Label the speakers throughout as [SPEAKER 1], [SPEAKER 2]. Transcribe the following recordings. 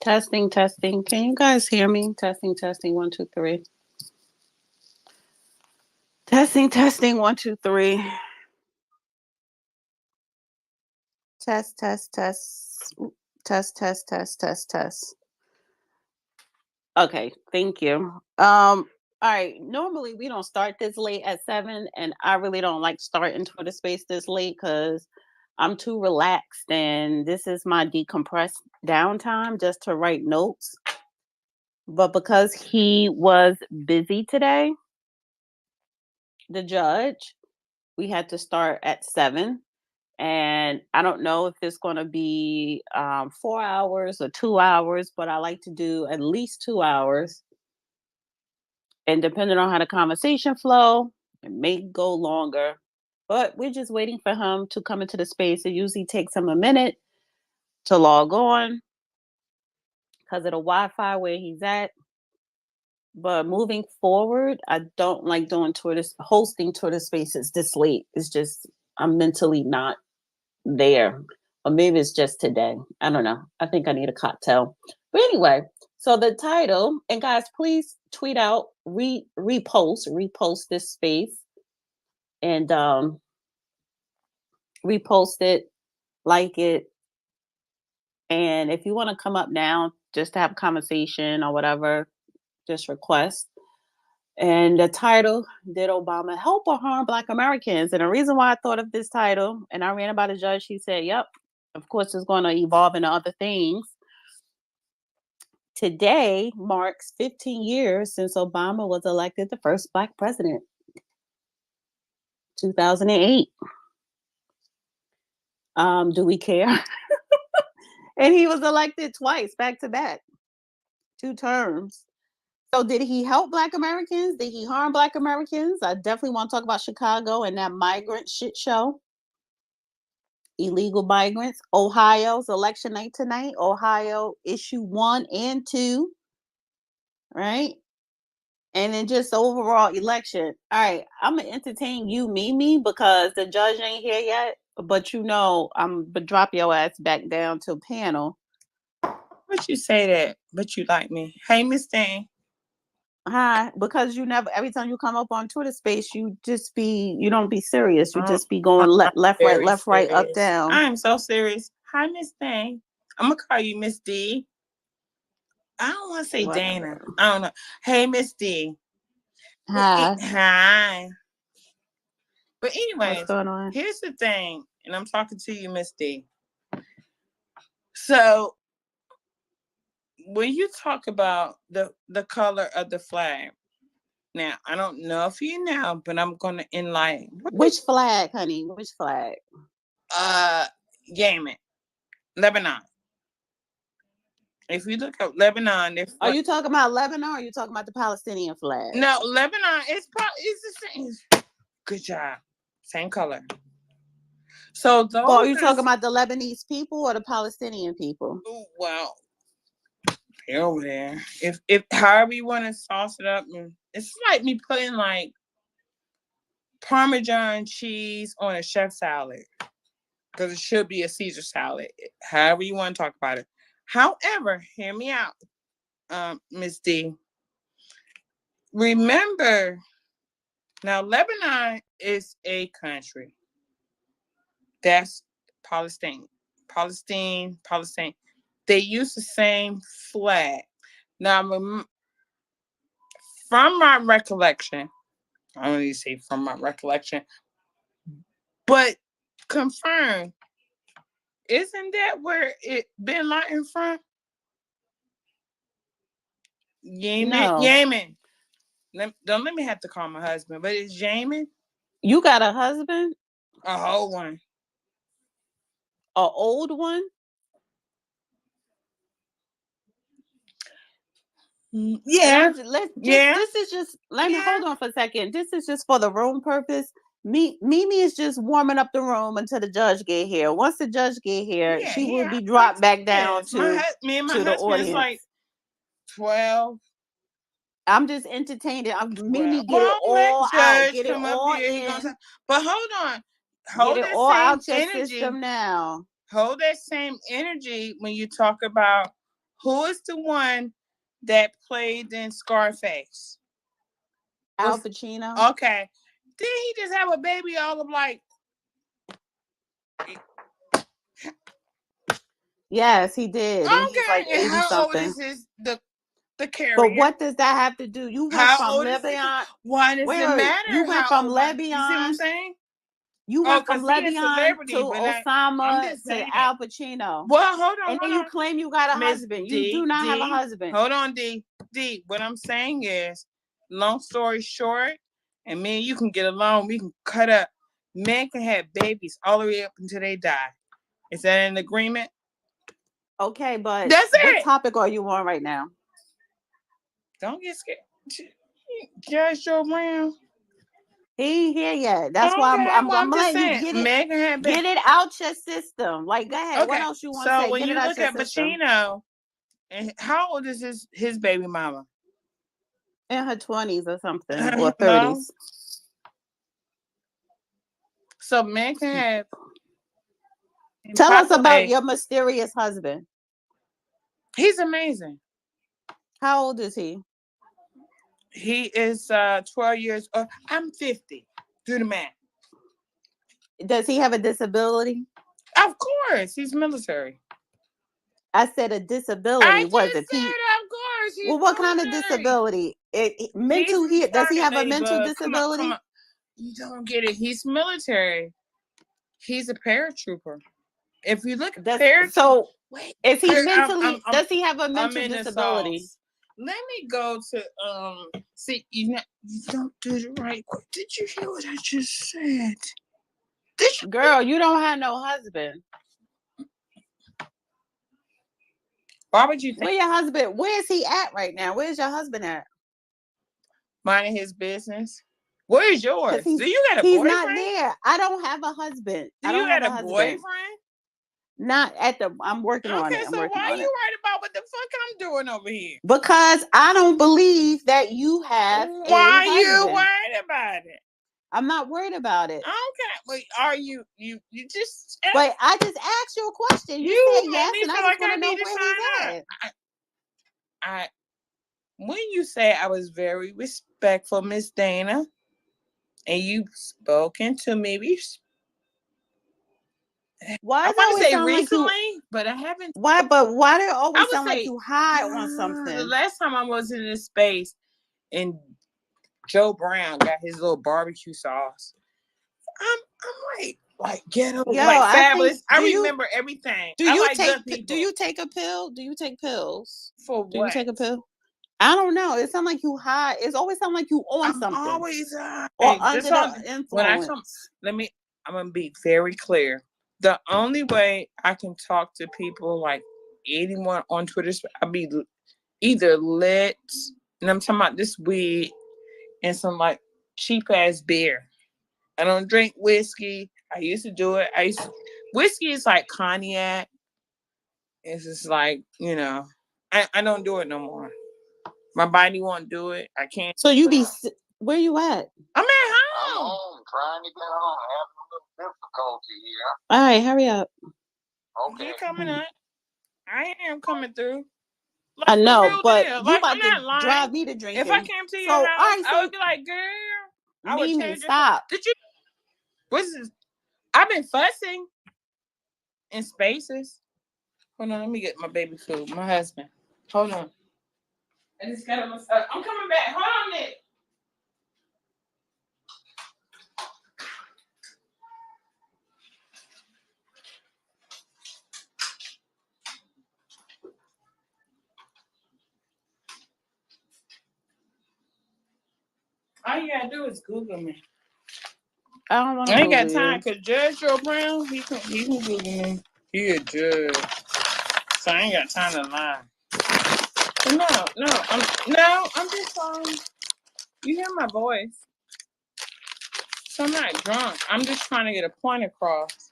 [SPEAKER 1] Testing, testing. Can you guys hear me? Testing, testing. 1, 2, 3. Testing, testing. 1, 2, 3. Test, test, test. Test, test, test, test, test. Okay, thank you. All right. Normally we don't start this late at 7, and I really don't like starting Twitter Space this late because I'm too relaxed, and this is my decompressed downtime just to write notes. But because he was busy today, the judge, we had to start at 7. And I don't know if it's going to be 4 hours or 2 hours, but I like to do at least 2 hours. And depending on how the conversation flow, it may go longer. But we're just waiting for him to come into the space. It usually takes him a minute to log on because of the Wi-Fi where he's at. But moving forward, I don't like doing hosting Twitter spaces this late. It's just I'm mentally not there. Or maybe it's just today. I don't know. I think I need a cocktail. But anyway, so the title, and guys, please tweet out, repost this space, and repost it, like it. And if you want to come up now just to have a conversation or whatever, just request. And the title, did Obama help or harm Black Americans? And the reason why I thought of this title, and I ran it by the judge, she said, yep, of course it's going to evolve into other things. Today marks 15 years since Obama was elected the first Black president, 2008. Do we care? And he was elected twice, back to back, 2 terms. So did he help Black Americans? Did he harm Black Americans? I definitely want to talk about Chicago and that migrant shit show. Illegal migrants. Ohio's election night tonight. Ohio issue 1 and 2. Right? And then just overall election. All right, I'm gonna entertain you, Mimi, because the judge ain't here yet. But I'm gonna drop your ass back down to panel.
[SPEAKER 2] But you say that, but you like me. Hey, Miss Dane.
[SPEAKER 1] Hi, because you never. Every time you come up on Twitter Space, you don't be serious. You just be going left, right, up, down.
[SPEAKER 2] I'm so serious. Hi, Miss Dane. I'm gonna call you Miss D. I don't want to say Dana. I don't know. Hey, Miss D.
[SPEAKER 1] Hi.
[SPEAKER 2] Hi. But anyway,
[SPEAKER 1] what's going on?
[SPEAKER 2] Here's the thing, and I'm talking to you, Miss D. So when you talk about the color of the flag, now I don't know if you know, but I'm gonna enlighten.
[SPEAKER 1] Which flag, honey? Which flag?
[SPEAKER 2] Yemen, Lebanon. If you look up Lebanon,
[SPEAKER 1] are you talking about Lebanon or are you talking about the Palestinian flag?
[SPEAKER 2] No, Lebanon is the same. Good job. Same color. So those.
[SPEAKER 1] But are you talking about the Lebanese people or the Palestinian people?
[SPEAKER 2] Well, they're over there. If however you want to sauce it up, it's like me putting like Parmesan cheese on a chef salad because it should be a Caesar salad. However you want to talk about it. However, hear me out, Miss D. Remember, now Lebanon is a country. That's Palestine. They use the same flag. Now, from my recollection, I don't need to say from my recollection, but confirm, isn't that where Bin Laden from? Yemen. No. Yemen. Don't let me have to call my husband, but it's Yemen.
[SPEAKER 1] You got a husband?
[SPEAKER 2] A whole one.
[SPEAKER 1] An old one?
[SPEAKER 2] Yeah.
[SPEAKER 1] This is just, let me hold on for a second. This is just for the room purpose. Mimi is just warming up the room until the judge get here. Once the judge get here, she will be dropped back down to the audience.
[SPEAKER 2] Like 12.
[SPEAKER 1] I'm just entertaining. Mimi get it all out. Get it all in.
[SPEAKER 2] But hold on.
[SPEAKER 1] Get it all out your system now.
[SPEAKER 2] Hold that same energy when you talk about Who is the one that played in Scarface?
[SPEAKER 1] Al
[SPEAKER 2] Was
[SPEAKER 1] Pacino.
[SPEAKER 2] okay. Did he just have a baby all of like?
[SPEAKER 1] Yes, he did, and he's like
[SPEAKER 2] Okay, and
[SPEAKER 1] 80
[SPEAKER 2] how old
[SPEAKER 1] something.
[SPEAKER 2] is the
[SPEAKER 1] But
[SPEAKER 2] carrier?
[SPEAKER 1] what does that have to do? You went
[SPEAKER 2] How
[SPEAKER 1] from
[SPEAKER 2] old is the?
[SPEAKER 1] Lebanon.
[SPEAKER 2] Why does it
[SPEAKER 1] Wait, you
[SPEAKER 2] matter
[SPEAKER 1] went
[SPEAKER 2] how
[SPEAKER 1] from
[SPEAKER 2] old my? You see what I'm
[SPEAKER 1] Lebanon.
[SPEAKER 2] saying?
[SPEAKER 1] You
[SPEAKER 2] Oh,
[SPEAKER 1] went from
[SPEAKER 2] cause he a
[SPEAKER 1] Lebanon to
[SPEAKER 2] celebrity, but I'm
[SPEAKER 1] Osama
[SPEAKER 2] just
[SPEAKER 1] to
[SPEAKER 2] saying.
[SPEAKER 1] Al Pacino,
[SPEAKER 2] Well,
[SPEAKER 1] and then
[SPEAKER 2] hold
[SPEAKER 1] you
[SPEAKER 2] on,
[SPEAKER 1] claim you got a
[SPEAKER 2] Miss
[SPEAKER 1] husband. You do
[SPEAKER 2] D
[SPEAKER 1] not have a
[SPEAKER 2] D.
[SPEAKER 1] husband.
[SPEAKER 2] Hold on, D. What I'm saying is, long story short, and me and you can get along. We can cut up. Men can have babies all the way up until they die. Is that an agreement?
[SPEAKER 1] Okay, but
[SPEAKER 2] That's
[SPEAKER 1] what
[SPEAKER 2] it.
[SPEAKER 1] topic are you on right now?
[SPEAKER 2] Don't get scared. Judge Joe Brown.
[SPEAKER 1] He ain't here yet. That's why
[SPEAKER 2] Okay, well,
[SPEAKER 1] I'm
[SPEAKER 2] I'm just
[SPEAKER 1] letting you
[SPEAKER 2] saying, Megan had been
[SPEAKER 1] get it out your system. Like, go ahead. What
[SPEAKER 2] okay.
[SPEAKER 1] else you want to
[SPEAKER 2] So
[SPEAKER 1] say?
[SPEAKER 2] when
[SPEAKER 1] Get it
[SPEAKER 2] you
[SPEAKER 1] out
[SPEAKER 2] look
[SPEAKER 1] your
[SPEAKER 2] at
[SPEAKER 1] system.
[SPEAKER 2] Pacino, and how old is his baby mama?
[SPEAKER 1] In her 20s or something, or
[SPEAKER 2] Hello.
[SPEAKER 1] 30s.
[SPEAKER 2] So men can have
[SPEAKER 1] Tell us about
[SPEAKER 2] populate.
[SPEAKER 1] your mysterious husband.
[SPEAKER 2] He's amazing.
[SPEAKER 1] How old is he?
[SPEAKER 2] He is 12 years old. I'm 50. Do the math.
[SPEAKER 1] Does he have a disability?
[SPEAKER 2] Of course, he's military.
[SPEAKER 1] I said a
[SPEAKER 2] I
[SPEAKER 1] disability. Was
[SPEAKER 2] just
[SPEAKER 1] it
[SPEAKER 2] said,
[SPEAKER 1] he?
[SPEAKER 2] of course, he's
[SPEAKER 1] Well, what kind of
[SPEAKER 2] military.
[SPEAKER 1] disability?
[SPEAKER 2] He's
[SPEAKER 1] Mental. Does he
[SPEAKER 2] retarded,
[SPEAKER 1] have a mental
[SPEAKER 2] ladybug. Come
[SPEAKER 1] disability?
[SPEAKER 2] on. You don't get it. He's military. He's a paratrooper. If you look at
[SPEAKER 1] Does
[SPEAKER 2] paratrooper,
[SPEAKER 1] so?
[SPEAKER 2] wait,
[SPEAKER 1] Is he mentally?
[SPEAKER 2] I'm
[SPEAKER 1] Does he have a
[SPEAKER 2] I'm
[SPEAKER 1] mental
[SPEAKER 2] in the
[SPEAKER 1] disability?
[SPEAKER 2] sauce. Let me go to see you don't do the right. Did you hear what I just said? Did you?
[SPEAKER 1] Girl, you don't have no husband.
[SPEAKER 2] Why would you think?
[SPEAKER 1] Where your husband? Where is he at right now? Where's your husband at?
[SPEAKER 2] Minding his business. Where is
[SPEAKER 1] Because
[SPEAKER 2] yours? Do you got a
[SPEAKER 1] he's not
[SPEAKER 2] boyfriend?
[SPEAKER 1] there. I don't have a husband.
[SPEAKER 2] Do
[SPEAKER 1] I
[SPEAKER 2] you
[SPEAKER 1] don't have
[SPEAKER 2] got
[SPEAKER 1] a
[SPEAKER 2] a
[SPEAKER 1] husband.
[SPEAKER 2] boyfriend?
[SPEAKER 1] Not at the. I'm working on
[SPEAKER 2] Okay,
[SPEAKER 1] it. I'm
[SPEAKER 2] so
[SPEAKER 1] working
[SPEAKER 2] why
[SPEAKER 1] on it.
[SPEAKER 2] you right about what the fuck I'm doing over here?
[SPEAKER 1] Because I don't believe that you have a
[SPEAKER 2] Why you
[SPEAKER 1] husband.
[SPEAKER 2] worried about it?
[SPEAKER 1] I'm not worried about it.
[SPEAKER 2] Okay, wait, are you just
[SPEAKER 1] But I just asked you a question. You
[SPEAKER 2] you
[SPEAKER 1] said
[SPEAKER 2] made
[SPEAKER 1] yes,
[SPEAKER 2] me
[SPEAKER 1] and I
[SPEAKER 2] feel
[SPEAKER 1] just
[SPEAKER 2] like
[SPEAKER 1] want
[SPEAKER 2] I
[SPEAKER 1] to
[SPEAKER 2] need
[SPEAKER 1] know
[SPEAKER 2] to
[SPEAKER 1] where
[SPEAKER 2] sign
[SPEAKER 1] he's
[SPEAKER 2] up.
[SPEAKER 1] at.
[SPEAKER 2] I when you say I was very respectful, Miss Dana, and you spoken to me.
[SPEAKER 1] Why
[SPEAKER 2] I
[SPEAKER 1] does it
[SPEAKER 2] want to
[SPEAKER 1] always
[SPEAKER 2] say
[SPEAKER 1] sound like you?
[SPEAKER 2] recently, but I haven't.
[SPEAKER 1] Why? But why do it
[SPEAKER 2] I
[SPEAKER 1] always
[SPEAKER 2] would
[SPEAKER 1] sound like
[SPEAKER 2] say
[SPEAKER 1] you high on
[SPEAKER 2] the
[SPEAKER 1] something?
[SPEAKER 2] last time I was in this space, and Joe Brown got his little barbecue sauce. I'm like ghetto,
[SPEAKER 1] Yo,
[SPEAKER 2] like
[SPEAKER 1] I think.
[SPEAKER 2] fabulous. I remember everything. I like good
[SPEAKER 1] Do
[SPEAKER 2] people.
[SPEAKER 1] you take a pill? Do you take pills?
[SPEAKER 2] For
[SPEAKER 1] Do you
[SPEAKER 2] what?
[SPEAKER 1] take a pill? I don't know. It sounds like you high. It's always sound like you on
[SPEAKER 2] I'm
[SPEAKER 1] something
[SPEAKER 2] always
[SPEAKER 1] or
[SPEAKER 2] this
[SPEAKER 1] under the
[SPEAKER 2] on when I come.
[SPEAKER 1] influence.
[SPEAKER 2] Let me. I'm gonna be very clear. The only way I can talk to people like anyone on Twitter, I'll be either lit, and I'm talking about this weed and some like cheap ass beer. I don't drink whiskey. I used to do it. Whiskey is like cognac. It's just like, I don't do it no more. My body won't do it. I can't.
[SPEAKER 1] So where you at?
[SPEAKER 2] I'm at home. I'm trying to get home. Having a little difficulty here.
[SPEAKER 1] All right, hurry up.
[SPEAKER 2] Okay. You're coming up. I am coming through. Like
[SPEAKER 1] I
[SPEAKER 2] the
[SPEAKER 1] know,
[SPEAKER 2] real
[SPEAKER 1] but
[SPEAKER 2] deal.
[SPEAKER 1] you
[SPEAKER 2] Like
[SPEAKER 1] about
[SPEAKER 2] I'm
[SPEAKER 1] to
[SPEAKER 2] not lying.
[SPEAKER 1] drive me to
[SPEAKER 2] If I
[SPEAKER 1] drinking.
[SPEAKER 2] came to your
[SPEAKER 1] So, all
[SPEAKER 2] house,
[SPEAKER 1] right,
[SPEAKER 2] I
[SPEAKER 1] so
[SPEAKER 2] would be like, girl, I would
[SPEAKER 1] Mimi,
[SPEAKER 2] change your
[SPEAKER 1] stop.
[SPEAKER 2] Did you? What's this? I've been fussing in spaces. Hold on, let me get my baby food. My husband. Hold on. I just got him. I'm coming back. Hold on, Nick. All you gotta do is Google me.
[SPEAKER 1] I don't want to
[SPEAKER 2] I ain't got
[SPEAKER 1] Google
[SPEAKER 2] time
[SPEAKER 1] you.
[SPEAKER 2] because Judge Joe Brown, he can Google me. He a judge, so I ain't got time to lie. But I'm just you hear my voice, so I'm not drunk. I'm just trying to get a point across.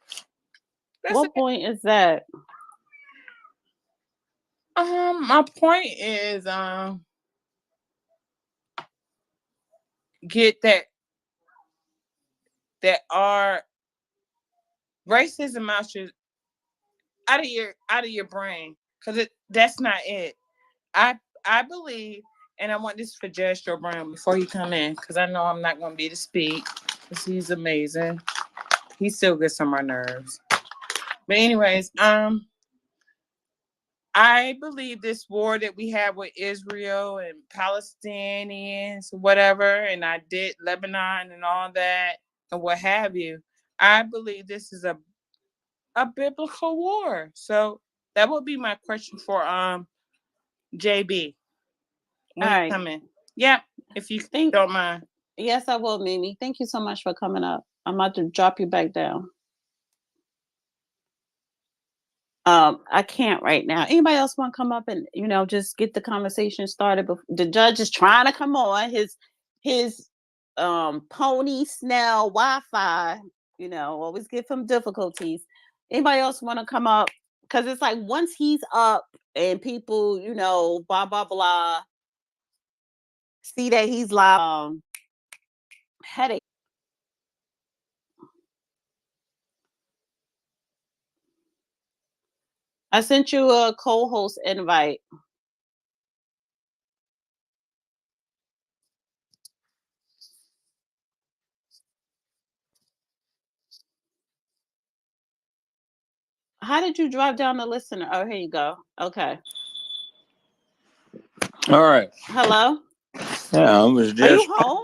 [SPEAKER 2] That's
[SPEAKER 1] What point is that?
[SPEAKER 2] my point is get that are racism out of your brain, because That's not it. I believe, and I want this for Judge Joe Brown before he come in, because I know I'm not going to be to speak, because he's amazing. He still gets on my nerves. But anyways, I believe this war that we have with Israel and Palestinians, whatever, and I did Lebanon and all that and what have you. I believe this is a biblical war. So that would be my question for JB when you come in. Yeah, if you don't mind.
[SPEAKER 1] Yes, I will, Mimi. Thank you so much for coming up. I'm about to drop you back down. I can't right now. Anybody else want to come up and just get the conversation started? The judge is trying to come on his pony Snell Wi-Fi. Always give him difficulties. Anybody else want to come up? Because it's like once he's up and people, blah blah blah, see that he's live. Headache. I sent you a co-host invite. How did you drive down the listener? Oh, here you go. Okay.
[SPEAKER 3] All right.
[SPEAKER 1] Hello?
[SPEAKER 3] Yeah, I was just.
[SPEAKER 1] Are you home?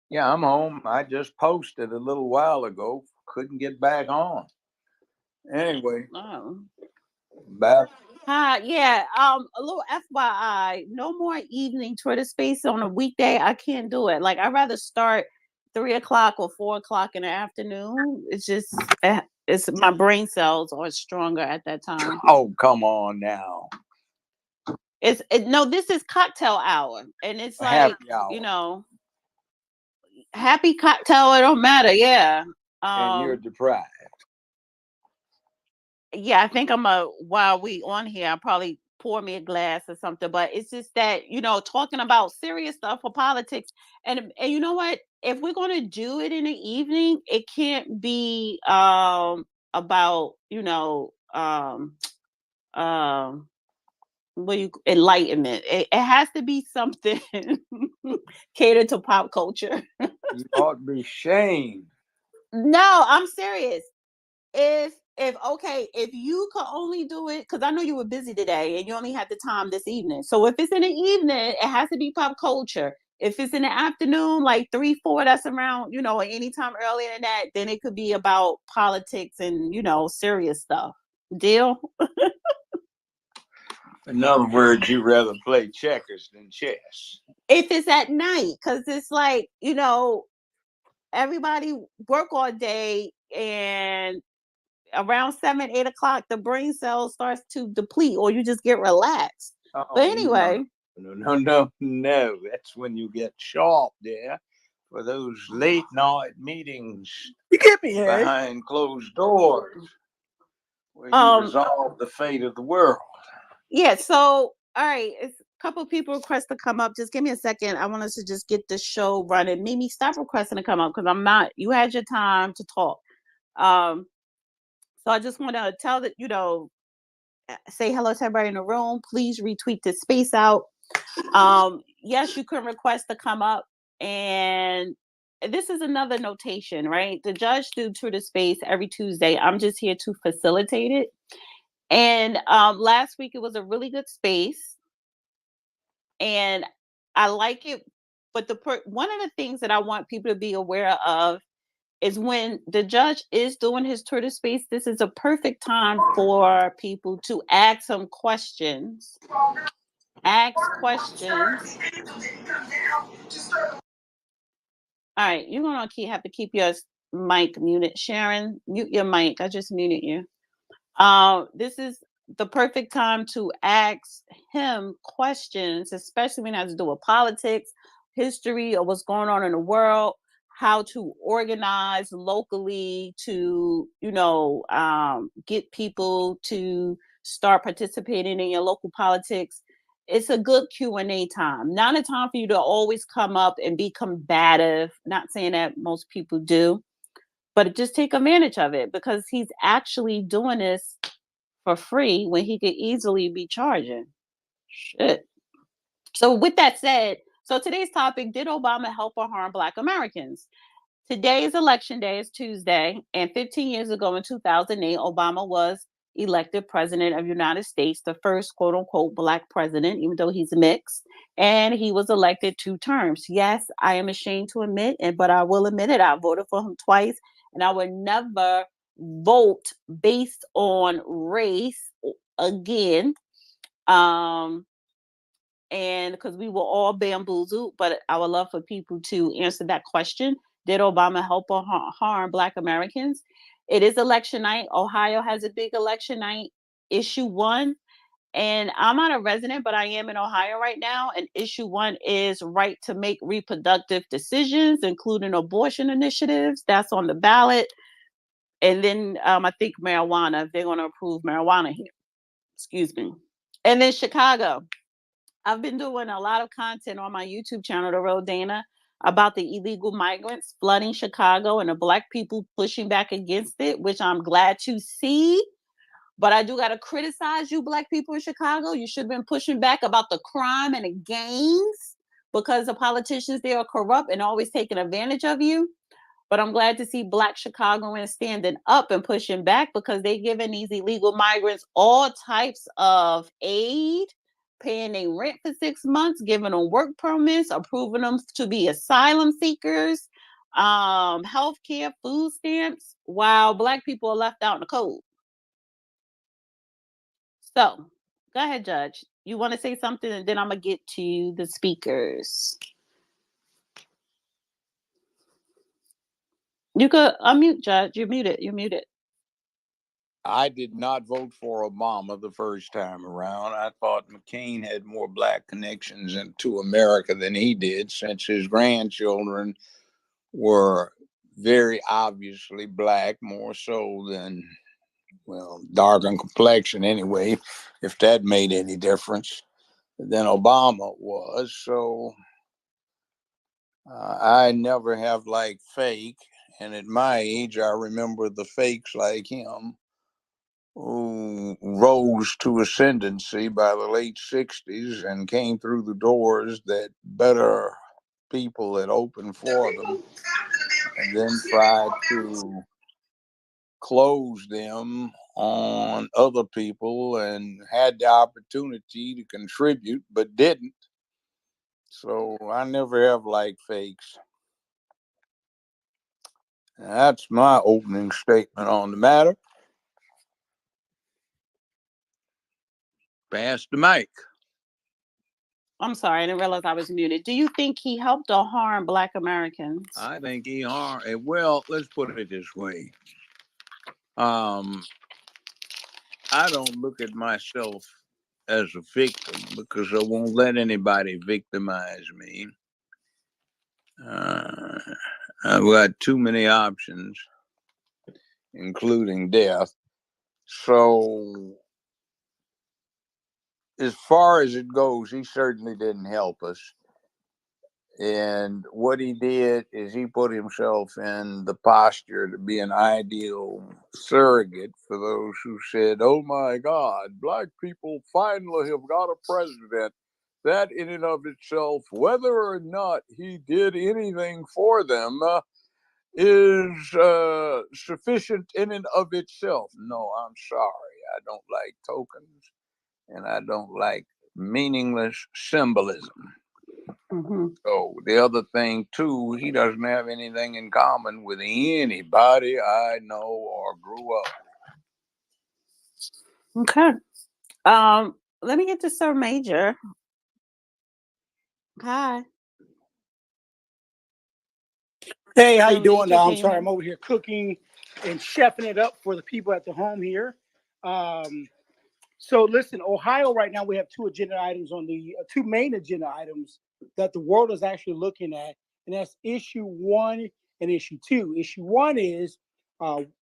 [SPEAKER 3] Yeah, I'm home. I just posted a little while ago. Couldn't get back on. Anyway.
[SPEAKER 1] Oh.
[SPEAKER 3] Back.
[SPEAKER 1] Hi, yeah. A little FYI, no more evening Twitter space on a weekday. I can't do it. Like I'd rather start 3 o'clock or 4 o'clock in the afternoon. It's just it's my brain cells are stronger at that time.
[SPEAKER 3] Oh, come on now.
[SPEAKER 1] No, this is cocktail hour. And it's like
[SPEAKER 3] happy hour.
[SPEAKER 1] Happy cocktail, it don't matter, yeah.
[SPEAKER 3] And you're deprived.
[SPEAKER 1] Yeah, I think while we on here, I'll probably pour me a glass or something. But it's just that, talking about serious stuff for politics. And you know what? If we're gonna do it in the evening, it can't be about, enlightenment. It has to be something catered to pop culture.
[SPEAKER 3] You ought to be shamed.
[SPEAKER 1] No, I'm serious. If you could only do it, because I know you were busy today and you only had the time this evening. So if it's in the evening, it has to be pop culture. If it's in the afternoon, like 3-4, that's around, anytime earlier than that, then it could be about politics and serious stuff. Deal?
[SPEAKER 3] In other words, you rather play checkers than chess.
[SPEAKER 1] If it's at night, because it's like, everybody work all day, and around 7-8 o'clock, the brain cells starts to deplete, or you just get relaxed. But anyway,
[SPEAKER 3] no, that's when you get sharp there for those late night meetings.
[SPEAKER 2] You get me
[SPEAKER 3] behind closed doors, where you resolve the fate of the world.
[SPEAKER 1] Yeah. So, all right, it's a couple of people request to come up. Just give me a second. I want us to just get the show running. Mimi, stop requesting to come up because I'm not. You had your time to talk. So I just want to tell that, say hello to everybody in the room. Please retweet this space out. Yes, you can request to come up. And this is another notation, right? The judge do Twitter space every Tuesday. I'm just here to facilitate it. And last week it was a really good space. And I like it. But one of the things that I want people to be aware of is when the judge is doing his Twitter space, this is a perfect time for people to ask some questions. Ask questions. All right, you're going to have to keep your mic muted. Sharon, mute your mic. I just muted you. This is the perfect time to ask him questions, especially when it has to do with politics, history, or what's going on in the world, how to organize locally to, get people to start participating in your local politics. It's a good Q&A time. Not a time for you to always come up and be combative. Not saying that most people do, but just take advantage of it because he's actually doing this for free when he could easily be charging. Shit. So with that said, so today's topic, did Obama help or harm Black Americans? Today's election day is Tuesday, and 15 years ago in 2008, Obama was elected president of the United States, the first quote unquote Black president, even though he's mixed, and he was elected 2 terms. Yes, I am ashamed to admit, but I will admit it. I voted for him twice, and I would never vote based on race again. And because we were all bamboozled, but I would love for people to answer that question. Did Obama help or harm Black Americans? It is election night. Ohio has a big election night, issue 1. And I'm not a resident, but I am in Ohio right now. And issue 1 is right to make reproductive decisions, including abortion initiatives. That's on the ballot. And then I think marijuana, if they're going to approve marijuana here. Excuse me. And then Chicago. I've been doing a lot of content on my YouTube channel, The Real Dana, about the illegal migrants flooding Chicago and the Black people pushing back against it, which I'm glad to see. But I do got to criticize you, Black people in Chicago. You should have been pushing back about the crime and the gangs because the politicians there are corrupt and always taking advantage of you. But I'm glad to see Black Chicagoans standing up and pushing back because they're giving these illegal migrants all types of aid, paying their rent for 6 months, giving them work permits, approving them to be asylum seekers, health care, food stamps, while Black people are left out in the cold. So, go ahead, Judge. You want to say something, and then I'm going to get to the speakers. You could unmute, Judge. You're muted. You're muted.
[SPEAKER 3] I did not vote for Obama the first time around. I thought McClain had more Black connections into America than he did, since his grandchildren were very obviously Black, more so than, well, dark in complexion anyway, if that made any difference, than Obama was. So I never have liked fake. And at my age, I remember the fakes like him who rose to ascendancy by the late 60s and came through the doors that better people had opened for them, and then tried to close them on other people and had the opportunity to contribute but didn't. So I never have liked fakes. That's my opening statement on the matter. Pass the mic.
[SPEAKER 1] I'm sorry, I didn't realize I was muted. Do you think he helped or harmed Black Americans?
[SPEAKER 3] I think he harmed. Well, let's put it this way. I don't look at myself as a victim because I won't let anybody victimize me. I've got too many options, including death. So, as far as it goes, he certainly didn't help us. And what he did is he put himself in the posture to be an ideal surrogate for those who said, oh my God, Black people finally have got a president. That in and of itself, whether or not he did anything for them, is sufficient in and of itself. No, I'm sorry. I don't like tokens, and I don't like meaningless symbolism.
[SPEAKER 1] Mm-hmm.
[SPEAKER 3] So the other thing too, he doesn't have anything in common with anybody I know or grew up
[SPEAKER 1] with. Okay. Let me get to Sir Major. Hi.
[SPEAKER 4] Hey, how
[SPEAKER 1] Sir
[SPEAKER 4] you doing?
[SPEAKER 1] Major,
[SPEAKER 4] I'm sorry, I'm over here cooking and chefing it up for the people at the home here. So listen, Ohio right now we have two agenda items on the two main agenda items that the world is actually looking at, and that's issue 1 and issue 2. Issue 1 is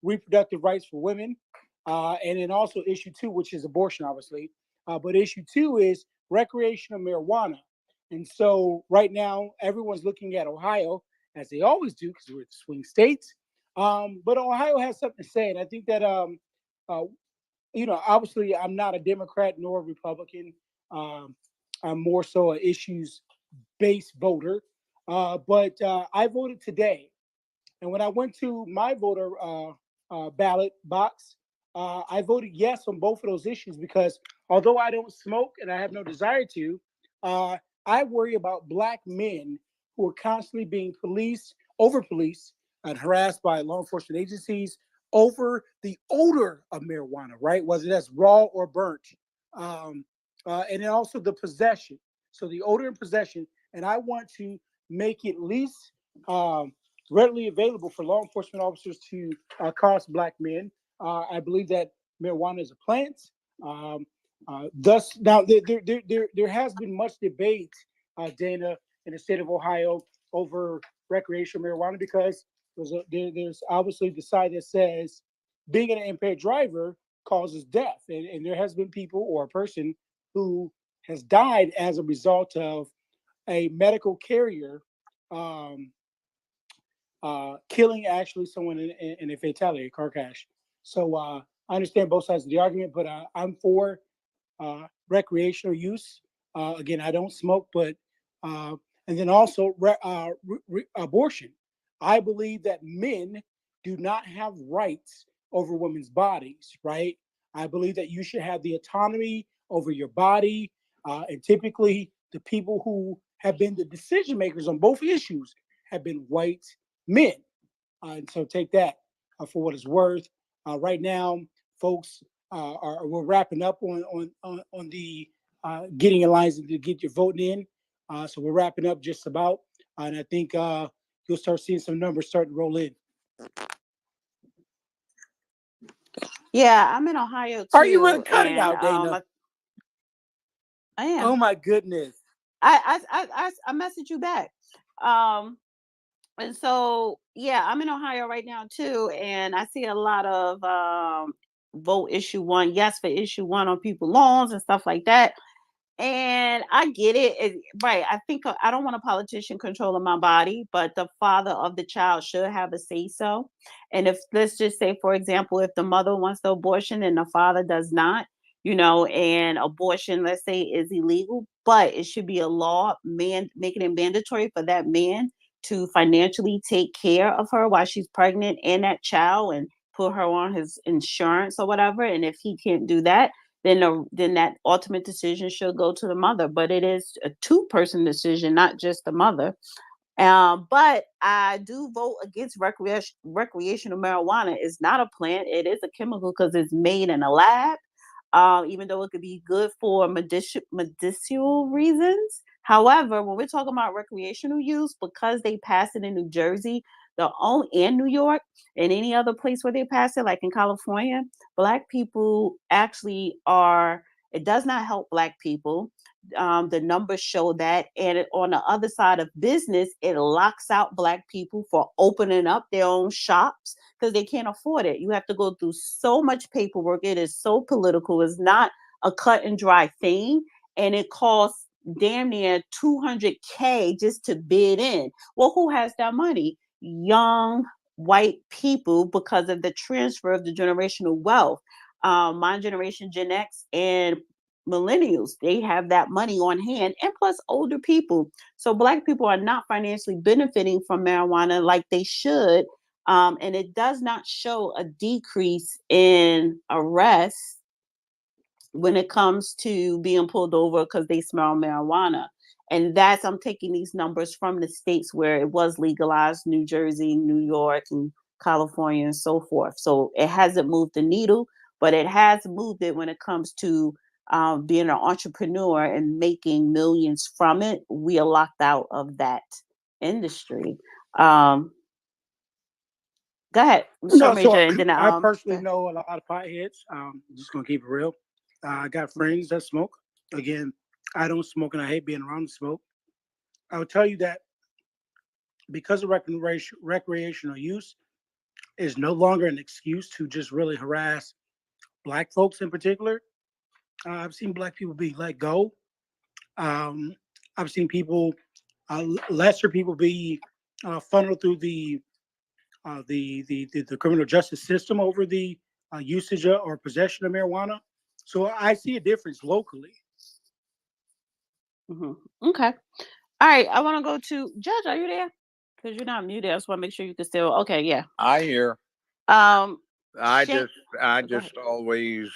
[SPEAKER 4] reproductive rights for women, and then also issue 2, which is abortion, obviously. But issue 2 is recreational marijuana. And so right now everyone's looking at Ohio, as they always do, because we're the swing states. But Ohio has something to say, and I think that obviously I'm not a Democrat nor a Republican. Um, I'm more so an issues-based voter. But I voted today, and when I went to my voter ballot box, I voted yes on both of those issues because although I don't smoke and I have no desire to, uh, I worry about black men who are constantly being over policed, and harassed by law enforcement agencies over the odor of marijuana, right? Whether that's raw or burnt. Um, and then also the possession. So the odor and possession. And I want to make it least um, readily available for law enforcement officers to cost black men. I believe that marijuana is a plant. Um, thus, now there has been much debate, Dana, in the state of Ohio over recreational marijuana because there's obviously the side that says being an impaired driver causes death, and there has been people or a person who has died as a result of a medical carrier um, killing actually someone in a fatality, a car crash. So I understand both sides of the argument, but I'm for recreational use. Again, I don't smoke, but uh, and then also abortion. I believe that men do not have rights over women's bodies, right? I believe that you should have the autonomy over your body, and typically the people who have been the decision makers on both issues have been white men. And so take that for what it's worth. Right now, folks, we're wrapping up on the getting in lines to get your voting in. So we're wrapping up just about, and I think you'll start seeing some numbers start to roll in.
[SPEAKER 1] Yeah, I'm in Ohio
[SPEAKER 4] Are you really
[SPEAKER 1] too,
[SPEAKER 4] cutting
[SPEAKER 1] and
[SPEAKER 4] out, Dana?
[SPEAKER 1] I am.
[SPEAKER 4] Oh my goodness!
[SPEAKER 1] I messaged you back. Um, and so yeah, I'm in Ohio right now too, and I see a lot of vote issue one, yes for issue one on people loans and stuff like that. And I get it. Right. I think I don't want a politician controlling my body, but the father of the child should have a say so. And if, let's just say, for example, if the mother wants the abortion and the father does not, and abortion, let's say, is illegal, but it should be a law, making it mandatory for that man to financially take care of her while she's pregnant and that child and put her on his insurance or whatever. And if he can't do that, then that ultimate decision should go to the mother. But it is a two-person decision, not just the mother. But I do vote against recreational marijuana. It's not a plant; it is a chemical because it's made in a lab. Even though it could be good for medicinal reasons. However, when we're talking about recreational use, because they pass it in New Jersey, and New York, and any other place where they pass it, like in California, black people actually are. It does not help black people. The numbers show that, and on the other side of business, it locks out black people for opening up their own shops because they can't afford it. You have to go through so much paperwork. It is so political. It's not a cut and dry thing, and it costs damn near $200K just to bid in. Well, who has that money? Young white people, because of the transfer of the generational wealth. My generation, Gen X, and millennials, they have that money on hand, and plus older people. So black people are not financially benefiting from marijuana like they should. And it does not show a decrease in arrests when it comes to being pulled over because they smell marijuana. And I'm taking these numbers from the states where it was legalized: New Jersey, New York, and California, and so forth. So it hasn't moved the needle, but it has moved it when it comes to being an entrepreneur and making millions from it. We are locked out of that industry. Go ahead, Mr.
[SPEAKER 4] No, so
[SPEAKER 1] Major, and then
[SPEAKER 4] I personally know a lot of potheads. Just gonna keep it real. I got friends that smoke. Again, I don't smoke, and I hate being around the smoke. I would tell you that because of recreational use is no longer an excuse to just really harass black folks in particular. I've seen black people be let go. Um, I've seen lesser people be funneled through the criminal justice system over the usage or possession of marijuana. So I see a difference locally.
[SPEAKER 1] Okay. All right. I want to go to Judge. Are you there? Because you're not muted. I just want to make sure you can still. Okay. Yeah.
[SPEAKER 3] I hear.
[SPEAKER 1] Um.
[SPEAKER 3] I
[SPEAKER 1] Shan-
[SPEAKER 3] just always,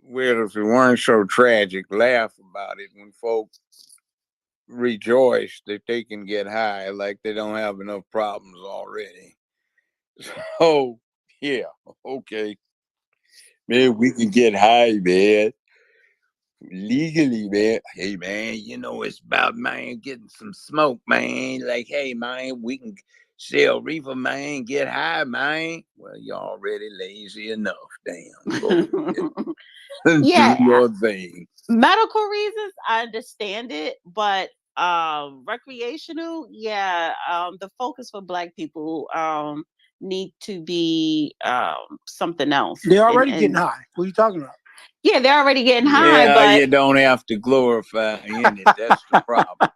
[SPEAKER 3] well, if it weren't so tragic, laugh about it when folks rejoice that they can get high like they don't have enough problems already. So, yeah, okay. Man, we can get high, man. Legally, man. Hey, man, it's about, man, getting some smoke, man. Like, hey, man, we can sell reefer, man, get high, man. Well, you're already lazy enough. Damn. Go ahead.
[SPEAKER 1] Yeah.
[SPEAKER 3] Do your thing.
[SPEAKER 1] Medical reasons, I understand it, but recreational, yeah. The focus for Black people need to be something else.
[SPEAKER 4] They're already getting high. What are you talking about?
[SPEAKER 1] Yeah, they're already getting high,
[SPEAKER 3] Yeah,
[SPEAKER 1] but
[SPEAKER 3] you don't have to glorify in it. That's the problem.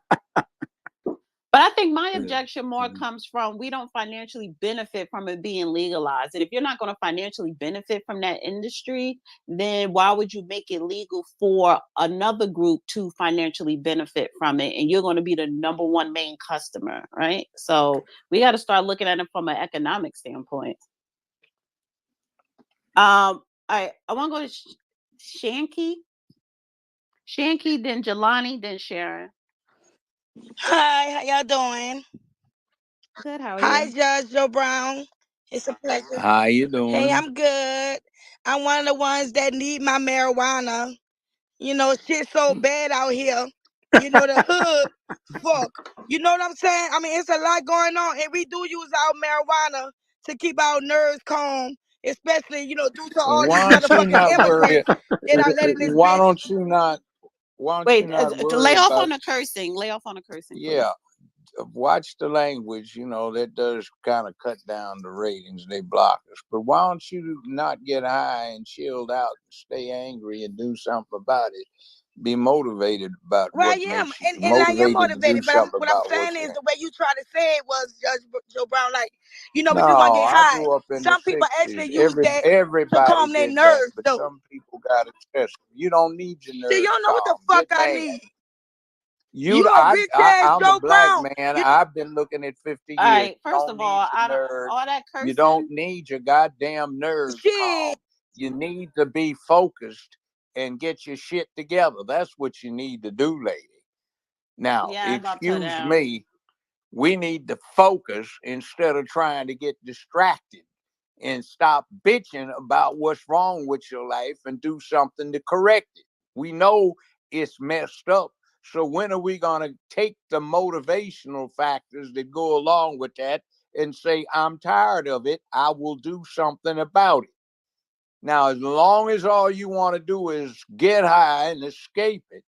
[SPEAKER 1] But I think my objection more comes from we don't financially benefit from it being legalized. And if you're not going to financially benefit from that industry, then why would you make it legal for another group to financially benefit from it? And you're going to be the number one main customer, right? So we got to start looking at it from an economic standpoint. I want to go to Shanky. Shanky, then Jelani, then Sharon.
[SPEAKER 5] Hi, how y'all doing?
[SPEAKER 1] Good, how are
[SPEAKER 5] Hi,
[SPEAKER 1] you?
[SPEAKER 5] Judge Joe Brown. It's a pleasure.
[SPEAKER 3] How you doing?
[SPEAKER 5] Hey, I'm good. I'm one of the ones that need my marijuana. Shit's so bad out here. The hood, fuck. You know what I'm saying? I mean, it's a lot going on, and we do use our marijuana to keep our nerves calm, especially, due to all these
[SPEAKER 3] Why don't you
[SPEAKER 5] motherfucking
[SPEAKER 3] not worry?
[SPEAKER 5] immigrants that are letting this
[SPEAKER 3] Why
[SPEAKER 5] bitch.
[SPEAKER 3] don't you not? Why don't
[SPEAKER 1] Wait,
[SPEAKER 3] you not
[SPEAKER 1] lay
[SPEAKER 3] worry
[SPEAKER 1] off
[SPEAKER 3] about?
[SPEAKER 1] on the cursing. Lay off on the cursing.
[SPEAKER 3] Yeah, watch the language. That does kind of cut down the ratings. They block us. But why don't you not get high and chilled out and stay angry and do something about it? Be motivated about
[SPEAKER 5] Well,
[SPEAKER 3] what
[SPEAKER 5] I am,
[SPEAKER 3] makes you
[SPEAKER 5] and I am
[SPEAKER 3] motivated to do
[SPEAKER 5] motivated. But
[SPEAKER 3] something
[SPEAKER 5] what I'm
[SPEAKER 3] about
[SPEAKER 5] saying
[SPEAKER 3] what's
[SPEAKER 5] is
[SPEAKER 3] wrong.
[SPEAKER 5] the way you try to say it was Judge Joe Brown. Like, if
[SPEAKER 3] No,
[SPEAKER 5] you're gonna get
[SPEAKER 3] I
[SPEAKER 5] high,
[SPEAKER 3] grew up in the
[SPEAKER 5] some people actually
[SPEAKER 3] 60s.
[SPEAKER 5] use that to
[SPEAKER 3] Everybody
[SPEAKER 5] calm their
[SPEAKER 3] did that,
[SPEAKER 5] nerves,
[SPEAKER 3] but
[SPEAKER 5] though.
[SPEAKER 3] some people got it special. You don't need your
[SPEAKER 5] See, you
[SPEAKER 3] nerves
[SPEAKER 5] don't know what the
[SPEAKER 3] calm.
[SPEAKER 5] fuck
[SPEAKER 3] Get
[SPEAKER 5] I
[SPEAKER 3] mad.
[SPEAKER 5] need.
[SPEAKER 3] You,
[SPEAKER 5] a rich ass
[SPEAKER 3] I'm a
[SPEAKER 5] Joe
[SPEAKER 3] Black
[SPEAKER 5] Brown.
[SPEAKER 3] man. I've been looking at 50
[SPEAKER 1] All
[SPEAKER 3] years.
[SPEAKER 1] right.
[SPEAKER 3] You
[SPEAKER 1] First
[SPEAKER 3] don't
[SPEAKER 1] of all,
[SPEAKER 3] need your nerves.
[SPEAKER 1] all that cursing.
[SPEAKER 3] You don't need your goddamn nerves calm.
[SPEAKER 5] Shit.
[SPEAKER 3] You need to be focused and get your shit together. That's what you need to do, lady. Now,
[SPEAKER 1] Yeah,
[SPEAKER 3] excuse me. We need to focus instead of trying to get distracted and stop bitching about what's wrong with your life and do something to correct it. We know it's messed up. So when are we going to take the motivational factors that go along with that and say, I'm tired of it. I will do something about it. Now, as long as all you want to do is get high and escape it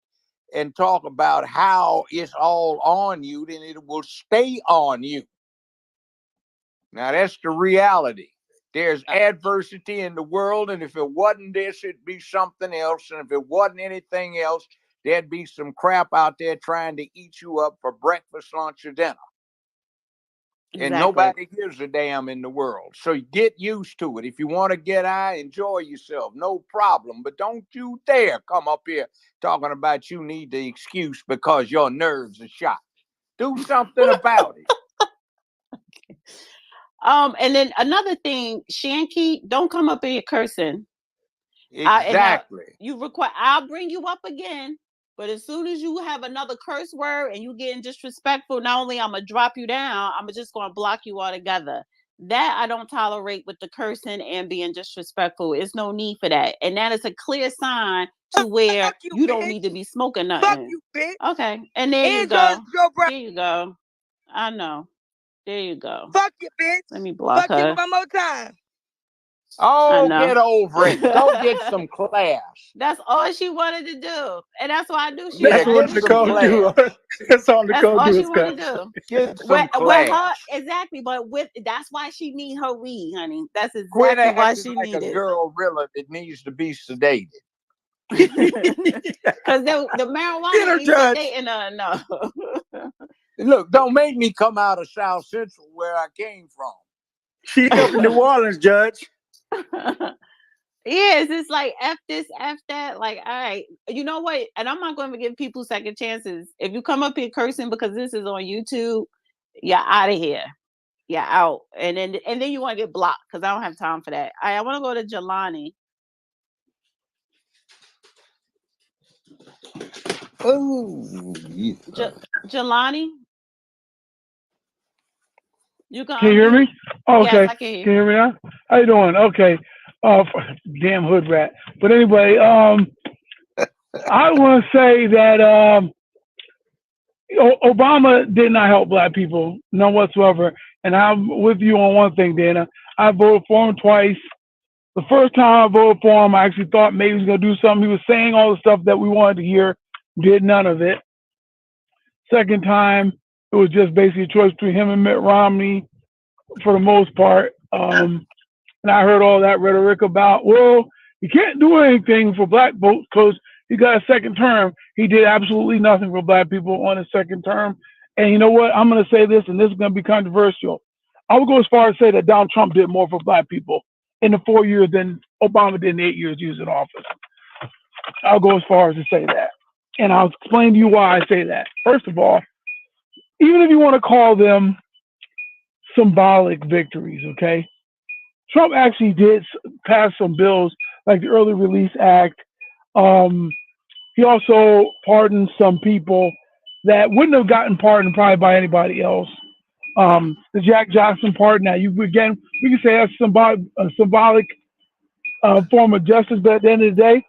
[SPEAKER 3] and talk about how it's all on you, then it will stay on you. Now, that's the reality. There's adversity in the world, and if it wasn't this, it'd be something else. And if it wasn't anything else, there'd be some crap out there trying to eat you up for breakfast, lunch, or dinner.
[SPEAKER 1] Exactly.
[SPEAKER 3] And nobody gives a damn in the world. So get used to it. If you want to get high, enjoy yourself. No problem. But don't you dare come up here talking about you need the excuse because your nerves are shot. Do something about it.
[SPEAKER 1] And then another thing, Shanky, don't come up here cursing.
[SPEAKER 3] Exactly.
[SPEAKER 1] I'll bring you up again. But as soon as you have another curse word and you getting disrespectful, not only I'm gonna drop you down, I'm just gonna block you altogether. That I don't tolerate with the cursing and being disrespectful. It's no need for that. And that is a clear sign to where you don't need to be smoking nothing.
[SPEAKER 5] Fuck you, bitch.
[SPEAKER 1] Okay. And there you go. There you go. I know. There you go.
[SPEAKER 5] Fuck you, bitch.
[SPEAKER 1] Let me block her.
[SPEAKER 5] Fuck you one more time.
[SPEAKER 3] Oh, get over it. Go get some class.
[SPEAKER 1] That's all she wanted to do. And that's why I knew she
[SPEAKER 4] That's
[SPEAKER 3] Yeah,
[SPEAKER 4] what
[SPEAKER 3] get
[SPEAKER 4] Nicole
[SPEAKER 3] some
[SPEAKER 4] do.
[SPEAKER 3] class.
[SPEAKER 4] That's all Nicole
[SPEAKER 1] all
[SPEAKER 4] do
[SPEAKER 1] she
[SPEAKER 4] is
[SPEAKER 1] wanted
[SPEAKER 4] cuss.
[SPEAKER 1] to do.
[SPEAKER 3] Get some
[SPEAKER 1] With
[SPEAKER 3] class.
[SPEAKER 1] her, exactly. But that's why she need her weed, honey. That's
[SPEAKER 3] Quit
[SPEAKER 1] exactly why
[SPEAKER 3] acting
[SPEAKER 1] she
[SPEAKER 3] like
[SPEAKER 1] need
[SPEAKER 3] a
[SPEAKER 1] it.
[SPEAKER 3] girl Rilla that needs to be sedated.
[SPEAKER 1] Because the marijuana ain't sedating her, no.
[SPEAKER 3] Look, don't make me come out of South Central where I came from.
[SPEAKER 4] She up in New Orleans, Judge.
[SPEAKER 1] Yes, it's like F this, F that. Like, all right, you know what? And I'm not going to give people second chances. If you come up here cursing because this is on YouTube, you're out of here. You're out. And then you want to get blocked because I don't have time for that. I want to go to Jelani.
[SPEAKER 3] Oh, yeah.
[SPEAKER 1] Jelani, you can
[SPEAKER 6] Can you hear
[SPEAKER 1] unmute.
[SPEAKER 6] me? Oh,
[SPEAKER 1] Yes,
[SPEAKER 6] okay.
[SPEAKER 1] I can hear
[SPEAKER 6] Can
[SPEAKER 1] you.
[SPEAKER 6] you hear me now? How you doing? Okay. Damn hood rat. But anyway, I want to say that Obama did not help black people, none whatsoever. And I'm with you on one thing, Dana. I voted for him twice. The first time I voted for him, I actually thought maybe he was going to do something. He was saying all the stuff that we wanted to hear, did none of it. Second time, it was just basically a choice between him and Mitt Romney for the most part. And I heard all that rhetoric about, well, you can't do anything for black folks because he got a second term. He did absolutely nothing for black people on his second term. And you know what? I'm going to say this, and this is going to be controversial. I would go as far as say that Donald Trump did more for black people in the 4 years than Obama did in the 8 years he was in office. I'll go as far as to say that. And I'll explain to you why I say that. First of all, even if you want to call them symbolic victories, okay? Trump actually did pass some bills like the Early Release Act. He also pardoned some people that wouldn't have gotten pardoned probably by anybody else. The Jack Johnson pardon. Now, we can say that's a symbolic form of justice, but at the end of the day,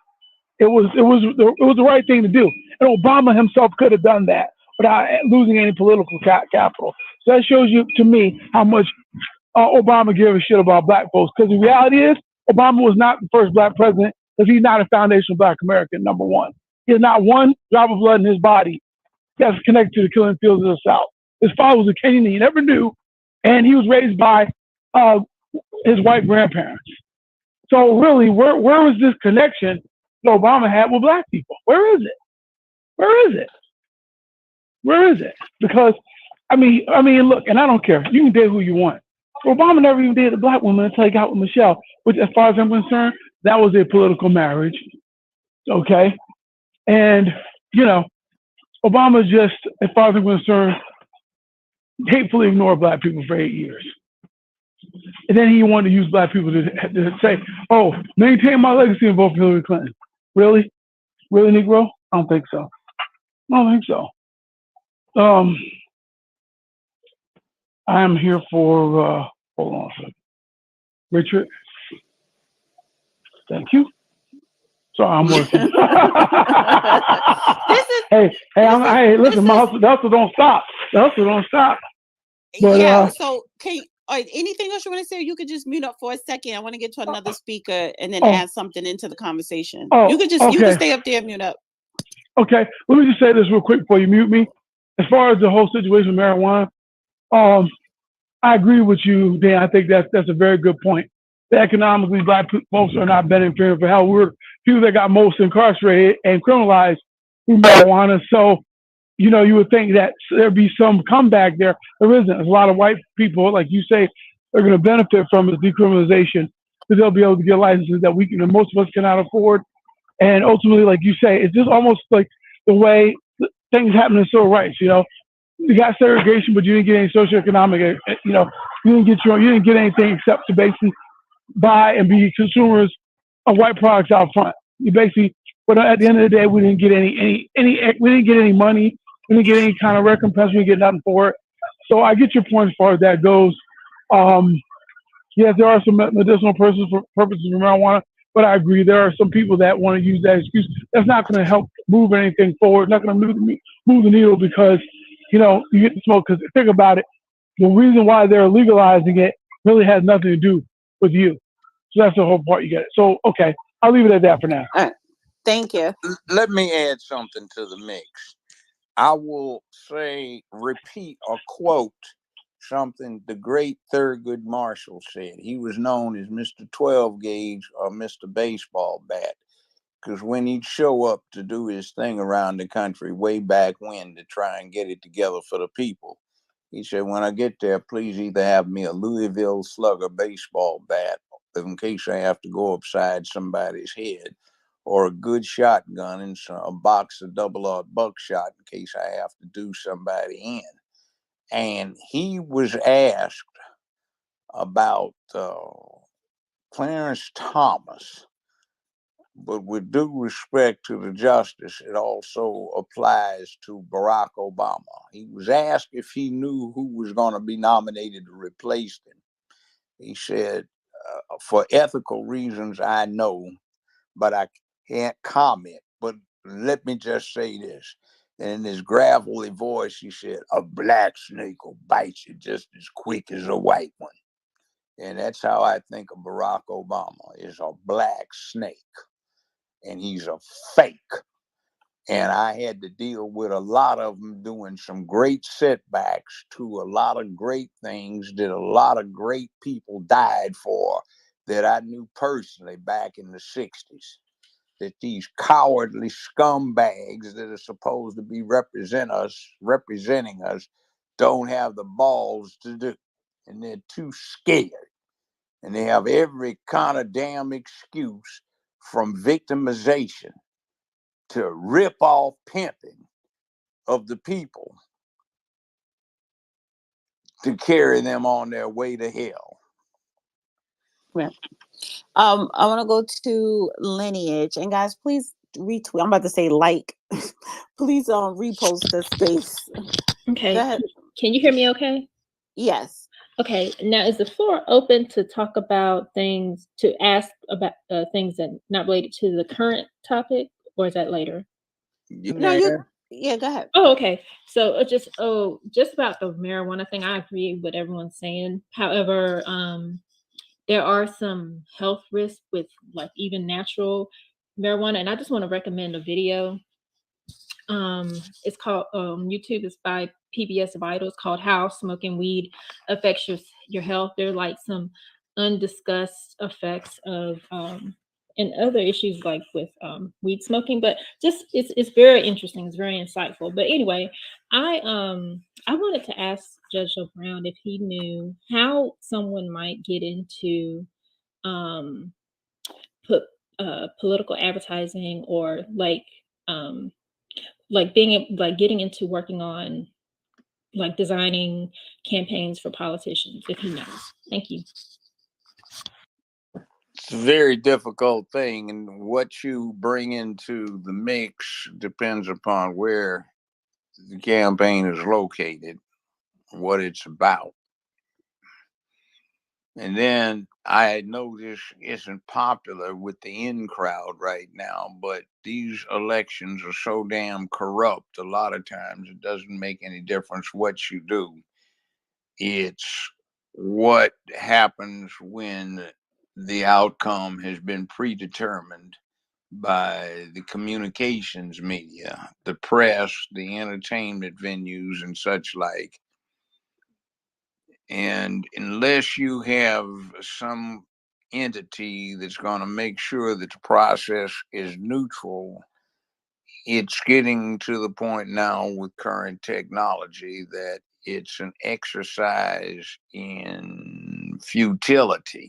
[SPEAKER 6] it was the right thing to do. And Obama himself could have done that without losing any political capital. So that shows you, to me, how much Obama gave a shit about black folks. Because the reality is, Obama was not the first black president because he's not a foundational black American, number one. He has not one drop of blood in his body that's connected to the killing fields of the South. His father was a Kenyan he never knew, and he was raised by his white grandparents. So really, where was this connection that Obama had with black people? Where is it? Where is it? Where is it? Because I mean, look, and I don't care. You can date who you want. Obama never even dated a black woman until he got with Michelle, which, as far as I'm concerned, that was a political marriage. Okay, and you know, Obama just, as far as I'm concerned, hatefully ignored black people for 8 years. And then he wanted to use black people to say, oh, maintain my legacy and vote for Hillary Clinton. Really? Really, Negro? I don't think so. I don't think so. I am here for, hold on a second. Richard, thank you. Sorry, I'm working. Hey, listen, my hustle don't stop. The hustle don't stop.
[SPEAKER 1] But, yeah, so can you, anything else you want to say? You could just mute up for a second. I want to get to another speaker and then add something into the conversation. You could just, you can stay up there and mute up.
[SPEAKER 6] Okay, let me just say this real quick before you mute me. As far as the whole situation with marijuana, I agree with you, Dan. I think that's a very good point. Economically, black folks are not benefiting for hell. We're people that got most incarcerated and criminalized through marijuana. So, you know, you would think that there'd be some comeback there. There isn't. There's a lot of white people, like you say, are going to benefit from this decriminalization because they'll be able to get licenses that most of us cannot afford. And ultimately, like you say, it's just almost like the way things happen in civil rights. You know, you got segregation, but you didn't get any socioeconomic. You know, you didn't get anything except to basically buy and be consumers of white products out front. You basically, but at the end of the day, we didn't get any we didn't get any money. We didn't get any kind of recompense. We didn't get nothing for it. So I get your point as far as that goes. Yes, there are some medicinal purposes for marijuana, but I agree there are some people that want to use that excuse. That's not going to help move anything forward. Not going to move the needle because, you know, you get the smoke. Because think about it, the reason why they're legalizing it really has nothing to do with you. So that's the whole part. You get it. So okay, I'll leave it at that for now.
[SPEAKER 1] All right. Thank you.
[SPEAKER 3] Let me add something to the mix. I will repeat or quote something the great Thurgood Marshall said. He was known as Mr. 12 Gauge or Mr. Baseball Bat, because when he'd show up to do his thing around the country way back when to try and get it together for the people, he said, when I get there, please either have me a Louisville Slugger baseball bat in case I have to go upside somebody's head, or a good shotgun and a box of double-aught buckshot in case I have to do somebody in. And he was asked about Clarence Thomas, but with due respect to the justice, it also applies to Barack Obama. He was asked if he knew who was going to be nominated to replace him. He said, for ethical reasons, I know, but I can't comment. But let me just say this. And in his gravelly voice, he said, a black snake will bite you just as quick as a white one. And that's how I think of Barack Obama, is a black snake. And he's a fake. And I had to deal with a lot of them doing some great setbacks to a lot of great things that a lot of great people died for, that I knew personally back in the 60s. That these cowardly scumbags that are supposed to be representing us don't have the balls to do. And they're too scared. And they have every kind of damn excuse, from victimization to rip off pimping of the people, to carry them on their way to hell.
[SPEAKER 1] Yeah. I want to go to Lineage, and guys, please retweet. I'm about to say like. Please repost the space.
[SPEAKER 7] Okay.
[SPEAKER 1] Go ahead.
[SPEAKER 7] Can you hear me okay?
[SPEAKER 1] Yes.
[SPEAKER 7] Okay. Now, is the floor open to talk about things, to ask about things that not related to the current topic, or is that later?
[SPEAKER 1] No, yeah, go ahead.
[SPEAKER 7] Oh, okay. So just about the marijuana thing, I agree with everyone's saying. However, there are some health risks with like even natural marijuana, and I just want to recommend a video. It's called YouTube is by PBS Vital. It's called How Smoking Weed Affects Your Health. There are like some undiscussed effects of and other issues like with weed smoking, but just it's very interesting. It's very insightful. But anyway, I wanted to ask Judge Brown if he knew how someone might get into put political advertising, or like being like getting into working on like designing campaigns for politicians, if he knows. Thank you.
[SPEAKER 3] It's a very difficult thing, and what you bring into the mix depends upon where the campaign is located, what it's about. And then I know this isn't popular with the in crowd right now, but these elections are so damn corrupt. A lot of times it doesn't make any difference what you do. It's what happens when the outcome has been predetermined by the communications media, the press, the entertainment venues, and such like. And unless you have some entity that's going to make sure that the process is neutral, it's getting to the point now with current technology that it's an exercise in futility.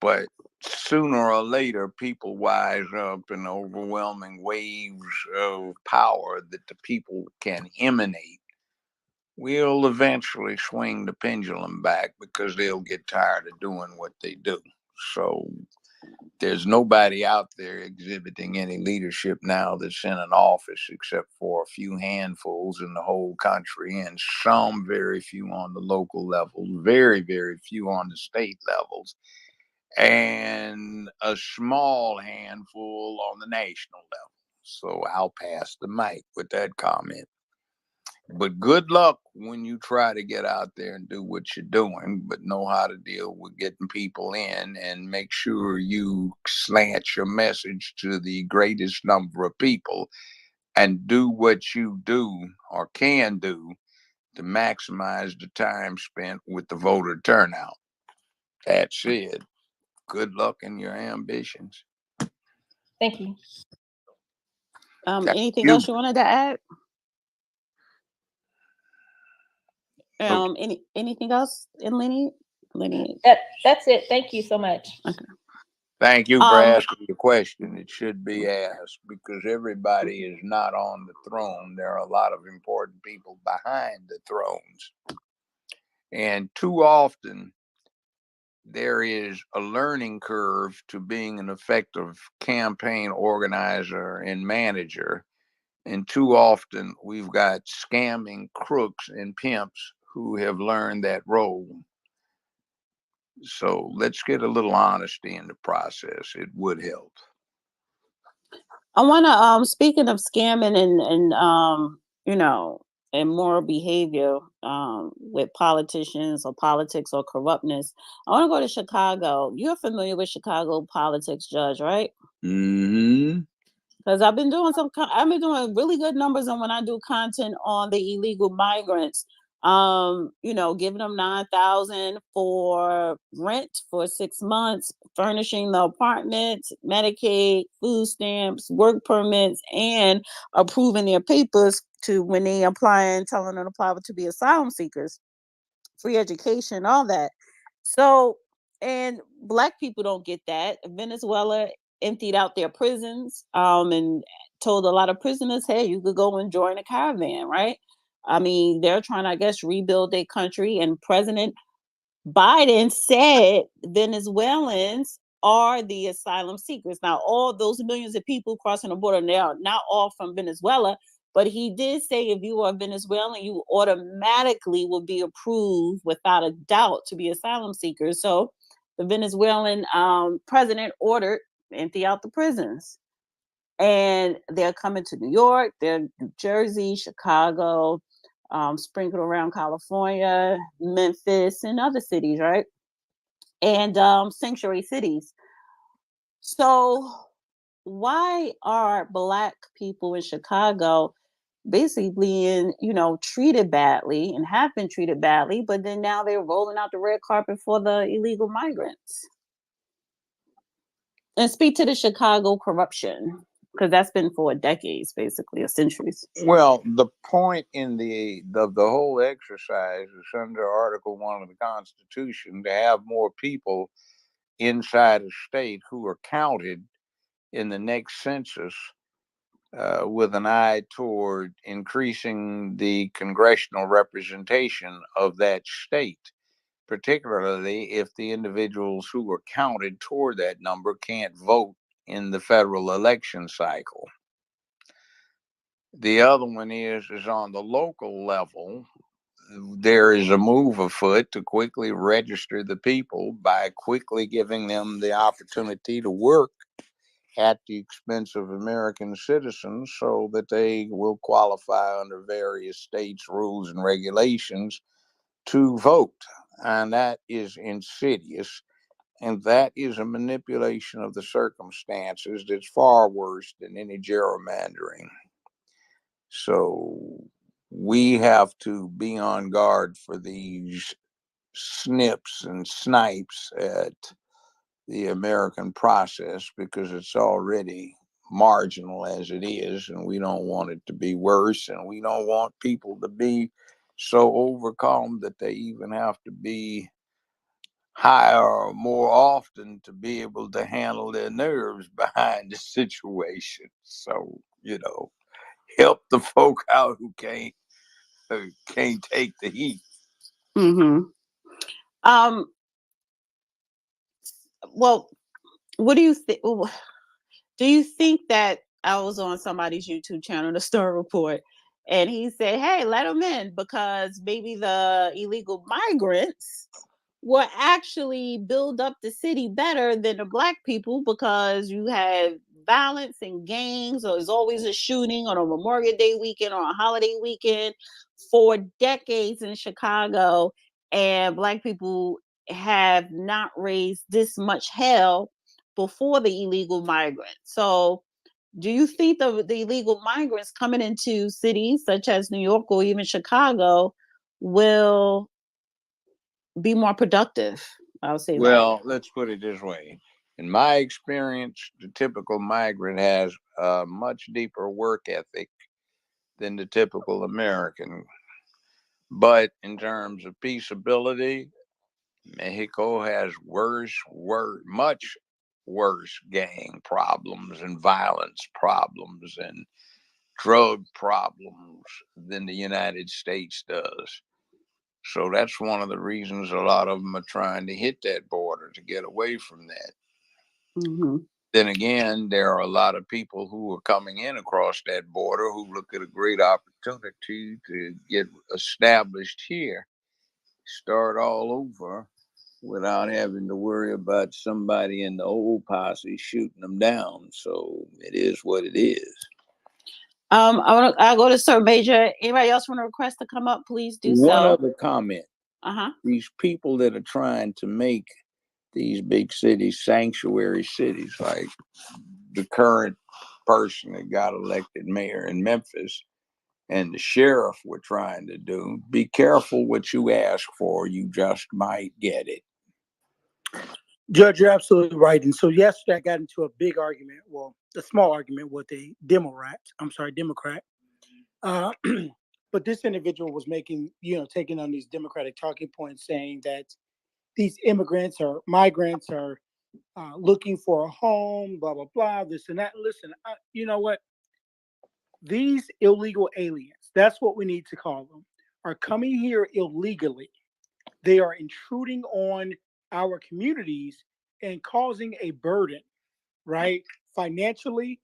[SPEAKER 3] But sooner or later, people wise up, in overwhelming waves of power that the people can emanate will eventually swing the pendulum back, because they'll get tired of doing what they do. So there's nobody out there exhibiting any leadership now that's in an office, except for a few handfuls in the whole country, and some very few on the local level, very, very few on the state levels, and a small handful on the national level. So I'll pass the mic with that comment. But good luck when you try to get out there and do what you're doing, but know how to deal with getting people in, and make sure you slant your message to the greatest number of people, and do what you do or can do to maximize the time spent with the voter turnout. That's it. Good luck in your ambitions.
[SPEAKER 7] Thank you.
[SPEAKER 1] Anything else you wanted to add? Anything else in Lineage? lineage.
[SPEAKER 7] That's it. Thank you so much.
[SPEAKER 1] Okay.
[SPEAKER 3] Thank you for asking the question. It should be asked because everybody is not on the throne. There are a lot of important people behind the thrones. And too often, there is a learning curve to being an effective campaign organizer and manager. And too often, we've got scamming crooks and pimps who have learned that role. So let's get a little honesty in the process. It would help.
[SPEAKER 1] I want to speaking of scamming and you know, immoral behavior with politicians or politics or corruptness. I want to go to Chicago. You're familiar with Chicago politics, Judge, right?
[SPEAKER 3] Mm-hmm.
[SPEAKER 1] Because I've been doing really good numbers, and when I do content on the illegal migrants, you know, giving them $9,000 for rent for 6 months, furnishing the apartments, Medicaid, food stamps, work permits, and approving their papers to when they apply and telling them to apply to be asylum seekers, free education, all that. So, and black people don't get that. Venezuela emptied out their prisons and told a lot of prisoners, hey, you could go and join a caravan, right? I mean, they're trying to, I guess, rebuild their country. And President Biden said Venezuelans are the asylum seekers. Now, all those millions of people crossing the border, they are not all from Venezuela, but he did say if you are Venezuelan, you automatically will be approved without a doubt to be asylum seekers. So the Venezuelan president ordered empty out the prisons. And they're coming to New York, they're New Jersey, Chicago, sprinkled around California, Memphis, and other cities, right? And sanctuary cities. So why are black people in Chicago basically being, you know, treated badly and have been treated badly, but then now they're rolling out the red carpet for the illegal migrants? And speak to the Chicago corruption, because that's been for decades, basically, or centuries.
[SPEAKER 3] Well, the point in the whole exercise is under Article 1 of the Constitution to have more people inside a state who are counted in the next census with an eye toward increasing the congressional representation of that state, particularly if the individuals who were counted toward that number can't vote in the federal election cycle. The other one is on the local level. There is a move afoot to quickly register the people by quickly giving them the opportunity to work at the expense of American citizens so that they will qualify under various states' rules and regulations to vote. And that is insidious. And that is a manipulation of the circumstances that's far worse than any gerrymandering. So we have to be on guard for these snips and snipes at the American process because it's already marginal as it is, and we don't want it to be worse, and we don't want people to be so overcome that they even have to be higher or more often to be able to handle their nerves behind the situation. So, you know, help the folk out who can't take the heat.
[SPEAKER 1] Mm-hmm. Well, what do you think? Do you think that I was on somebody's YouTube channel, the Star Report, and he said, "Hey, let them in because maybe the illegal migrants will actually build up the city better than the black people because you have violence and gangs, or there's always a shooting on a Memorial Day weekend or a holiday weekend for decades in Chicago, and black people have not raised this much hell before the illegal migrants. So do you think the illegal migrants coming into cities such as New York or even Chicago will be more productive? I'll say
[SPEAKER 3] well, let's put it this way. In my experience, the typical migrant has a much deeper work ethic than the typical American. But in terms of peaceability, Mexico has much worse gang problems and violence problems and drug problems than the United States does. So that's one of the reasons a lot of them are trying to hit that border to get away from that.
[SPEAKER 1] Mm-hmm.
[SPEAKER 3] Then again, there are a lot of people who are coming in across that border who look at a great opportunity to get established here, start all over without having to worry about somebody in the old posse shooting them down. So it is what it is.
[SPEAKER 1] I'll go to Sir Major. Anybody else want to request to come up? Please do so.
[SPEAKER 3] One other comment.
[SPEAKER 1] Uh-huh.
[SPEAKER 3] These people that are trying to make these big cities sanctuary cities, like the current person that got elected mayor in Memphis and the sheriff were trying to do, be careful what you ask for. You just might get it.
[SPEAKER 4] Judge, you're absolutely right. And so yesterday I got into a big argument, well, a small argument with a Democrat. But this individual was making, taking on these Democratic talking points, saying that these immigrants or migrants are looking for a home, blah, blah, blah, this and that. Listen, you know what? These illegal aliens, that's what we need to call them, are coming here illegally. They are intruding on our communities and causing a burden, right? Financially,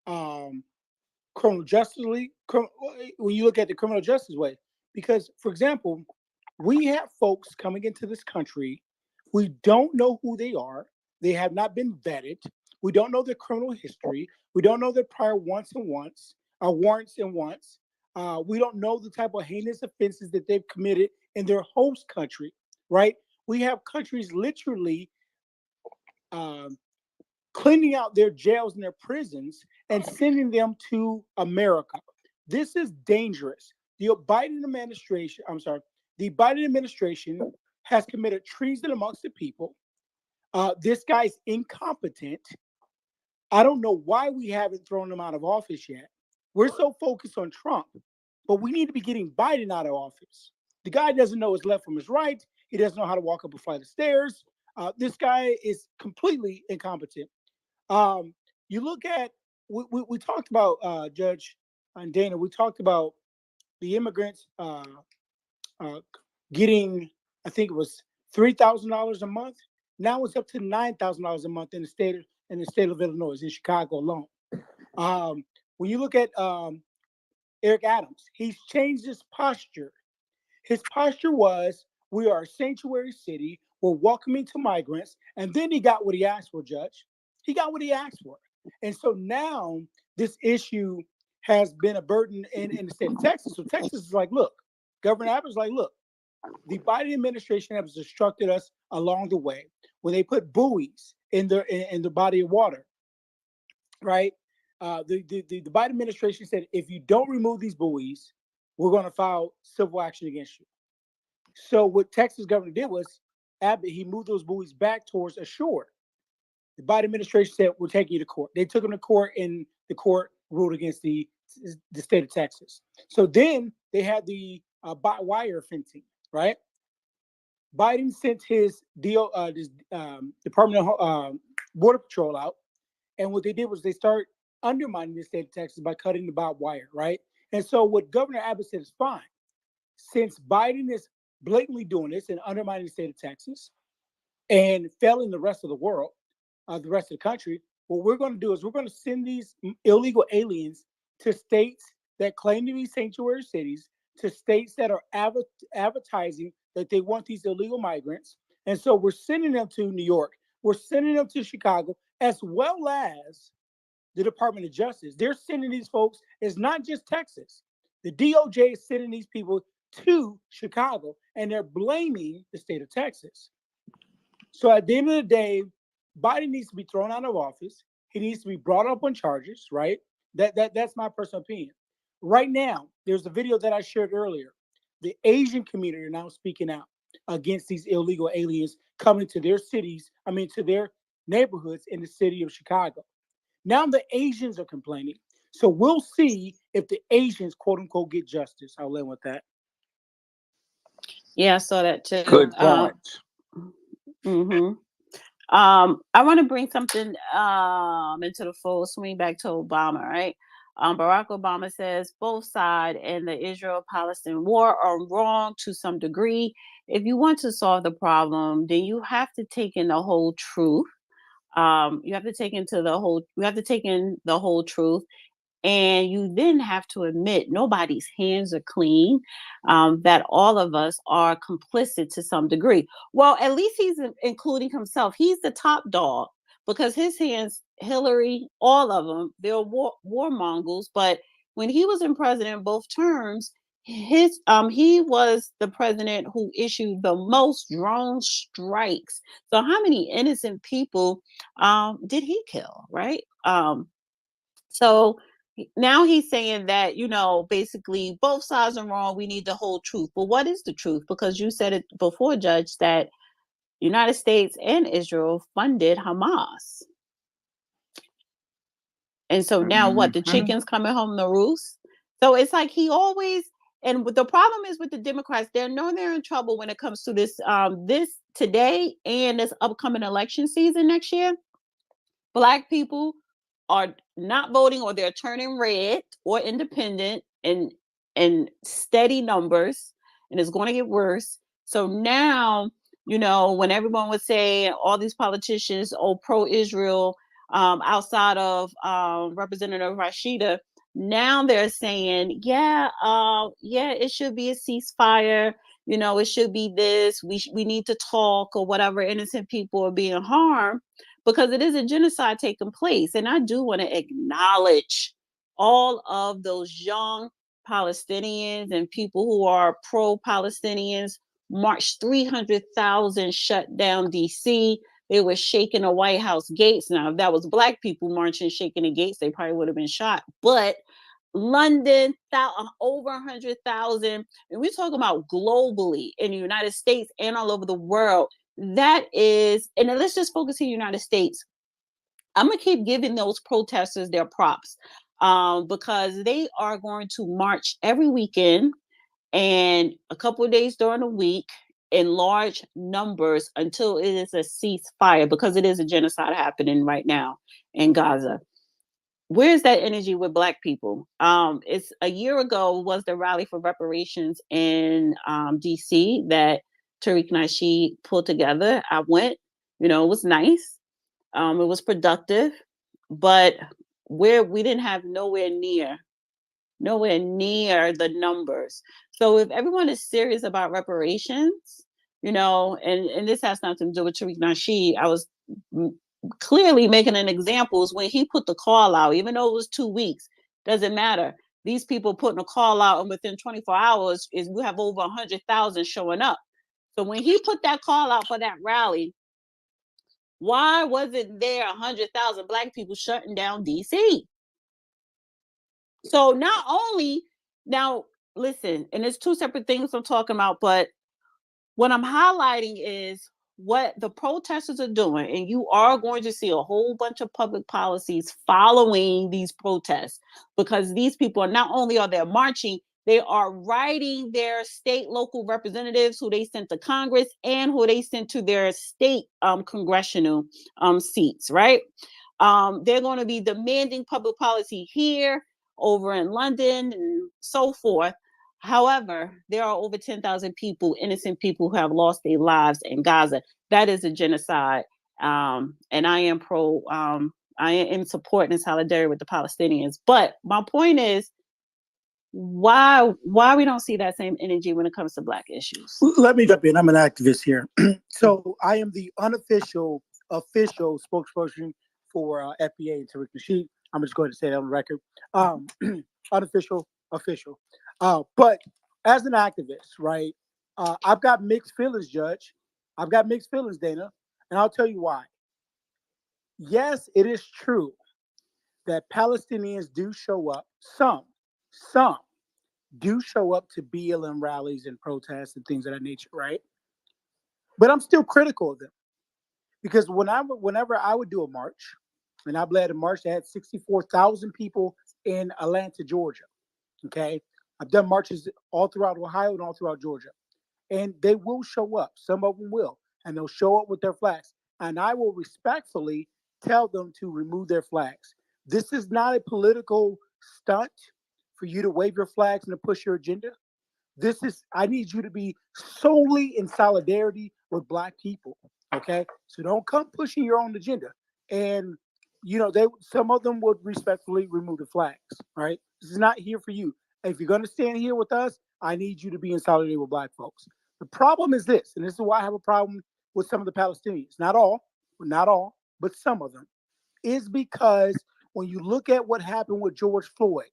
[SPEAKER 4] criminal justice, when you look at the criminal justice way. Because, for example, we have folks coming into this country. We don't know who they are. They have not been vetted. We don't know their criminal history. We don't know their prior warrants and wants. We don't know the type of heinous offenses that they've committed in their host country, right? We have countries literally cleaning out their jails and their prisons and sending them to America. This is dangerous. The Biden administration has committed treason amongst the people. This guy's incompetent. I don't know why we haven't thrown him out of office yet. We're so focused on Trump, but we need to be getting Biden out of office. The guy doesn't know his left from his right. He doesn't know how to walk up a flight of stairs. This guy is completely incompetent. You look at, we talked about, Judge and Dana, we talked about the immigrants getting, I think it was $3,000 a month. Now it's up to $9,000 a month in the state of Illinois, in Chicago alone. When you look at Eric Adams, he's changed his posture. His posture was, we are a sanctuary city. We're welcoming to migrants. And then he got what he asked for, Judge. He got what he asked for. And so now this issue has been a burden in the state of Texas. So Texas is like, look, Governor Abbott is like, look, the Biden administration has instructed us along the way when they put buoys in the body of water, right? The Biden administration said, if you don't remove these buoys, we're going to file civil action against you. So what Texas governor did was, Abbott, he moved those buoys back towards a shore. The Biden administration said, we're taking you to court. They took them to court, and the court ruled against the state of Texas. So then they had the wire fencing, right? Biden sent his Department of Border Patrol out, and what they did was they start undermining the state of Texas by cutting the barbed wire, right? And so what Governor Abbott said is fine. Since Biden is blatantly doing this and undermining the state of Texas and failing the rest of the world, the rest of the country, what we're going to do is we're going to send these illegal aliens to states that claim to be sanctuary cities, to states that are advertising that they want these illegal migrants. And so we're sending them to New York. We're sending them to Chicago, as well as the Department of Justice. They're sending these folks. It's not just Texas. The DOJ is sending these people to Chicago, and they're blaming the state of Texas. So at the end of the day, Biden needs to be thrown out of office. He needs to be brought up on charges, right? That's my personal opinion. Right now, there's a video that I shared earlier. The Asian community are now speaking out against these illegal aliens coming to their cities, to their neighborhoods in the city of Chicago. Now the Asians are complaining. So we'll see if the Asians, quote unquote, get justice. I'll end with that.
[SPEAKER 1] Yeah, I saw that too.
[SPEAKER 2] Good point.
[SPEAKER 1] hmm I want to bring something into the fold, swing back to Obama, right? Barack Obama says both sides in the Israel-Palestine war are wrong to some degree. If you want to solve the problem, then you have to take in the whole truth. You have to take into the whole. You have to take in the whole truth, and you then have to admit nobody's hands are clean, that all of us are complicit to some degree. Well, at least he's including himself. He's the top dog because his hands, Hillary, all of them, they're warmongers. But when he was in president both terms, he was the president who issued the most drone strikes. So how many innocent people did he kill, right? So now he's saying that, basically both sides are wrong. We need the whole truth. But what is the truth? Because you said it before, Judge, that United States and Israel funded Hamas. And so now what? The chicken's coming home to roost? So it's like he always, and the problem is with the Democrats, they're in trouble when it comes to this today and this upcoming election season next year. Black people are not voting, or they're turning red or independent in steady numbers, and it's going to get worse. So now, when everyone would say, all these politicians, pro-Israel, outside of Representative Rashida, now they're saying, yeah, it should be a ceasefire. It should be this. We need to talk, or whatever. Innocent people are being harmed, because it is a genocide taking place. And I do want to acknowledge all of those young Palestinians and people who are pro-Palestinians marched 300,000, shut down DC. They were shaking the White House gates. Now, if that was Black people marching, shaking the gates, they probably would have been shot. But London, over 100,000. And we're talking about globally in the United States and all over the world. That is, and then let's just focus in the United States. I'm going to keep giving those protesters their props, because they are going to march every weekend and a couple of days during the week in large numbers until it is a ceasefire, because it is a genocide happening right now in Gaza. Where's that energy with Black people? It's a year ago was the rally for reparations in DC that Tariq Nasheed pulled together. I went, it was nice. It was productive, but we didn't have nowhere near the numbers. So if everyone is serious about reparations, and this has nothing to do with Tariq Nasheed, I was clearly making an example is when he put the call out, even though it was 2 weeks, doesn't matter. These people putting a call out, and within 24 hours is we have over 100,000 showing up. So when he put that call out for that rally, why wasn't there 100,000 Black people shutting down DC? So not only, now listen, and it's two separate things I'm talking about, but what I'm highlighting is what the protesters are doing, and you are going to see a whole bunch of public policies following these protests, because these people are not only are they marching, they are writing their state local representatives who they sent to Congress and who they sent to their state congressional seats, right? They're going to be demanding public policy here, over in London, and so forth. However, there are over 10,000 people, innocent people, who have lost their lives in Gaza. That is a genocide. And I am I am supporting and solidarity with the Palestinians. But my point is, why we don't see that same energy when it comes to Black issues?
[SPEAKER 4] Let me jump in. I'm an activist here. So I am the official spokesperson for FBA and Tariq Nasheed. I'm just going to say that on the record. Unofficial, official. But as an activist, right, I've got mixed feelings, Judge. I've got mixed feelings, Dana. And I'll tell you why. Yes, it is true that Palestinians do show up. Some do show up to BLM rallies and protests and things of that nature, right? But I'm still critical of them, because whenever I would do a march, and I've led a march that had 64,000 people in Atlanta, Georgia. Okay, I've done marches all throughout Ohio and all throughout Georgia. And they will show up. Some of them will. And they'll show up with their flags. And I will respectfully tell them to remove their flags. This is not a political stunt for you to wave your flags and to push your agenda. I need you to be solely in solidarity with Black people. Okay. So don't come pushing your own agenda. And, some of them would respectfully remove the flags. Right. This is not here for you. If you're going to stand here with us, I need you to be in solidarity with Black folks. The problem is this, and this is why I have a problem with some of the Palestinians. Not all, but some of them, is because when you look at what happened with George Floyd,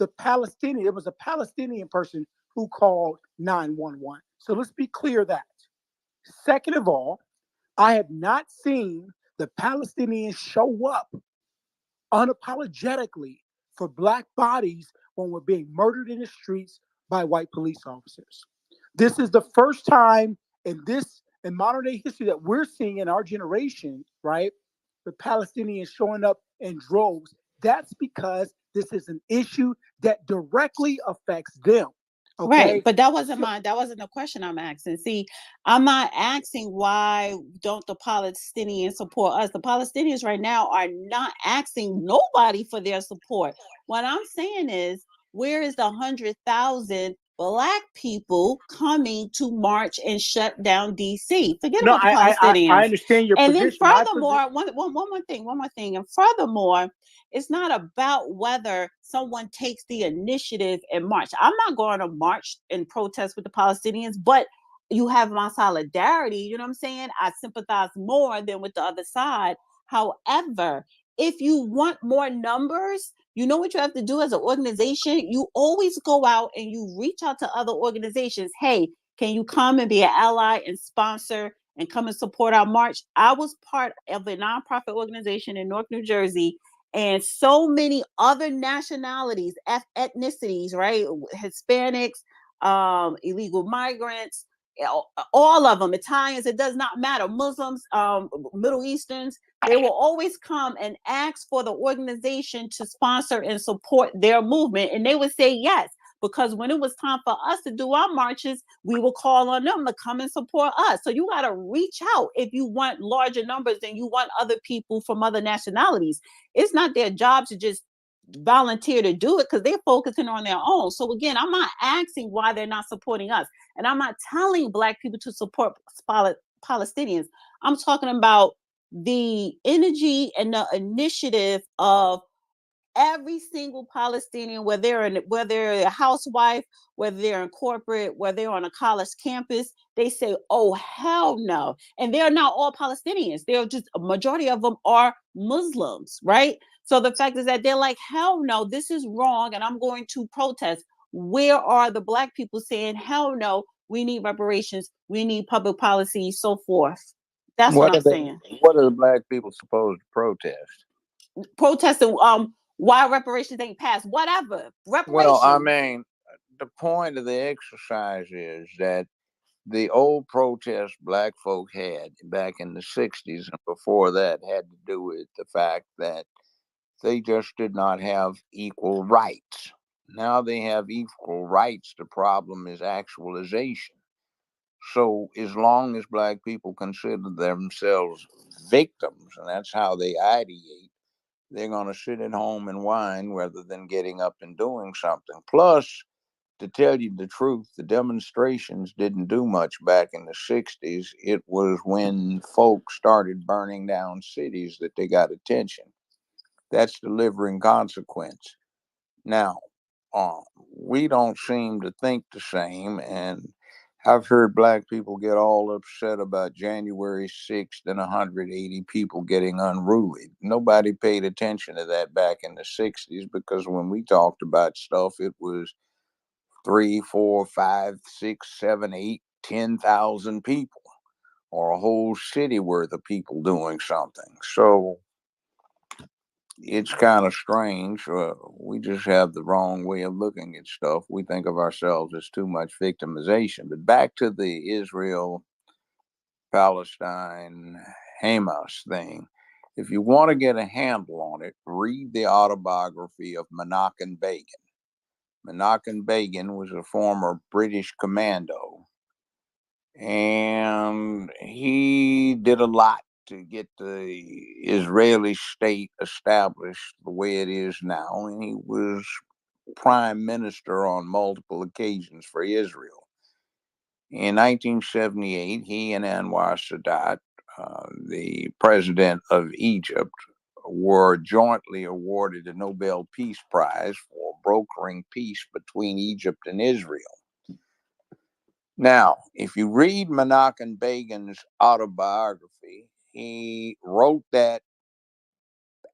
[SPEAKER 4] it was a Palestinian person who called 911. So let's be clear that. Second of all, I have not seen the Palestinians show up unapologetically for Black bodies when we're being murdered in the streets by white police officers. This is the first time in modern day history that we're seeing in our generation, right? The Palestinians showing up in droves. That's because this is an issue that directly affects them. Okay.
[SPEAKER 1] Right, but that wasn't the question I'm asking. See, I'm not asking why don't the Palestinians support us. The Palestinians right now are not asking nobody for their support. What I'm saying is, where is the 100,000 Black people coming to march and shut down DC? Forget about the Palestinians.
[SPEAKER 4] I understand your
[SPEAKER 1] and
[SPEAKER 4] position.
[SPEAKER 1] then furthermore, one more thing. And furthermore, it's not about whether someone takes the initiative and march. I'm not going to march and protest with the Palestinians, but you have my solidarity. You know what I'm saying? I sympathize more than with the other side. However, if you want more numbers, you know what you have to do as an organization? You always go out and you reach out to other organizations. Hey, can you come and be an ally and sponsor and come and support our march? I was part of a nonprofit organization in North New Jersey, and so many other nationalities, ethnicities, right? Hispanics, illegal migrants, all of them, Italians, it does not matter, Muslims, Middle Easterns, they will always come and ask for the organization to sponsor and support their movement. And they would say yes, because when it was time for us to do our marches, we will call on them to come and support us. So you got to reach out if you want larger numbers and you want other people from other nationalities. It's not their job to just volunteer to do it because they're focusing on their own. So again, I'm not asking why they're not supporting us. And I'm not telling Black people to support Palestinians. I'm talking about the energy and the initiative of every single Palestinian, whether they're a housewife, whether they're in corporate, whether they're on a college campus, they say, oh, hell no. And they're not all Palestinians. They're just, a majority of them are Muslims, right? So the fact is that they're like, hell no, this is wrong, and I'm going to protest. Where are the Black people saying, hell no, we need reparations, we need public policy, so forth? That's what I'm saying.
[SPEAKER 3] What are the Black people supposed to protest?
[SPEAKER 1] Protesting why reparations ain't passed, whatever. Reparations.
[SPEAKER 3] Well, I mean, the point of the exercise is that the old protest Black folk had back in the 60s and before that had to do with the fact that they just did not have equal rights. Now they have equal rights. The problem is actualization. So as long as Black people consider themselves victims, and that's how they ideate, they're going to sit at home and whine rather than getting up and doing something. Plus, to tell you the truth, the demonstrations didn't do much back in the 60s. It was when folks started burning down cities that they got attention. That's delivering consequence. Now, we don't seem to think the same, and I've heard Black people get all upset about January 6th and 180 people getting unruly. Nobody paid attention to that back in the 60s because when we talked about stuff, it was 3, 4, 5, 6, 7, 8, 10,000 people, or a whole city worth of people doing something. So it's kind of strange. We just have the wrong way of looking at stuff. We think of ourselves as too much victimization. But back to the Israel, Palestine, Hamas thing. If you want to get a handle on it, read the autobiography of Menachem Begin. Menachem Begin was a former British commando and he did a lot to get the Israeli state established the way it is now. And he was prime minister on multiple occasions for Israel. In 1978, he and Anwar Sadat, the president of Egypt, were jointly awarded the Nobel Peace Prize for brokering peace between Egypt and Israel. Now, if you read Menachem Begin's autobiography, he wrote that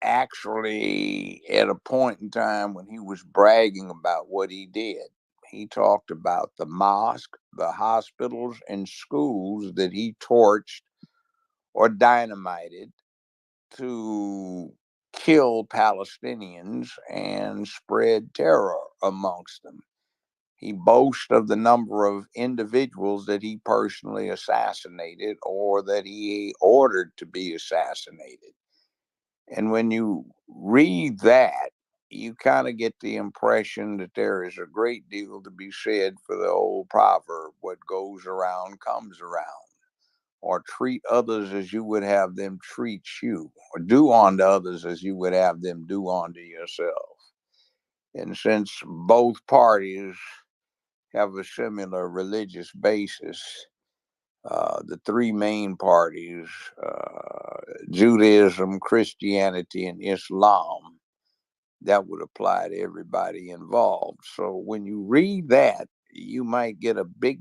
[SPEAKER 3] actually at a point in time when he was bragging about what he did. He talked about the mosque, the hospitals, and schools that he torched or dynamited to kill Palestinians and spread terror amongst them. He boasts of the number of individuals that he personally assassinated or that he ordered to be assassinated. And when you read that, you kind of get the impression that there is a great deal to be said for the old proverb, what goes around comes around, or treat others as you would have them treat you, or do unto others as you would have them do unto yourself. And since both parties have a similar religious basis, the three main parties, Judaism, Christianity, and Islam, that would apply to everybody involved. So when you read that, you might get a big,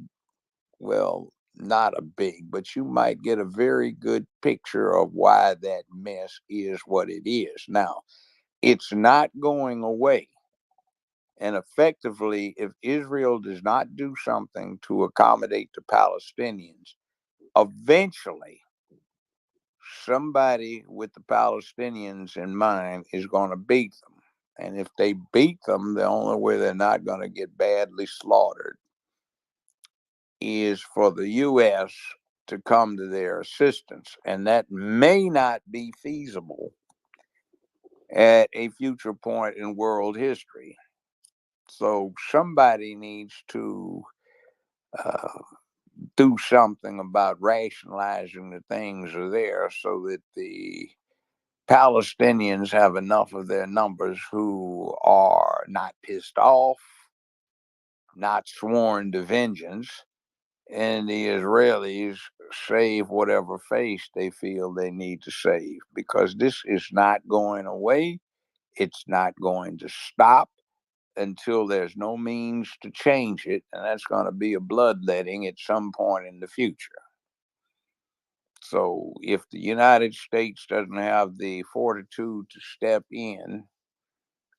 [SPEAKER 3] well, not a big, but you might get a very good picture of why that mess is what it is. Now, it's not going away. And effectively, if Israel does not do something to accommodate the Palestinians, eventually somebody with the Palestinians in mind is going to beat them. And if they beat them, the only way they're not going to get badly slaughtered is for the U.S. to come to their assistance. And that may not be feasible at a future point in world history. So somebody needs to uh, do something about rationalizing the things are there so that the Palestinians have enough of their numbers who are not pissed off, not sworn to vengeance, and the Israelis save whatever face they feel they need to save, because this is not going away. It's not going to stop until there's no means to change it, and that's going to be a bloodletting at some point in the future. So if the United States doesn't have the fortitude to step in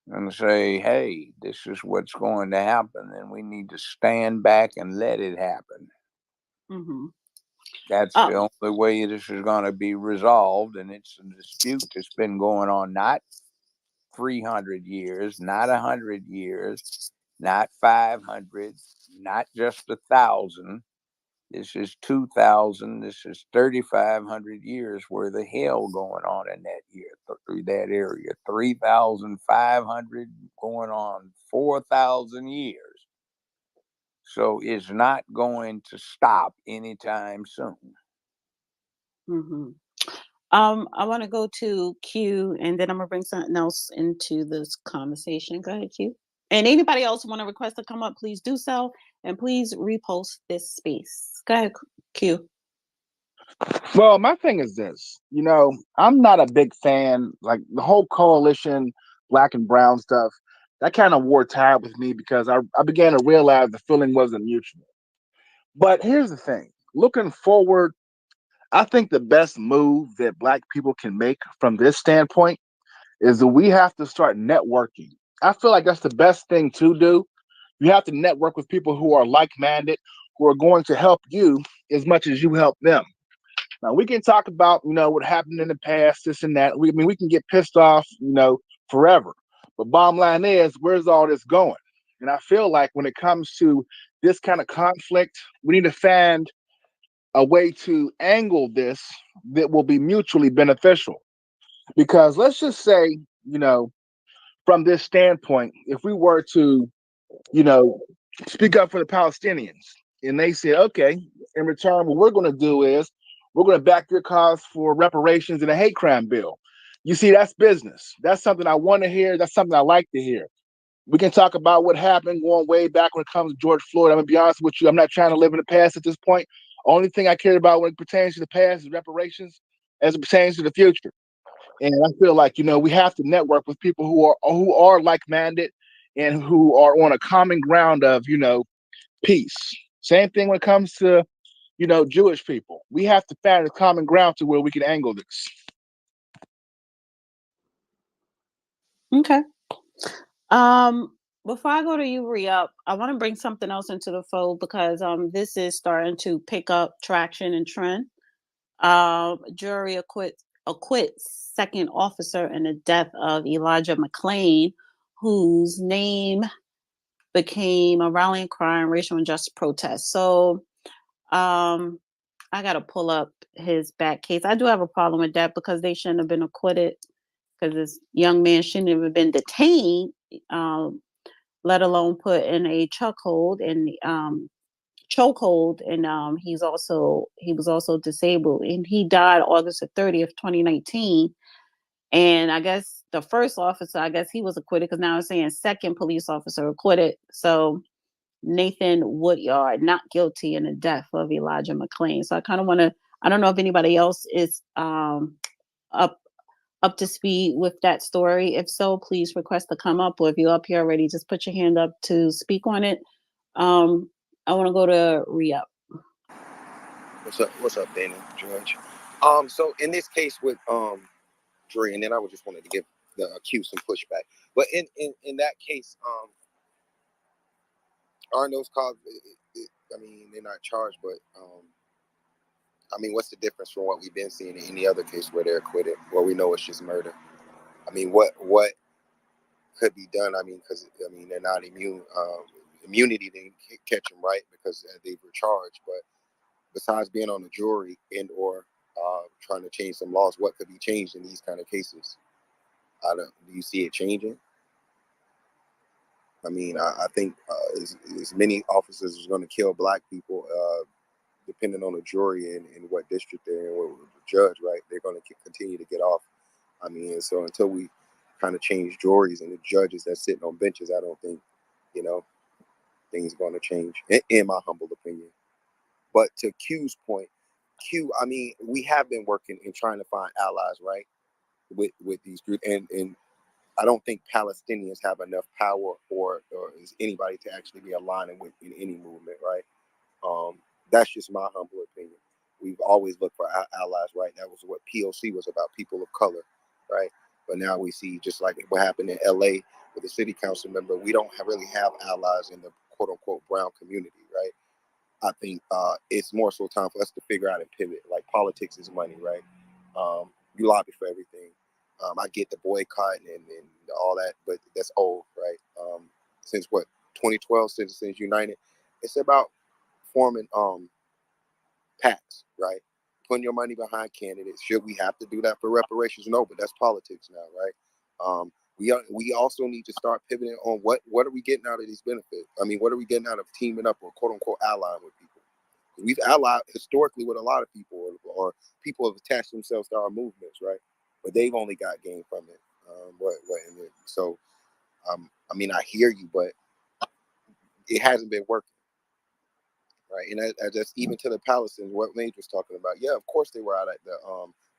[SPEAKER 3] and say, hey, this is what's going to happen, then we need to stand back and let it happen.
[SPEAKER 1] Mm-hmm.
[SPEAKER 3] That's the only way this is going to be resolved. And it's a dispute that's been going on not 300 years, not 100 years, not 500, not just 1,000. This is 2,000. This is 3,500 years worth of hell going on in that year, through that area. 3,500 going on 4,000 years. So it's not going to stop anytime soon.
[SPEAKER 1] Mm-hmm. I want to go to Q, and then I'm gonna bring something else into this conversation. Go ahead, Q. And anybody else want to request to come up, please do so, and please repost this space. Go ahead, Q.
[SPEAKER 8] Well, my thing is this, I'm not a big fan, like the whole coalition, black and brown stuff, that kind of wore tired with me because I began to realize the feeling wasn't mutual. But here's the thing, looking forward, I think the best move that black people can make from this standpoint is that we have to start networking. I feel like that's the best thing to do. You have to network with people who are like-minded, who are going to help you as much as you help them. Now we can talk about, what happened in the past, this and that. We can get pissed off, forever. But bottom line is, where's all this going? And I feel like when it comes to this kind of conflict, we need to find a way to angle this that will be mutually beneficial. Because let's just say, from this standpoint, if we were to, you know, speak up for the Palestinians and they said, okay, in return, what we're going to do is we're going to back your cause for reparations and a hate crime bill. You see, that's business. That's something I want to hear. That's something I like to hear. We can talk about what happened going way back when it comes to George Floyd. I'm going to be honest with you. I'm not trying to live in the past at this point. Only thing I care about when it pertains to the past is reparations as it pertains to the future. And I feel like, we have to network with people who are like-minded and who are on a common ground of, peace. Same thing when it comes to, Jewish people. We have to find a common ground to where we can angle this.
[SPEAKER 1] Okay. Before I go to you, Re-Up, I want to bring something else into the fold because this is starting to pick up traction and trend. Jury acquits second officer in the death of Elijah McClain, whose name became a rallying cry in racial injustice protests. So I gotta pull up his back case. I do have a problem with that because they shouldn't have been acquitted because this young man shouldn't have been detained, let alone put in a chokehold and he was also disabled, and he died August the 30th, 2019. And I guess the first officer, I guess he was acquitted because now it's saying second police officer acquitted. So Nathan Woodyard not guilty in the death of Elijah McClain. So I kind of want to. I don't know if anybody else is up to speed with that story. If so, please request to come up, or if you're up here already, just put your hand up to speak on it. I want to go to Re-Up.
[SPEAKER 9] What's up, Dana, George? So in this case with Dre, and then I just wanted to give the accused some pushback. But in that case, aren't those called? I mean, they're not charged, but I mean, what's the difference from what we've been seeing in any other case where they're acquitted, where we know it's just murder? I mean, what could be done? I mean, because they're not immune. Immunity didn't catch them, right? Because they were charged. But besides being on the jury and or trying to change some laws, what could be changed in these kind of cases? Do you see it changing? I mean, I think as many officers is going to kill black people, depending on the jury and what district they're in, with the judge, right? They're going to continue to get off. I mean, so until we kind of change juries and the judges that's sitting on benches, I don't think, things are going to change, in my humble opinion. But to Q's point, I mean, we have been working and trying to find allies, right, with these groups, and I don't think Palestinians have enough power or is anybody to actually be aligning with in any movement, right? That's just my humble opinion. We've always looked for allies, right? That was what POC was about, people of color, right? But now we see, just like what happened in LA with the city council member, we don't really have allies in the quote unquote brown community, right? I think it's more so time for us to figure out and pivot. Like, politics is money, right? You lobby for everything. I get the boycott and all that, but that's old, right? Since 2012, Citizens United, it's about forming PACs, right? Putting your money behind candidates. Should we have to do that for reparations? No, but that's politics now, right? We also need to start pivoting on what are we getting out of these benefits? I mean, what are we getting out of teaming up or quote unquote allying with people? We've allied historically with a lot of people, or people have attached themselves to our movements, right? But they've only got gain from it. So, I mean, I hear you, but it hasn't been working, right? And I just, even to the Palestinians, what Mange was talking about, yeah, of course they were out at the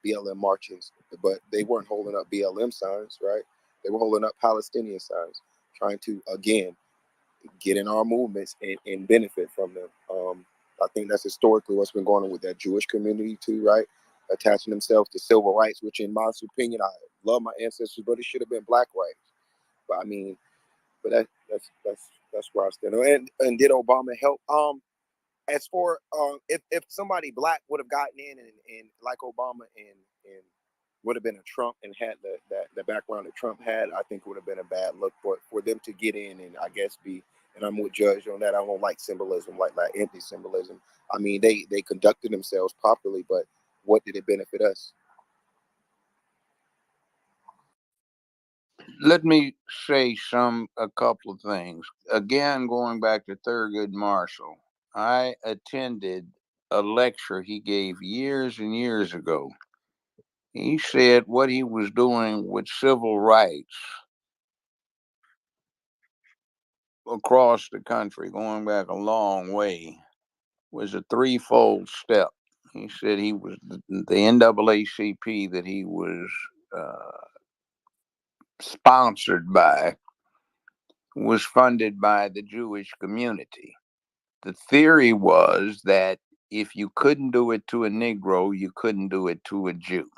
[SPEAKER 9] BLM marches, but they weren't holding up BLM signs, right? They were holding up Palestinian signs, trying to, again, get in our movements and benefit from them. I think that's historically what's been going on with that Jewish community too, right? Attaching themselves to civil rights, which in my opinion, I love my ancestors, but it should have been black rights. But I mean, but that's where I stand. And did Obama help? As for if somebody black would have gotten in and like Obama and would have been a Trump and had the background that Trump had, I think it would have been a bad look for them to get in and I guess be. And I'm with Judge on that. I don't like symbolism, like empty symbolism. I mean, they conducted themselves properly, but what did it benefit us?
[SPEAKER 3] Let me say a couple of things. Again, going back to Thurgood Marshall, I attended a lecture he gave years and years ago. He said what he was doing with civil rights across the country, going back a long way, was a threefold step. He said he was the NAACP that he was sponsored by was funded by the Jewish community. The theory was that if you couldn't do it to a Negro, you couldn't do it to a Jew.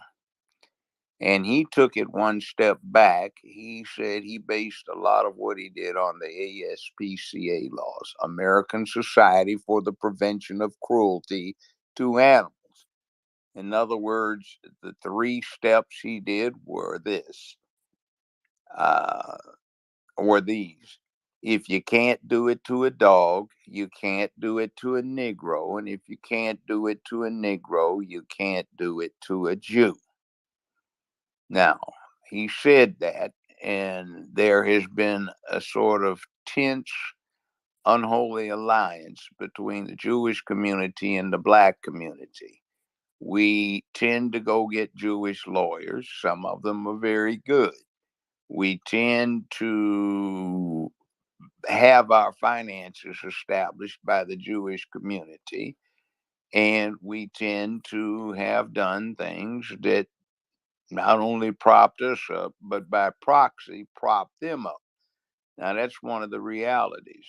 [SPEAKER 3] And he took it one step back. He said he based a lot of what he did on the ASPCA laws, American Society for the Prevention of Cruelty to Animals. In other words, the three steps he did were these. If you can't do it to a dog, you can't do it to a Negro. And if you can't do it to a Negro, you can't do it to a Jew. Now, he said that, and there has been a sort of tense, unholy alliance between the Jewish community and the Black community. We tend to go get Jewish lawyers. Some of them are very good. We tend to have our finances established by the Jewish community, and we tend to have done things that not only propped us up, but by proxy propped them up. Now, that's one of the realities.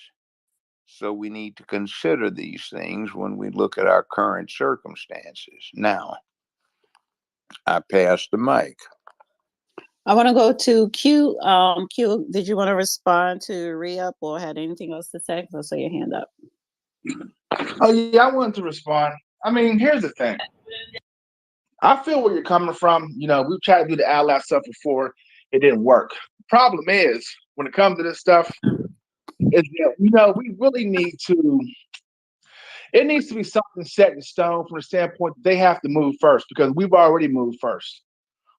[SPEAKER 3] So we need to consider these things when we look at our current circumstances. Now, I pass the mic.
[SPEAKER 1] I want to go to Q. Q, did you want to respond to Re-Up or had anything else to say? I saw your hand up.
[SPEAKER 8] Oh, yeah, I wanted to respond. I mean, here's the thing. I feel where you're coming from. You know, we've tried to do the ally stuff before. It didn't work. The problem is, when it comes to this stuff, is that, you know, we really need to, it needs to be something set in stone from the standpoint that they have to move first, because we've already moved first.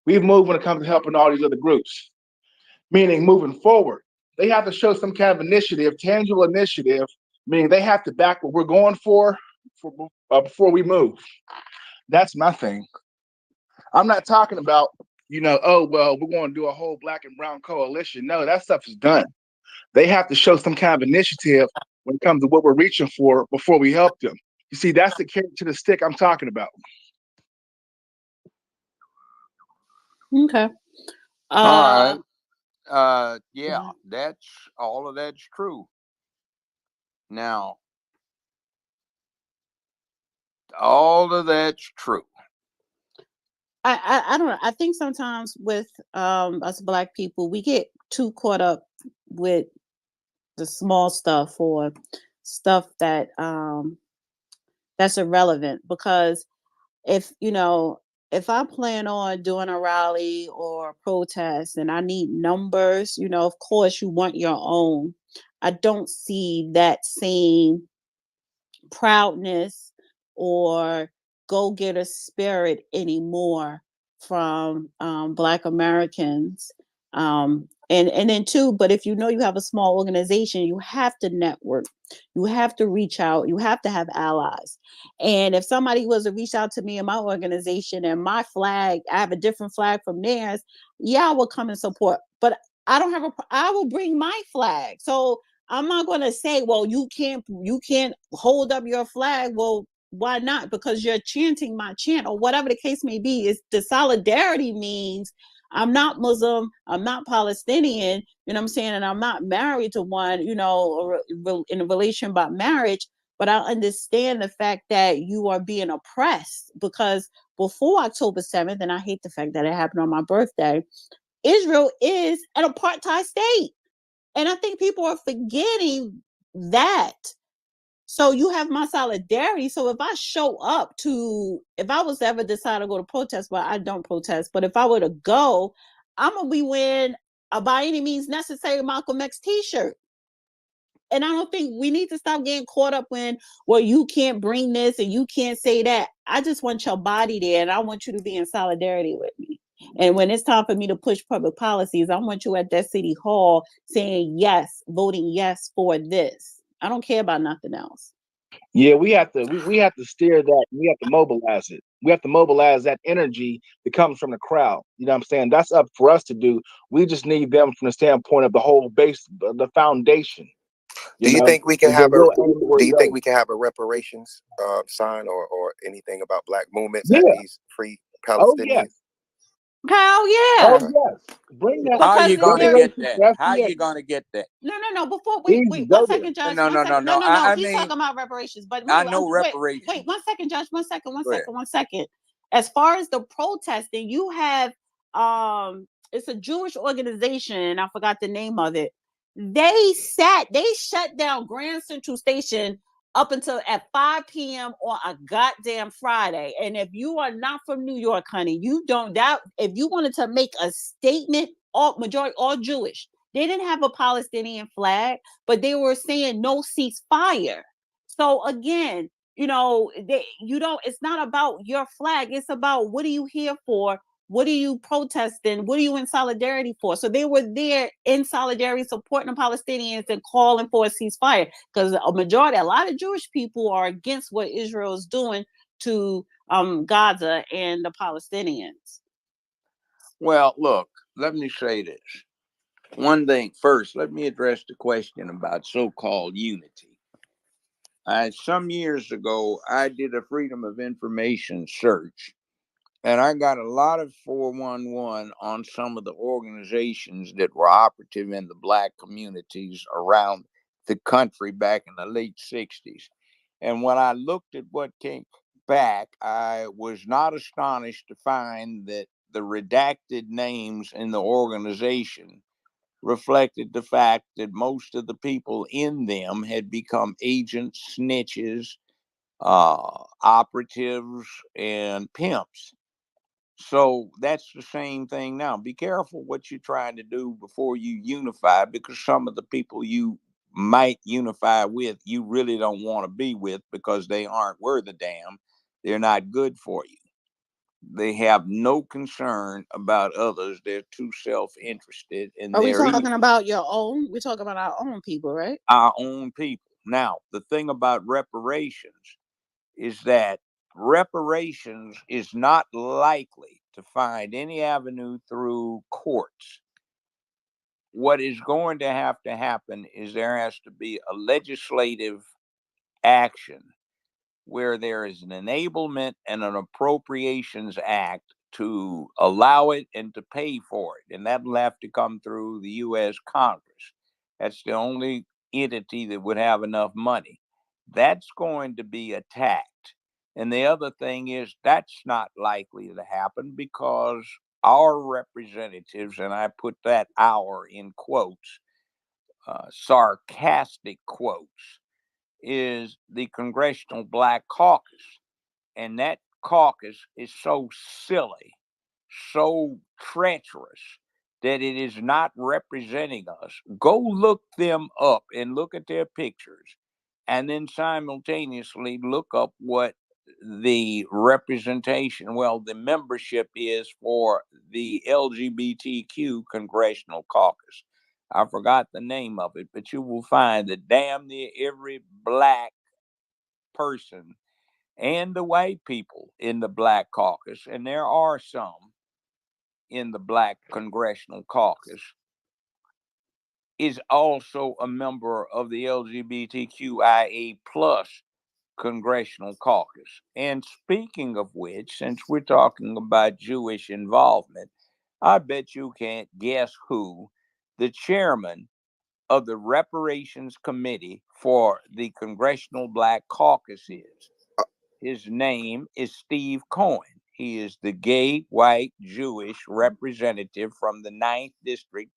[SPEAKER 8] We've moved when it comes to helping all these other groups, meaning moving forward. They have to show some kind of initiative, tangible initiative, meaning they have to back what we're going for before we move. That's my thing. I'm not talking about, you know, oh, well, we're going to do a whole Black and brown coalition. No, that stuff is done. They have to show some kind of initiative when it comes to what we're reaching for before we help them. You see, that's the carrot to the stick I'm talking about.
[SPEAKER 1] Okay.
[SPEAKER 3] All right. Yeah, that's all of that's true. Now, all of that's true.
[SPEAKER 1] I don't know. I think sometimes with us Black people, we get too caught up with the small stuff or stuff that that's irrelevant, because if I plan on doing a rally or a protest and I need numbers, of course you want your own. I don't see that same proudness or go-getter spirit anymore from Black Americans. And then too, but if you have a small organization, you have to network, you have to reach out, you have to have allies. And if somebody was to reach out to me in my organization and my flag, I have a different flag from theirs, yeah, I will come and support. But I will bring my flag. So I'm not going to say, well, you can't hold up your flag. Well, why not? Because you're chanting my chant or whatever the case may be. Is the solidarity means I'm not Muslim, I'm not Palestinian, you know what I'm saying? And I'm not married to one, or in a relation about marriage, but I understand the fact that you are being oppressed, because before October 7th, and I hate the fact that it happened on my birthday, Israel is an apartheid state. And I think people are forgetting that. So you have my solidarity. So if I show up if I was to ever decide to go to protest, well, I don't protest, but if I were to go, I'm going to be wearing a by any means necessary Malcolm X t-shirt. And I don't think we need to stop getting caught up when, well, you can't bring this and you can't say that. I just want your body there, and I want you to be in solidarity with me. And when it's time for me to push public policies, I want you at that city hall saying yes, voting yes for this. I don't care about nothing else.
[SPEAKER 8] Yeah, we have to steer that. We have to mobilize it. We have to mobilize that energy that comes from the crowd. You know what I'm saying? That's up for us to do. We just need them from the standpoint of the whole base, the foundation.
[SPEAKER 9] Do
[SPEAKER 8] You
[SPEAKER 9] you
[SPEAKER 8] know,
[SPEAKER 9] think we can
[SPEAKER 8] and then
[SPEAKER 9] have a
[SPEAKER 8] we'll aim where
[SPEAKER 9] Do
[SPEAKER 8] it
[SPEAKER 9] you think
[SPEAKER 8] goes.
[SPEAKER 9] we can have a reparations sign or anything about black movements at
[SPEAKER 8] Yeah.
[SPEAKER 9] these free
[SPEAKER 8] Oh yes.
[SPEAKER 9] Palestinians?
[SPEAKER 1] Hell
[SPEAKER 8] Oh
[SPEAKER 1] yeah.
[SPEAKER 9] Okay.
[SPEAKER 8] yes. Bring that
[SPEAKER 3] How are
[SPEAKER 1] Because
[SPEAKER 3] you going to
[SPEAKER 1] there,
[SPEAKER 3] get
[SPEAKER 8] reparations
[SPEAKER 3] that?
[SPEAKER 8] for
[SPEAKER 3] How are you
[SPEAKER 8] FBA.
[SPEAKER 3] going to get that?
[SPEAKER 1] no. Before,
[SPEAKER 8] Easy.
[SPEAKER 1] wait,
[SPEAKER 8] Go
[SPEAKER 1] one
[SPEAKER 8] there.
[SPEAKER 1] second, Judge.
[SPEAKER 3] No,
[SPEAKER 1] One
[SPEAKER 3] no, no,
[SPEAKER 1] second. No,
[SPEAKER 3] no.
[SPEAKER 1] no, no.
[SPEAKER 3] I
[SPEAKER 1] He's
[SPEAKER 3] mean,
[SPEAKER 1] talking about reparations. But
[SPEAKER 3] I
[SPEAKER 1] wait,
[SPEAKER 3] know
[SPEAKER 1] wait,
[SPEAKER 3] reparations.
[SPEAKER 1] 1 second, Judge. 1 second,
[SPEAKER 3] Go ahead.
[SPEAKER 1] 1 second. As far as the protesting, you have it's a Jewish organization. I forgot the name of it. They shut down Grand Central Station up until at 5 p.m. on a goddamn Friday. And if you are not from New York, honey, you don't doubt if you wanted to make a statement, all Jewish. They didn't have a Palestinian flag, but they were saying no ceasefire. So again, you don't, it's not about your flag. It's about what are you here for? What are you protesting? What are you in solidarity for? So they were there in solidarity, supporting the Palestinians and calling for a ceasefire because a lot of Jewish people are against what Israel is doing to Gaza and the Palestinians.
[SPEAKER 3] Well, look, let me say this. One thing first, let me address the question about so called unity. Some years ago, I did a Freedom of Information search, and I got a lot of 411 on some of the organizations that were operative in the black communities around the country back in the late 60s. And when I looked at what came back, I was not astonished to find that the redacted names in the organization reflected the fact that most of the people in them had become agents, snitches, operatives, and pimps. So that's the same thing now. Be careful what you're trying to do before you unify, because some of the people you might unify with, you really don't want to be with because they aren't worth a damn. They're not good for you. They have no concern about others. They're too self-interested, and
[SPEAKER 1] Are we
[SPEAKER 3] they're
[SPEAKER 1] talking about your own? We're talking about our own people, right?
[SPEAKER 3] our own people. Now, the thing about reparations is that reparations is not likely to find any avenue through courts. What is going to happen is there has to be a legislative action where there is an enablement and an appropriations act to allow it and to pay for it. And that'll have to come through the U.S. Congress. That's the only entity that would have enough money. That's going to be attacked. And the other thing is that's not likely to happen because our representatives, and I put that our in quotes, sarcastic quotes, is the Congressional Black Caucus. And that caucus is so silly, so treacherous, that it is not representing us. Go look them up and look at their pictures, and then simultaneously look up what the representation, well, the membership is for the LGBTQ Congressional Caucus. I forgot the name of it, but you will find that damn near every black person and the white people in the black caucus, and there are some in the black congressional caucus, is also a member of the LGBTQIA plus congressional caucus. And speaking of which, since we're talking about Jewish involvement, I bet you can't guess who the chairman of the Reparations Committee for the Congressional Black Caucus is. His name is Steve Cohen. He is the gay, white, Jewish representative from the Ninth District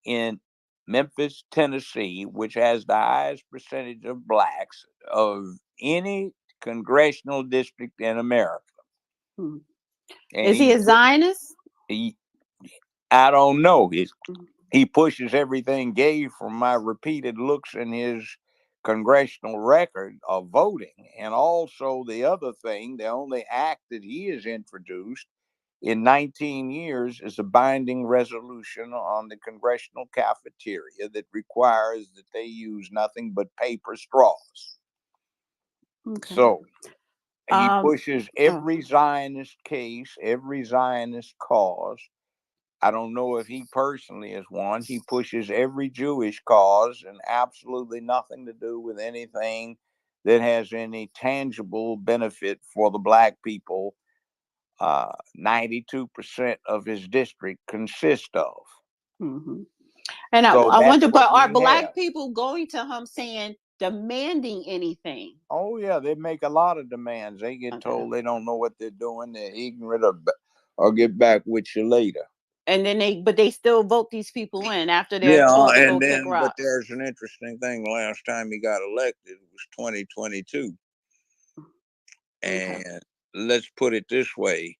[SPEAKER 3] in Memphis, Tennessee, which has the highest percentage of blacks of any congressional district in America.
[SPEAKER 1] Hmm.
[SPEAKER 3] And
[SPEAKER 1] Is he a Zionist?
[SPEAKER 3] he I don't know. He pushes everything gay from my repeated looks in his congressional record of voting. And also, the other thing, the only act that he has introduced in 19 years is a binding resolution on the congressional cafeteria that requires that they use nothing but paper straws.
[SPEAKER 1] Okay.
[SPEAKER 3] So he
[SPEAKER 1] Um.
[SPEAKER 3] pushes every Zionist case, every Zionist cause. I don't know if he personally is one. He pushes every Jewish cause and absolutely nothing to do with anything that has any tangible benefit for the black people. 92% of his district consists of.
[SPEAKER 1] Mm-hmm. And
[SPEAKER 3] So
[SPEAKER 1] I
[SPEAKER 3] that's
[SPEAKER 1] wonder,
[SPEAKER 3] what
[SPEAKER 1] but are
[SPEAKER 3] we
[SPEAKER 1] black
[SPEAKER 3] have.
[SPEAKER 1] people going to him saying, demanding anything?
[SPEAKER 3] Oh yeah, they make a lot of demands. They get told they don't know what they're doing. They're ignorant, or get back with you later.
[SPEAKER 1] And then they still vote these people in after they're
[SPEAKER 3] Yeah,
[SPEAKER 1] told to go
[SPEAKER 3] and
[SPEAKER 1] kick
[SPEAKER 3] then but
[SPEAKER 1] rocks.
[SPEAKER 3] there's an interesting thing. The last time he got elected was 2022,
[SPEAKER 1] Okay.
[SPEAKER 3] and let's put it this way: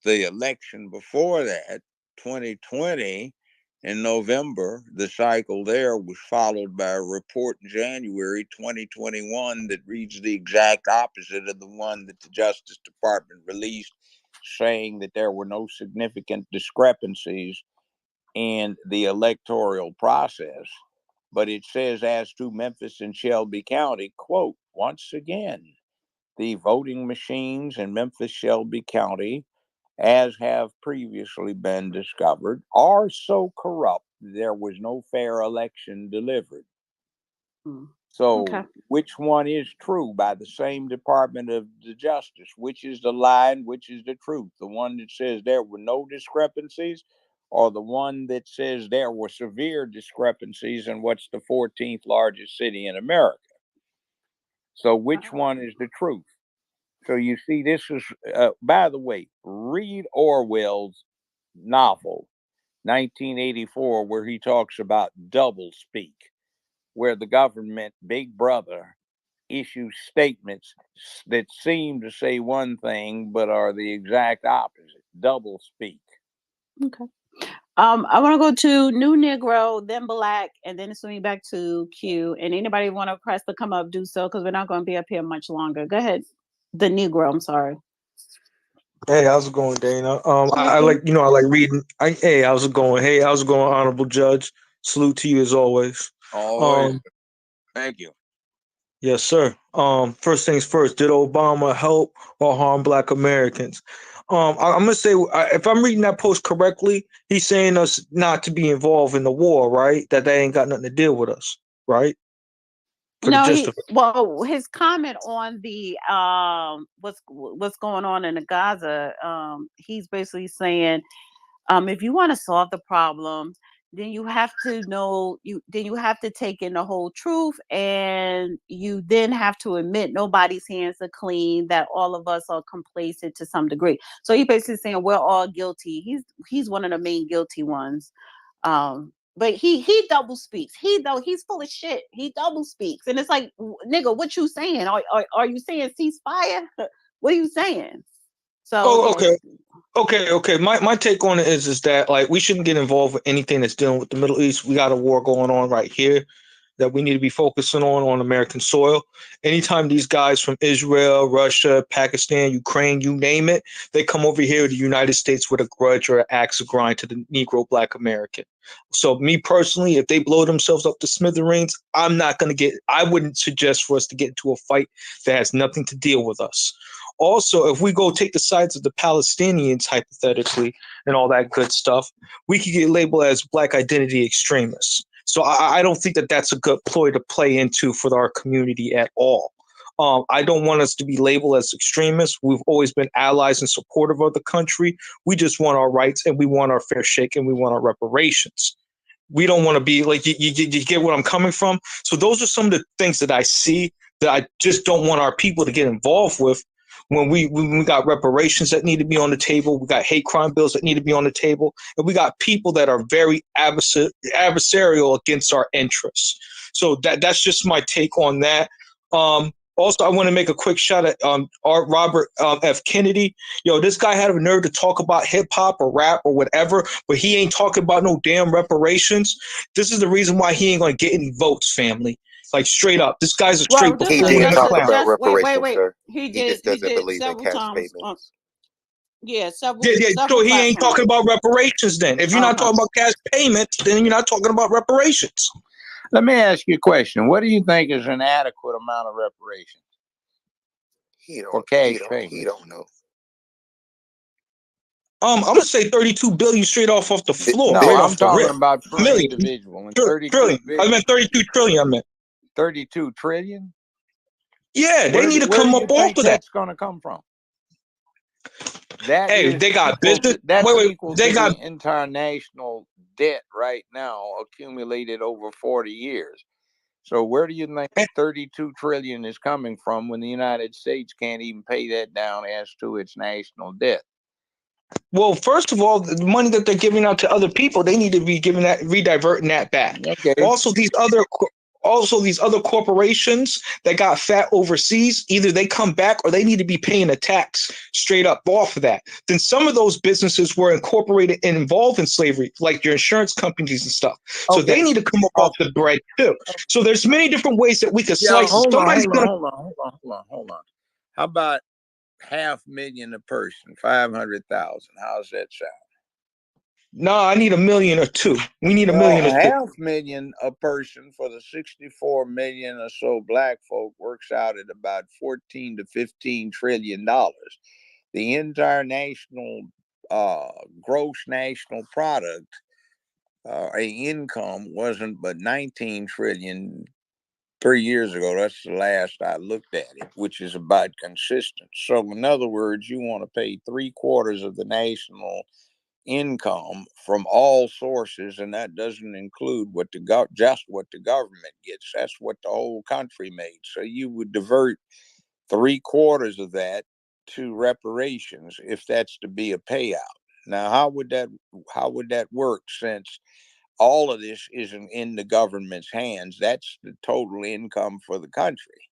[SPEAKER 3] the election before that, 2020, in November, the cycle there was followed by a report in January 2021 that reads the exact opposite of the one that the Justice Department released, saying that there were no significant discrepancies in the electoral process. But it says, as to Memphis and Shelby County, quote, once again, the voting machines in Memphis, Shelby County, as have previously been discovered, are so corrupt there was no fair election delivered. So,
[SPEAKER 1] Okay.
[SPEAKER 3] which one is true by the same Department of the Justice? Which is the lie and which is the truth? The one that says there were no discrepancies, or the one that says there were severe discrepancies in what's the 14th largest city in America? So, which one is the truth? So, you see, this is, by the way, read Orwell's novel, 1984, where he talks about double speak, where the government, Big Brother, issues statements that seem to say one thing but are the exact opposite. Double speak.
[SPEAKER 1] Okay. I want to go to New Negro, then Black, and then swing back to Q. And anybody want to press to come up, do so, because we're not going to be up here much longer. Go ahead. The Negro, I'm sorry.
[SPEAKER 10] Hey, how's it going, Dana? I
[SPEAKER 1] Hey,
[SPEAKER 10] like, I like reading. Hey, how's it going? Hey, how's it going, Honorable Judge? Salute to you as always.
[SPEAKER 3] Always. Thank you.
[SPEAKER 10] Yes, sir. First things first, did Obama help or harm Black Americans? I'm gonna say, if I'm reading that post correctly, he's saying us not to be involved in the war, right? That they ain't got nothing to deal with us, right? For the
[SPEAKER 1] no,
[SPEAKER 10] gist of it.
[SPEAKER 1] his comment on the what's going on in the Gaza, he's basically saying, if you want to solve the problem, then you have to know you have to take in the whole truth, and you then have to admit nobody's hands are clean, that all of us are complacent to some degree. So he basically saying we're all guilty. He's one of the main guilty ones. But he double speaks. He's full of shit. He double speaks, and it's like, nigga, what you saying? Are you saying ceasefire? What are you saying? So
[SPEAKER 10] Oh,
[SPEAKER 1] yeah.
[SPEAKER 10] okay. Okay. My take on it is that like we shouldn't get involved with anything that's dealing with the Middle East. We got a war going on right here that we need to be focusing on American soil. Anytime these guys from Israel, Russia, Pakistan, Ukraine, you name it, they come over here to the United States with a grudge or an axe to grind to the Negro Black American. So me personally, if they blow themselves up to smithereens, I wouldn't suggest for us to get into a fight that has nothing to deal with us. Also, if we go take the sides of the Palestinians, hypothetically, and all that good stuff, we could get labeled as Black identity extremists. So I don't think that that's a good ploy to play into for our community at all. I don't want us to be labeled as extremists. We've always been allies and supportive of the country. We just want our rights and we want our fair shake and we want our reparations. We don't want to be like, you get where I'm coming from? So those are some of the things that I see that I just don't want our people to get involved with. When we got reparations that need to be on the table, we got hate crime bills that need to be on the table, and we got people that are very adversarial against our interests. So that's just my take on that. Also, I want to make a quick shout at Robert F. Kennedy. Yo, this guy had a nerve to talk about hip hop or rap or whatever, but he ain't talking about no damn reparations. This is the reason why he ain't going to get any votes, family. Like straight up, this guy's a
[SPEAKER 1] Well,
[SPEAKER 10] straight
[SPEAKER 1] this
[SPEAKER 9] He
[SPEAKER 1] is
[SPEAKER 10] buffoon
[SPEAKER 9] did
[SPEAKER 10] and a
[SPEAKER 1] just
[SPEAKER 9] talk
[SPEAKER 10] clown.
[SPEAKER 9] about reparations,
[SPEAKER 1] wait.
[SPEAKER 9] sir.
[SPEAKER 1] He
[SPEAKER 9] He just
[SPEAKER 1] he
[SPEAKER 9] doesn't
[SPEAKER 1] did
[SPEAKER 9] believe in
[SPEAKER 1] several
[SPEAKER 9] cash
[SPEAKER 1] times.
[SPEAKER 9] payments.
[SPEAKER 1] Yeah,
[SPEAKER 10] Yeah, yeah. So
[SPEAKER 1] several
[SPEAKER 10] he ain't talking
[SPEAKER 1] platforms.
[SPEAKER 10] about reparations. Then, if you're not
[SPEAKER 1] Uh-huh.
[SPEAKER 10] talking about cash payments, then you're not talking about reparations.
[SPEAKER 3] Let me ask you a question. What do you think is an adequate amount of reparations? for cash payments?
[SPEAKER 9] He don't know.
[SPEAKER 10] I'm gonna say 32 billion straight off the floor,
[SPEAKER 3] No,
[SPEAKER 10] right
[SPEAKER 3] I'm
[SPEAKER 10] off the
[SPEAKER 3] talking
[SPEAKER 10] rip.
[SPEAKER 3] about per
[SPEAKER 10] Million,
[SPEAKER 3] individual. And
[SPEAKER 10] trillion.
[SPEAKER 3] 32
[SPEAKER 10] I
[SPEAKER 3] billion,
[SPEAKER 10] meant 32 trillion. I meant.
[SPEAKER 3] 32 trillion.
[SPEAKER 10] Yeah, they need to
[SPEAKER 3] Where do
[SPEAKER 10] come
[SPEAKER 3] you
[SPEAKER 10] up off
[SPEAKER 3] think
[SPEAKER 10] of that.
[SPEAKER 3] that's going to come from? That
[SPEAKER 10] Hey,
[SPEAKER 3] is
[SPEAKER 10] they got
[SPEAKER 3] equal
[SPEAKER 10] business.
[SPEAKER 3] to, that's
[SPEAKER 10] Wait,
[SPEAKER 3] equal
[SPEAKER 10] they
[SPEAKER 3] to
[SPEAKER 10] got.
[SPEAKER 3] the international debt right now accumulated over 40 years. So where do you think 32 trillion is coming from when the United States can't even pay that down as to its national debt?
[SPEAKER 10] Well, first of all, the money that they're giving out to other people, they need to be giving that, rediverting that back.
[SPEAKER 3] Okay.
[SPEAKER 10] Also, these other corporations that got fat overseas, either they come back or they need to be paying a tax straight up off of that. Then some of those businesses were incorporated and involved in slavery, like your insurance companies and stuff. So
[SPEAKER 3] Okay.
[SPEAKER 10] they need to come up off the bread too. So there's many different ways that we could slice it.
[SPEAKER 3] Hold on. How about 500,000 a person, 500,000? How's that sound?
[SPEAKER 10] No, I need 1 million or two. We need 1
[SPEAKER 3] Well,
[SPEAKER 10] million or two.
[SPEAKER 3] 500,000 a person for the 64 million or so black folk works out at about 14 to 15 trillion dollars. The entire national gross national product income wasn't but 19 trillion 3 years ago. That's the last I looked at it, which is about consistent. So in other words, you want to pay 3/4 of the national income from all sources, and that doesn't include just what the government gets. That's what the whole country made. So you would divert 3/4 of that to reparations if that's to be a payout. Now, how would that work, since all of this isn't in the government's hands? That's the total income for the country.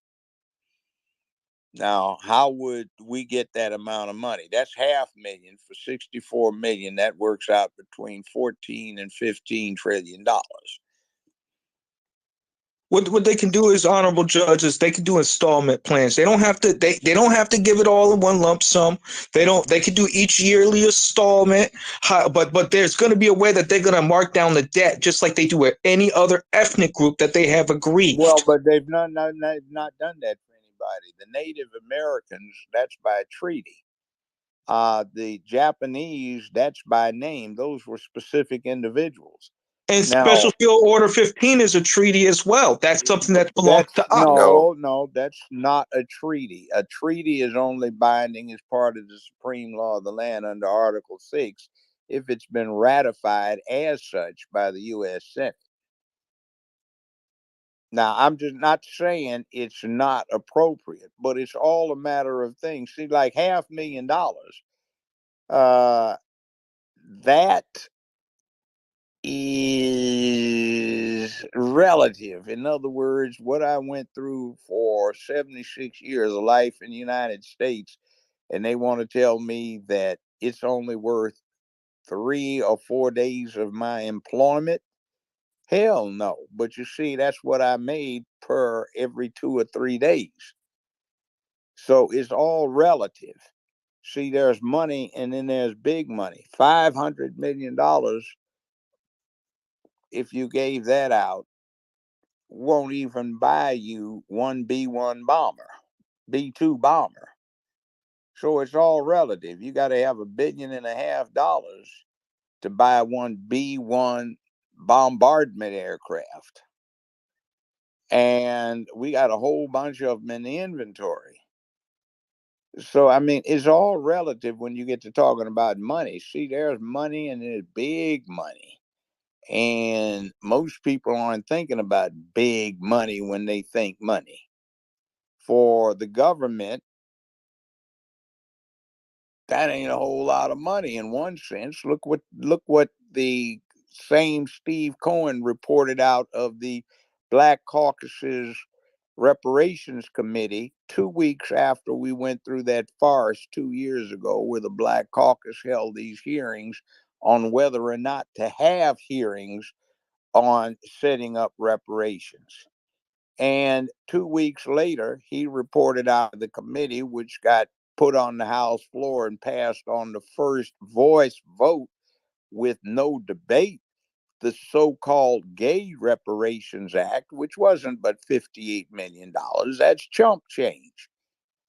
[SPEAKER 3] Now, how would we get that amount of money? That's 500,000 for 64 million. That works out between 14 and 15 trillion dollars.
[SPEAKER 10] What they can do is, honorable judges, they can do installment plans. They don't have to don't have to give it all in one lump sum. They can do each yearly installment. But there's going to be a way that they're going to mark down the debt, just like they do with any other ethnic group that they have aggrieved.
[SPEAKER 3] Well, but they've not done that for anybody. The Native Americans, that's by treaty. The Japanese, that's by name. Those were specific individuals.
[SPEAKER 10] And
[SPEAKER 3] Now,
[SPEAKER 10] Special Field Order 15 is a treaty as well. That's something that belongs to us.
[SPEAKER 3] No, that's not a treaty. A treaty is only binding as part of the supreme law of the land under Article 6 if it's been ratified as such by the U.S. Senate. Now, I'm just not saying it's not appropriate, but it's all a matter of things. See, like $500,000, that is relative. In other words, what I went through for 76 years of life in the United States, and they want to tell me that it's only worth 3 or 4 days of my employment. Hell no. But you see, that's what I made per every 2 or 3 days. So it's all relative. See, there's money and then there's big money. $500 million, if you gave that out, won't even buy you one B-1 bomber, B-2 bomber. So it's all relative. You got to have $1.5 billion to buy one B-1 bombardment aircraft. And we got a whole bunch of them in the inventory. So, I mean, it's all relative when you get to talking about money. See, there's money and there's big money. And most people aren't thinking about big money when they think money. For the government, that ain't a whole lot of money in one sense. Look what the same Steve Cohen reported out of the Black Caucus's Reparations Committee 2 weeks after we went through that farce 2 years ago, where the Black Caucus held these hearings on whether or not to have hearings on setting up reparations. And 2 weeks later, he reported out of the committee, which got put on the House floor and passed on the first voice vote with no debate, the so-called Gay Reparations Act, which wasn't but $58 million. That's chump change.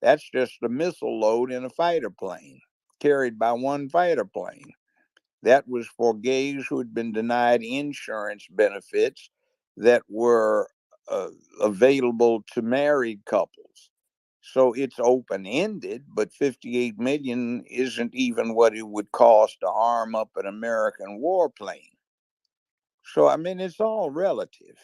[SPEAKER 3] That's just a missile load in a fighter plane, carried by one fighter plane. That was for gays who had been denied insurance benefits that were available to married couples. So it's open ended, but 58 million isn't even what it would cost to arm up an American warplane. So, I mean, it's all relative.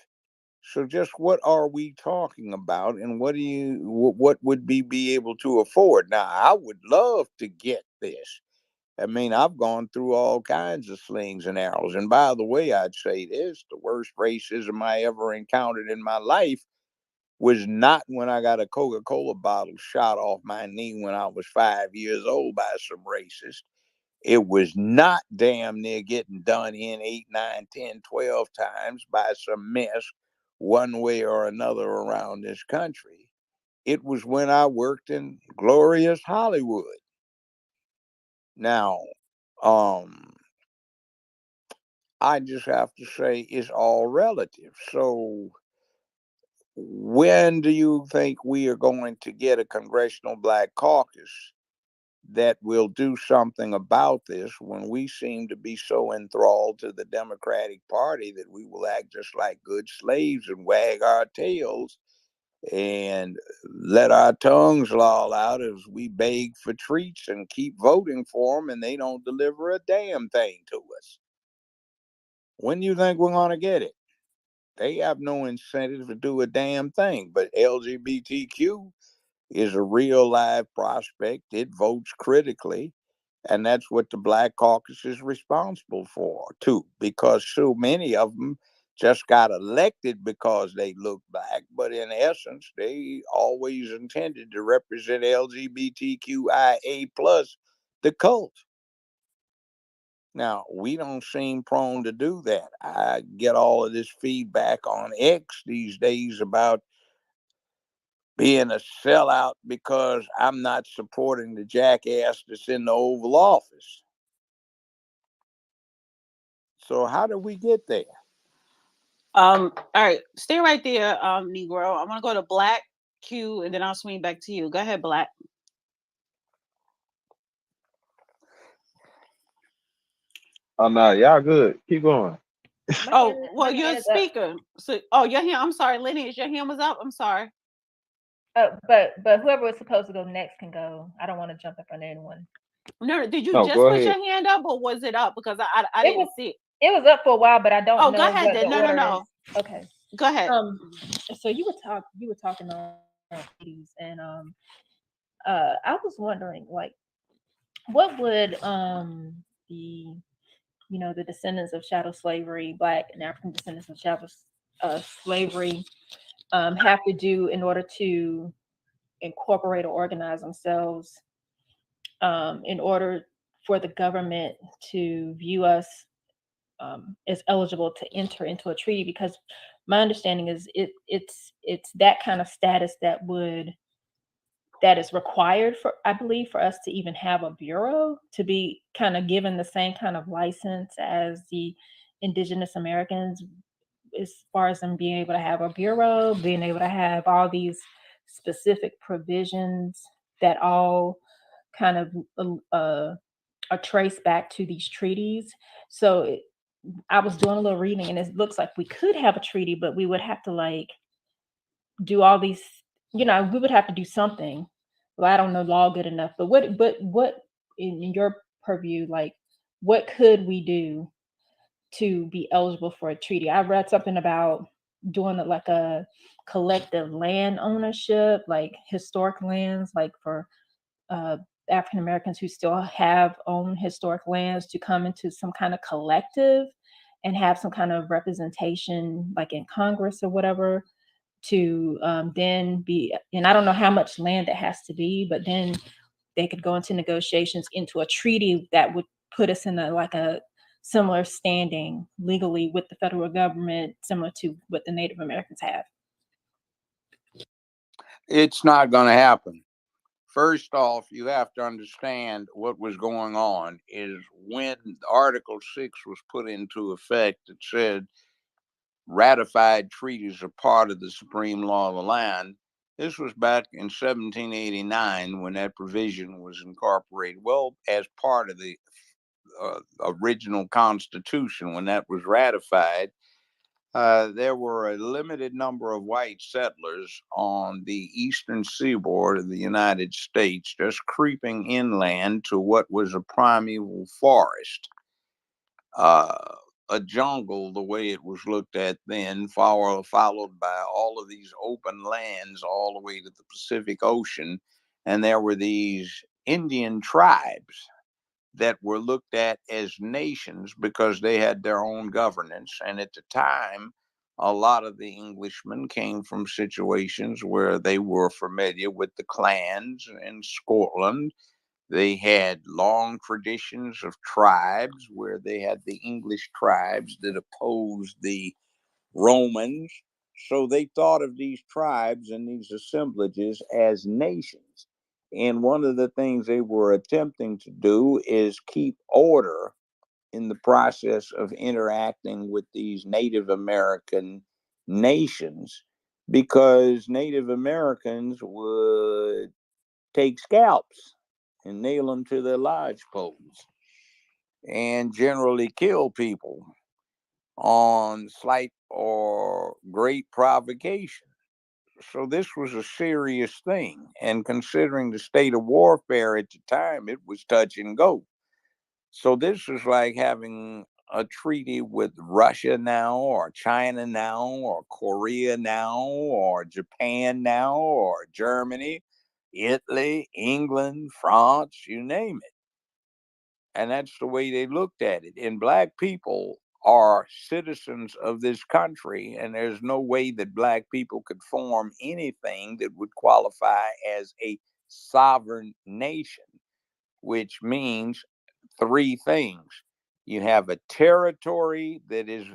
[SPEAKER 3] So, just what are we talking about, and what would we be able to afford? Now, I would love to get this. I mean, I've gone through all kinds of slings and arrows. And by the way, I'd say this: the worst racism I ever encountered in my life was not when I got a Coca-Cola bottle shot off my knee when I was 5 years old by some racist. It was not damn near getting done in 8, 9, 10, 12 times by some mess one way or another around this country. It was when I worked in glorious Hollywood. Now, I just have to say it's all relative. So, when do you think we are going to get a congressional black caucus that will do something about this, when we seem to be so enthralled to the Democratic Party that we will act just like good slaves and wag our tails and let our tongues loll out as we beg for treats and keep voting for them, and they don't deliver a damn thing to us? When do you think we're going to get it? They have no incentive to do a damn thing. But LGBTQ is a real live prospect. It votes critically. And that's what the Black Caucus is responsible for, too, because so many of them just got elected because they look black. But in essence, they always intended to represent LGBTQIA plus, the cult. Now, we don't seem prone to do that. I get all of this feedback on X these days about being a sellout because I'm not supporting the jackass that's in the Oval Office. So how do we get there?
[SPEAKER 1] All right, stay right there, Negro. I'm gonna go to Black Q, and then I'll swing back to you. Go ahead, Black.
[SPEAKER 11] Oh no, y'all good. Keep going.
[SPEAKER 1] Oh, well,
[SPEAKER 7] My
[SPEAKER 1] you're a
[SPEAKER 7] hand is up.
[SPEAKER 1] speaker. So, oh, your hand. I'm sorry, Lenny. Is your hand was up? I'm sorry.
[SPEAKER 7] But whoever was supposed to go next can go. I don't want to jump in front of anyone.
[SPEAKER 1] No, did you
[SPEAKER 11] No,
[SPEAKER 1] just
[SPEAKER 11] go
[SPEAKER 1] put your
[SPEAKER 11] ahead.
[SPEAKER 1] hand up, or was it up? Because I
[SPEAKER 7] It was
[SPEAKER 1] didn't see it.
[SPEAKER 7] it was up for a while, but I don't
[SPEAKER 1] Oh, go
[SPEAKER 7] know
[SPEAKER 1] ahead
[SPEAKER 7] what the
[SPEAKER 1] then. No, no,
[SPEAKER 7] order is.
[SPEAKER 1] no.
[SPEAKER 7] Okay.
[SPEAKER 1] Go ahead.
[SPEAKER 7] So you were talking on treaties, and I was wondering, like, what would the the descendants of chattel slavery, Black and African descendants of chattel slavery, have to do in order to incorporate or organize themselves, in order for the government to view us as eligible to enter into a treaty? Because my understanding is it's that kind of status that is required, for, I believe, for us to even have a bureau, to be kind of given the same kind of license as the indigenous Americans, as far as them being able to have a bureau, being able to have all these specific provisions that all kind of are traced back to these treaties. So I was doing a little reading, and it looks like we could have a treaty, but we would have to, like, do all these, we would have to do something. Well, I don't know law good enough, but what in your purview, like, what could we do to be eligible for a treaty? I read something about doing it like a collective land ownership, like historic lands, like for uh, African Americans who still have own historic lands, to come into some kind of collective and have some kind of representation, like in Congress or whatever, to then be, and I don't know how much land it has to be, but then they could go into negotiations into a treaty that would put us in a similar standing legally with the federal government, similar to what the Native Americans have.
[SPEAKER 3] It's not going to happen. First off, you have to understand what was going on is when Article 6 was put into effect, it said ratified treaties are part of the supreme law of the land. This was back in 1789 when that provision was incorporated. Well, as part of the original Constitution, when that was ratified, there were a limited number of white settlers on the eastern seaboard of the United States, just creeping inland to what was a primeval forest, a jungle, the way it was looked at then, followed by all of these open lands all the way to the Pacific Ocean. And there were these Indian tribes that were looked at as nations because they had their own governance. And at the time, a lot of the Englishmen came from situations where they were familiar with the clans in Scotland. They had long traditions of tribes where they had the English tribes that opposed the Romans. So they thought of these tribes and these assemblages as nations. And one of the things they were attempting to do is keep order in the process of interacting with these Native American nations, because Native Americans would take scalps and nail them to their lodge poles and generally kill people on slight or great provocation. So this was a serious thing. And considering the state of warfare at the time, it was touch and go. So this is like having a treaty with Russia now, or China now, or Korea now, or Japan now, or Germany, Italy, England, France, you name it. And that's the way they looked at it. And black people are citizens of this country, and there's no way that black people could form anything that would qualify as a sovereign nation, which means three things. You have a territory that is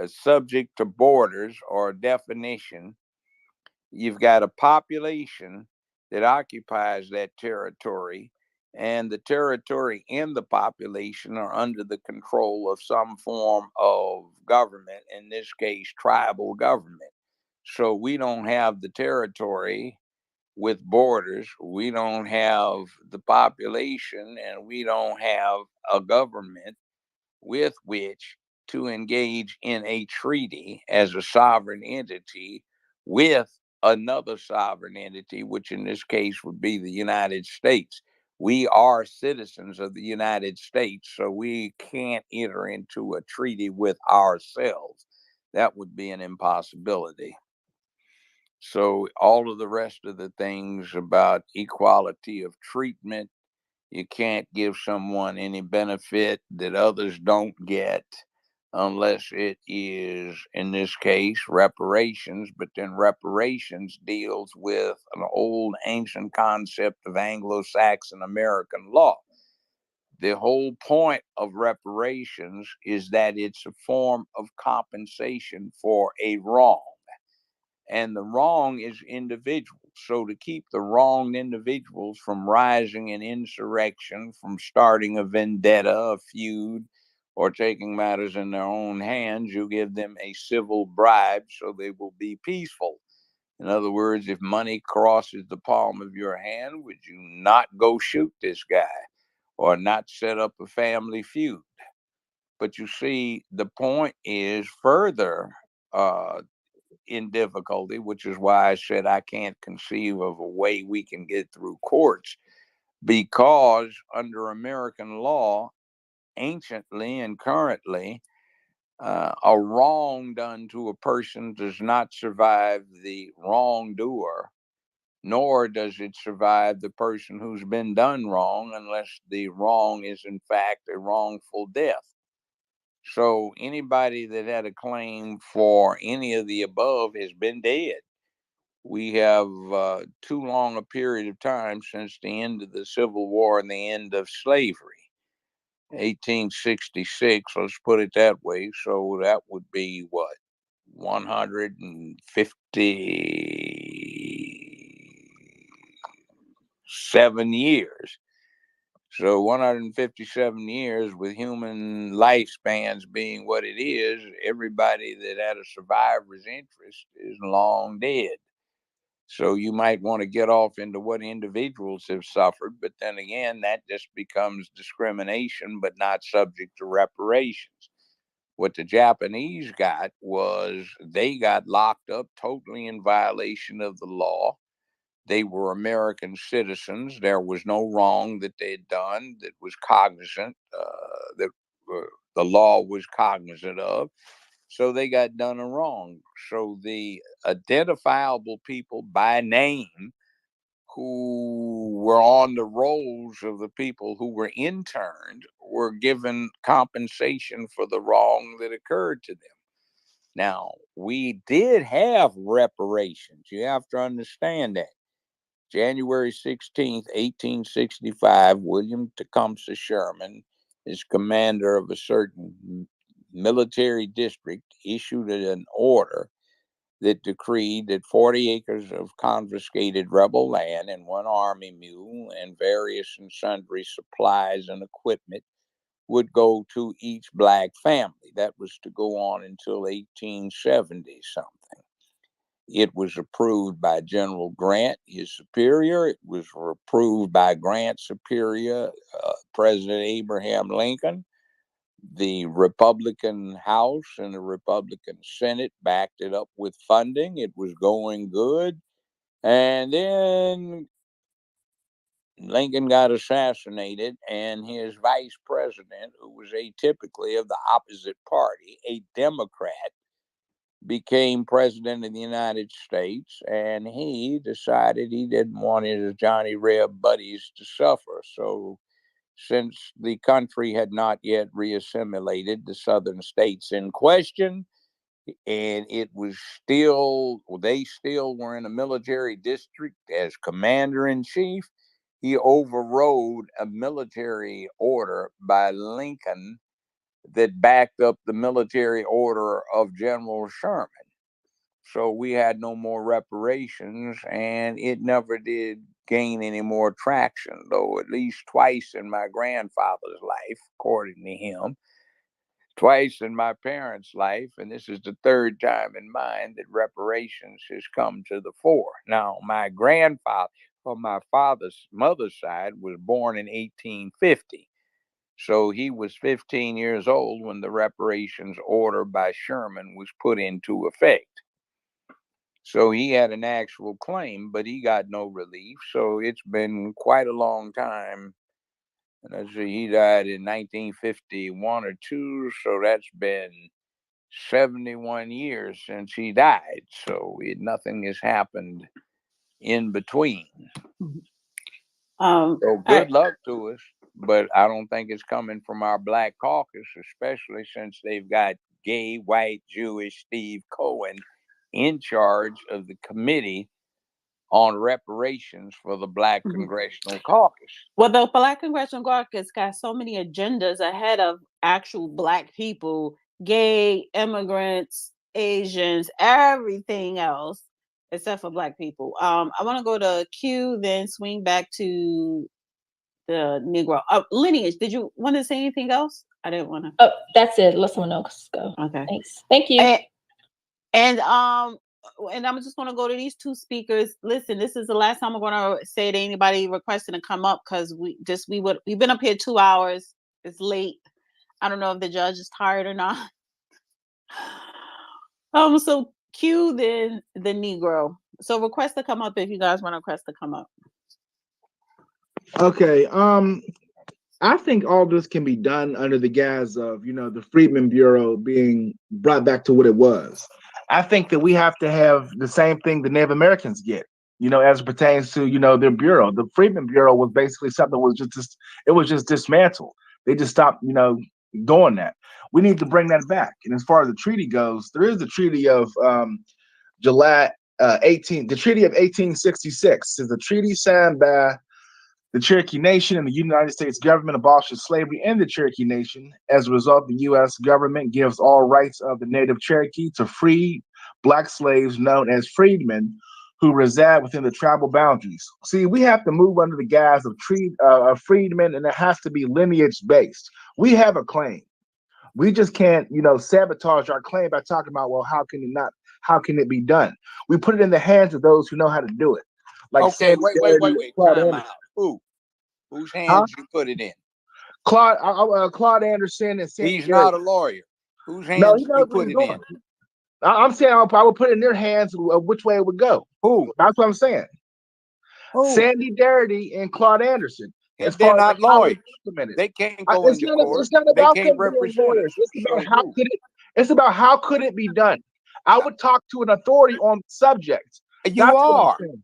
[SPEAKER 3] subject to borders or definition. You've got a population that occupies that territory, and the territory and the population are under the control of some form of government, in this case, tribal government. So we don't have the territory with borders, we don't have the population, and we don't have a government with which to engage in a treaty as a sovereign entity with another sovereign entity, which in this case would be the United States. We are citizens of the United States, so we can't enter into a treaty with ourselves. That would be an impossibility. So, all of the rest of the things about equality of treatment, you can't give someone any benefit that others don't get unless it is, in this case, reparations. But then reparations deals with an old ancient concept of Anglo-Saxon American law. The whole point of reparations is that it's a form of compensation for a wrong, and the wrong is individuals. So to keep the wronged individuals from rising in insurrection, from starting a vendetta, a feud, or taking matters in their own hands, you give them a civil bribe so they will be peaceful. In other words, if money crosses the palm of your hand, would you not go shoot this guy or not set up a family feud? But you see, the point is further in difficulty, which is why I said I can't conceive of a way we can get through courts, because under American law, anciently and currently, a wrong done to a person does not survive the wrongdoer, nor does it survive the person who's been done wrong, unless the wrong is in fact a wrongful death. So anybody that had a claim for any of the above has been dead. We have too long a period of time since the end of the Civil War and the end of slavery. 1866, let's put it that way. So that would be what? 157 years. So 157 years, with human lifespans being what it is, everybody that had a survivor's interest is long dead. So you might want to get off into what individuals have suffered, but then again, that just becomes discrimination, but not subject to reparations. What the Japanese got was they got locked up totally in violation of the law. They were American citizens. There was no wrong that they had done that was cognizant, that the law was cognizant of. So they got done a wrong. So the identifiable people by name who were on the rolls of the people who were interned were given compensation for the wrong that occurred to them. Now, we did have reparations. You have to understand that. January 16th, 1865, William Tecumseh Sherman, as commander of a certain military district, issued an order that decreed that 40 acres of confiscated rebel land and one army mule and various and sundry supplies and equipment would go to each black family. That was to go on until 1870 something. It was approved by General Grant, his superior. It was approved by Grant's superior, President Abraham Lincoln. The Republican House and the Republican Senate backed it up with funding. It was going good. And then Lincoln got assassinated, and his vice president, who was atypically of the opposite party, a Democrat, became president of the United States, and he decided he didn't want his Johnny Reb buddies to suffer. So since the country had not yet reassimilated the southern states in question, and it was still, they still were in a military district as commander in chief, he overrode a military order by Lincoln that backed up the military order of General Sherman. So we had no more reparations, and it never did gain any more traction, though at least twice in my grandfather's life, according to him, twice in my parents' life, and this is the third time in mine that reparations has come to the fore. Now, my grandfather, on my father's mother's side, was born in 1850. So he was 15 years old when the reparations order by Sherman was put into effect. So he had an actual claim, but he got no relief. So it's been quite a long time. And let's see, he died in 1951 or two. So that's been 71 years since he died. So nothing has happened in between. So good luck to us. But I don't think it's coming from our black caucus, especially since they've got gay, white, Jewish Steve Cohen in charge of the committee on reparations for the Black Congressional Caucus.
[SPEAKER 1] Well, the Black Congressional Caucus got so many agendas ahead of actual Black people, gay, immigrants, Asians, everything else except for Black people. I want to go to Q, then swing back to the Negro. Lineage, did you want to say anything else? I didn't want to.
[SPEAKER 7] Oh, that's it. Let someone else go.
[SPEAKER 1] Okay.
[SPEAKER 7] Thanks. Thank you.
[SPEAKER 1] And I'm just going to go to these two speakers. Listen, this is the last time I'm going to say to anybody requesting to come up, because we've been up here 2 hours. It's late. I don't know if the judge is tired or not. So cue the Negro. So request to come up if you guys want to request to come up.
[SPEAKER 8] Okay. I think all this can be done under the guise of, the Freedmen Bureau being brought back to what it was. I think that we have to have the same thing the Native Americans get, as it pertains to, their bureau. The Freedmen Bureau was basically something it was just dismantled. They just stopped, doing that. We need to bring that back. And as far as the treaty goes, there is the treaty of July 18, the Treaty of 1866 is a treaty signed by the Cherokee Nation and the United States government abolishes slavery in the Cherokee Nation. As a result, the U.S. government gives all rights of the native Cherokee to free Black slaves known as freedmen who reside within the tribal boundaries. See, we have to move under the guise of freedmen, and it has to be lineage-based. We have a claim. We just can't, sabotage our claim by talking about, well, how can how can it be done? We put it in the hands of those who know how to do it. Like
[SPEAKER 3] Okay,
[SPEAKER 8] Sandy
[SPEAKER 3] wait.
[SPEAKER 8] Claude
[SPEAKER 3] Time
[SPEAKER 8] Anderson.
[SPEAKER 3] out. Whose
[SPEAKER 8] Huh?
[SPEAKER 3] hands you put it in?
[SPEAKER 8] Claude Anderson and Sandy
[SPEAKER 3] He's
[SPEAKER 8] Garrett.
[SPEAKER 3] not a lawyer. Whose
[SPEAKER 8] No,
[SPEAKER 3] hands
[SPEAKER 8] he
[SPEAKER 3] do you
[SPEAKER 8] knows what
[SPEAKER 3] put
[SPEAKER 8] he's
[SPEAKER 3] it in?
[SPEAKER 8] doing. I'm saying I would put it in their hands of which way it would go.
[SPEAKER 3] Who?
[SPEAKER 8] That's what I'm saying.
[SPEAKER 3] Who?
[SPEAKER 8] Sandy Darity and Claude Anderson. As
[SPEAKER 3] They're
[SPEAKER 8] far as
[SPEAKER 3] not
[SPEAKER 8] like how
[SPEAKER 3] lawyers.
[SPEAKER 8] it's implemented.
[SPEAKER 3] They can't go
[SPEAKER 8] It's
[SPEAKER 3] into
[SPEAKER 8] not
[SPEAKER 3] court.
[SPEAKER 8] it's not
[SPEAKER 3] They
[SPEAKER 8] about
[SPEAKER 3] can't
[SPEAKER 8] them being
[SPEAKER 3] represent
[SPEAKER 8] lawyers.
[SPEAKER 3] us.
[SPEAKER 8] It's about
[SPEAKER 3] So
[SPEAKER 8] how
[SPEAKER 3] who?
[SPEAKER 8] could it. It's about how could it be done. I would talk to an authority on the subject.
[SPEAKER 3] You
[SPEAKER 8] That's what I'm
[SPEAKER 3] are.
[SPEAKER 8] saying.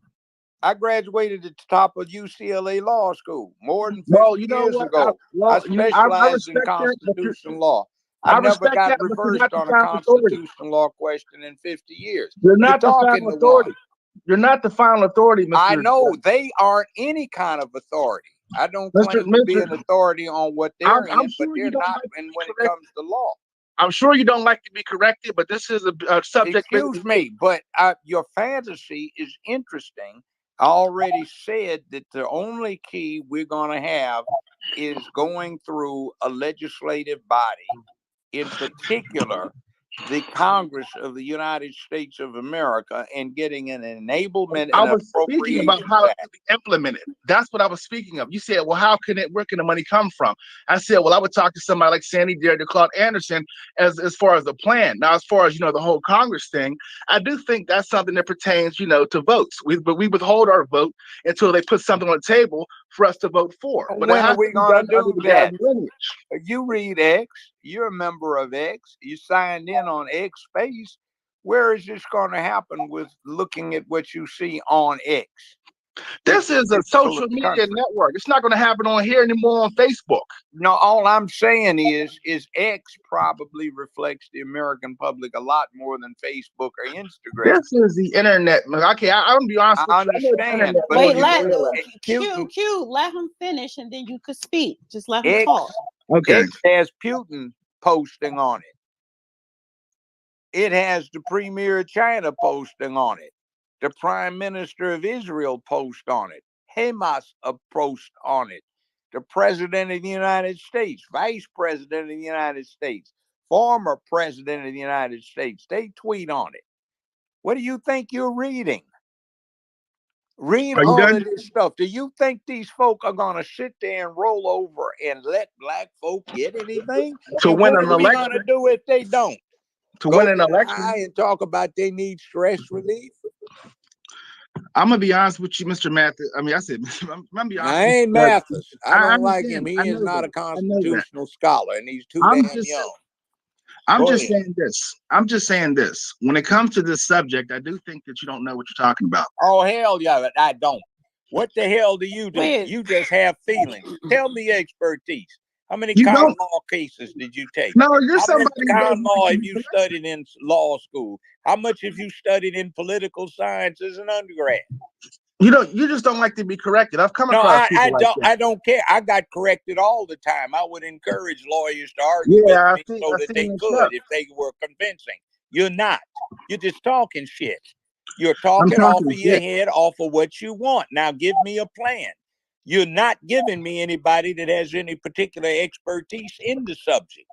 [SPEAKER 3] I graduated at the top of UCLA Law School more than 50
[SPEAKER 8] Well, you know
[SPEAKER 3] years
[SPEAKER 8] what?
[SPEAKER 3] ago. I
[SPEAKER 8] I
[SPEAKER 3] specialized in
[SPEAKER 8] respect that, but
[SPEAKER 3] constitutional law.
[SPEAKER 8] I
[SPEAKER 3] I never
[SPEAKER 8] respect
[SPEAKER 3] got
[SPEAKER 8] that, but you're
[SPEAKER 3] reversed
[SPEAKER 8] not the
[SPEAKER 3] on a
[SPEAKER 8] final authority.
[SPEAKER 3] constitutional law question in 50 years.
[SPEAKER 8] You're
[SPEAKER 3] You're
[SPEAKER 8] not the
[SPEAKER 3] talking
[SPEAKER 8] final
[SPEAKER 3] to
[SPEAKER 8] authority.
[SPEAKER 3] one.
[SPEAKER 8] You're not the final authority, Mr.
[SPEAKER 3] I know they aren't any kind of authority. I don't claim to be an authority on what they're in, but
[SPEAKER 8] sure you
[SPEAKER 3] they're
[SPEAKER 8] don't
[SPEAKER 3] not
[SPEAKER 8] like to
[SPEAKER 3] when
[SPEAKER 8] be
[SPEAKER 3] it
[SPEAKER 8] corrected.
[SPEAKER 3] comes to law.
[SPEAKER 8] I'm sure you don't like to be corrected, but this is a subject.
[SPEAKER 3] Excuse me, but your fantasy is interesting. I already said that the only key we're going to have is going through a legislative body, in particular, the Congress of the United States of America, and getting an enablement
[SPEAKER 8] I
[SPEAKER 3] and
[SPEAKER 8] was speaking about
[SPEAKER 3] appropriations
[SPEAKER 8] how it
[SPEAKER 3] act.
[SPEAKER 8] could be implemented. That's what I was speaking of. You said, well, how can it, where can the money come from? I said, well, I would talk to somebody like Sandy Darity, Claude Anderson as far as the plan. Now, as far as, the whole Congress thing, I do think that's something that pertains, to votes. But we withhold our vote until they put something on the table for us to vote for. But
[SPEAKER 3] When are we going to do that? You read X, you're a member of X, you signed in on X Space. Where is this going to happen with looking at what you see on X?
[SPEAKER 8] This is a social media network. It's not going to happen on here anymore on Facebook.
[SPEAKER 3] No, all I'm saying is X probably reflects the American public a lot more than Facebook or Instagram.
[SPEAKER 8] This is the internet. Okay, I'm going to be honest with you.
[SPEAKER 3] I understand.
[SPEAKER 1] Wait, Q, let him finish and then you could speak. Just let him talk.
[SPEAKER 8] Okay.
[SPEAKER 3] X has Putin posting on it. It has the premier of China posting on it. The prime minister of Israel post on it. Hamas post on it. The president of the United States, vice president of the United States, former president of the United States, they tweet on it. What do you think you're reading? Read all of this stuff. Do you think these folk are going to sit there and roll over and let black folk get anything?
[SPEAKER 8] To win an
[SPEAKER 3] what are we
[SPEAKER 8] election?
[SPEAKER 3] going to do if they don't?
[SPEAKER 8] To win an election?
[SPEAKER 3] And talk about they need stress relief?
[SPEAKER 8] I'm going to be honest with you, Mr. Mathis. I mean, I said, I'm going to be honest.
[SPEAKER 3] I ain't Mathis. I don't like him. He
[SPEAKER 8] is
[SPEAKER 3] not a constitutional scholar, and he's too damn young.
[SPEAKER 8] I'm just saying this. I'm just saying this. When it comes to this subject, I do think that you don't know what you're talking about.
[SPEAKER 3] Oh, hell yeah, I don't. What the hell do you do? You just have feelings. Tell me expertise. How many common law cases did you take?
[SPEAKER 8] No, you're somebody.
[SPEAKER 3] How much common law have you studied in law school? How much have you studied in political science as an undergrad?
[SPEAKER 8] You just don't like to be corrected. I've come across people like that.
[SPEAKER 3] I don't care. I got corrected all the time. I would encourage lawyers to argue with me so that they could if they were convincing. You're not. You're just talking shit. You're talking off of your head, off of what you want. Now give me a plan. You're not giving me anybody that has any particular expertise in the subject.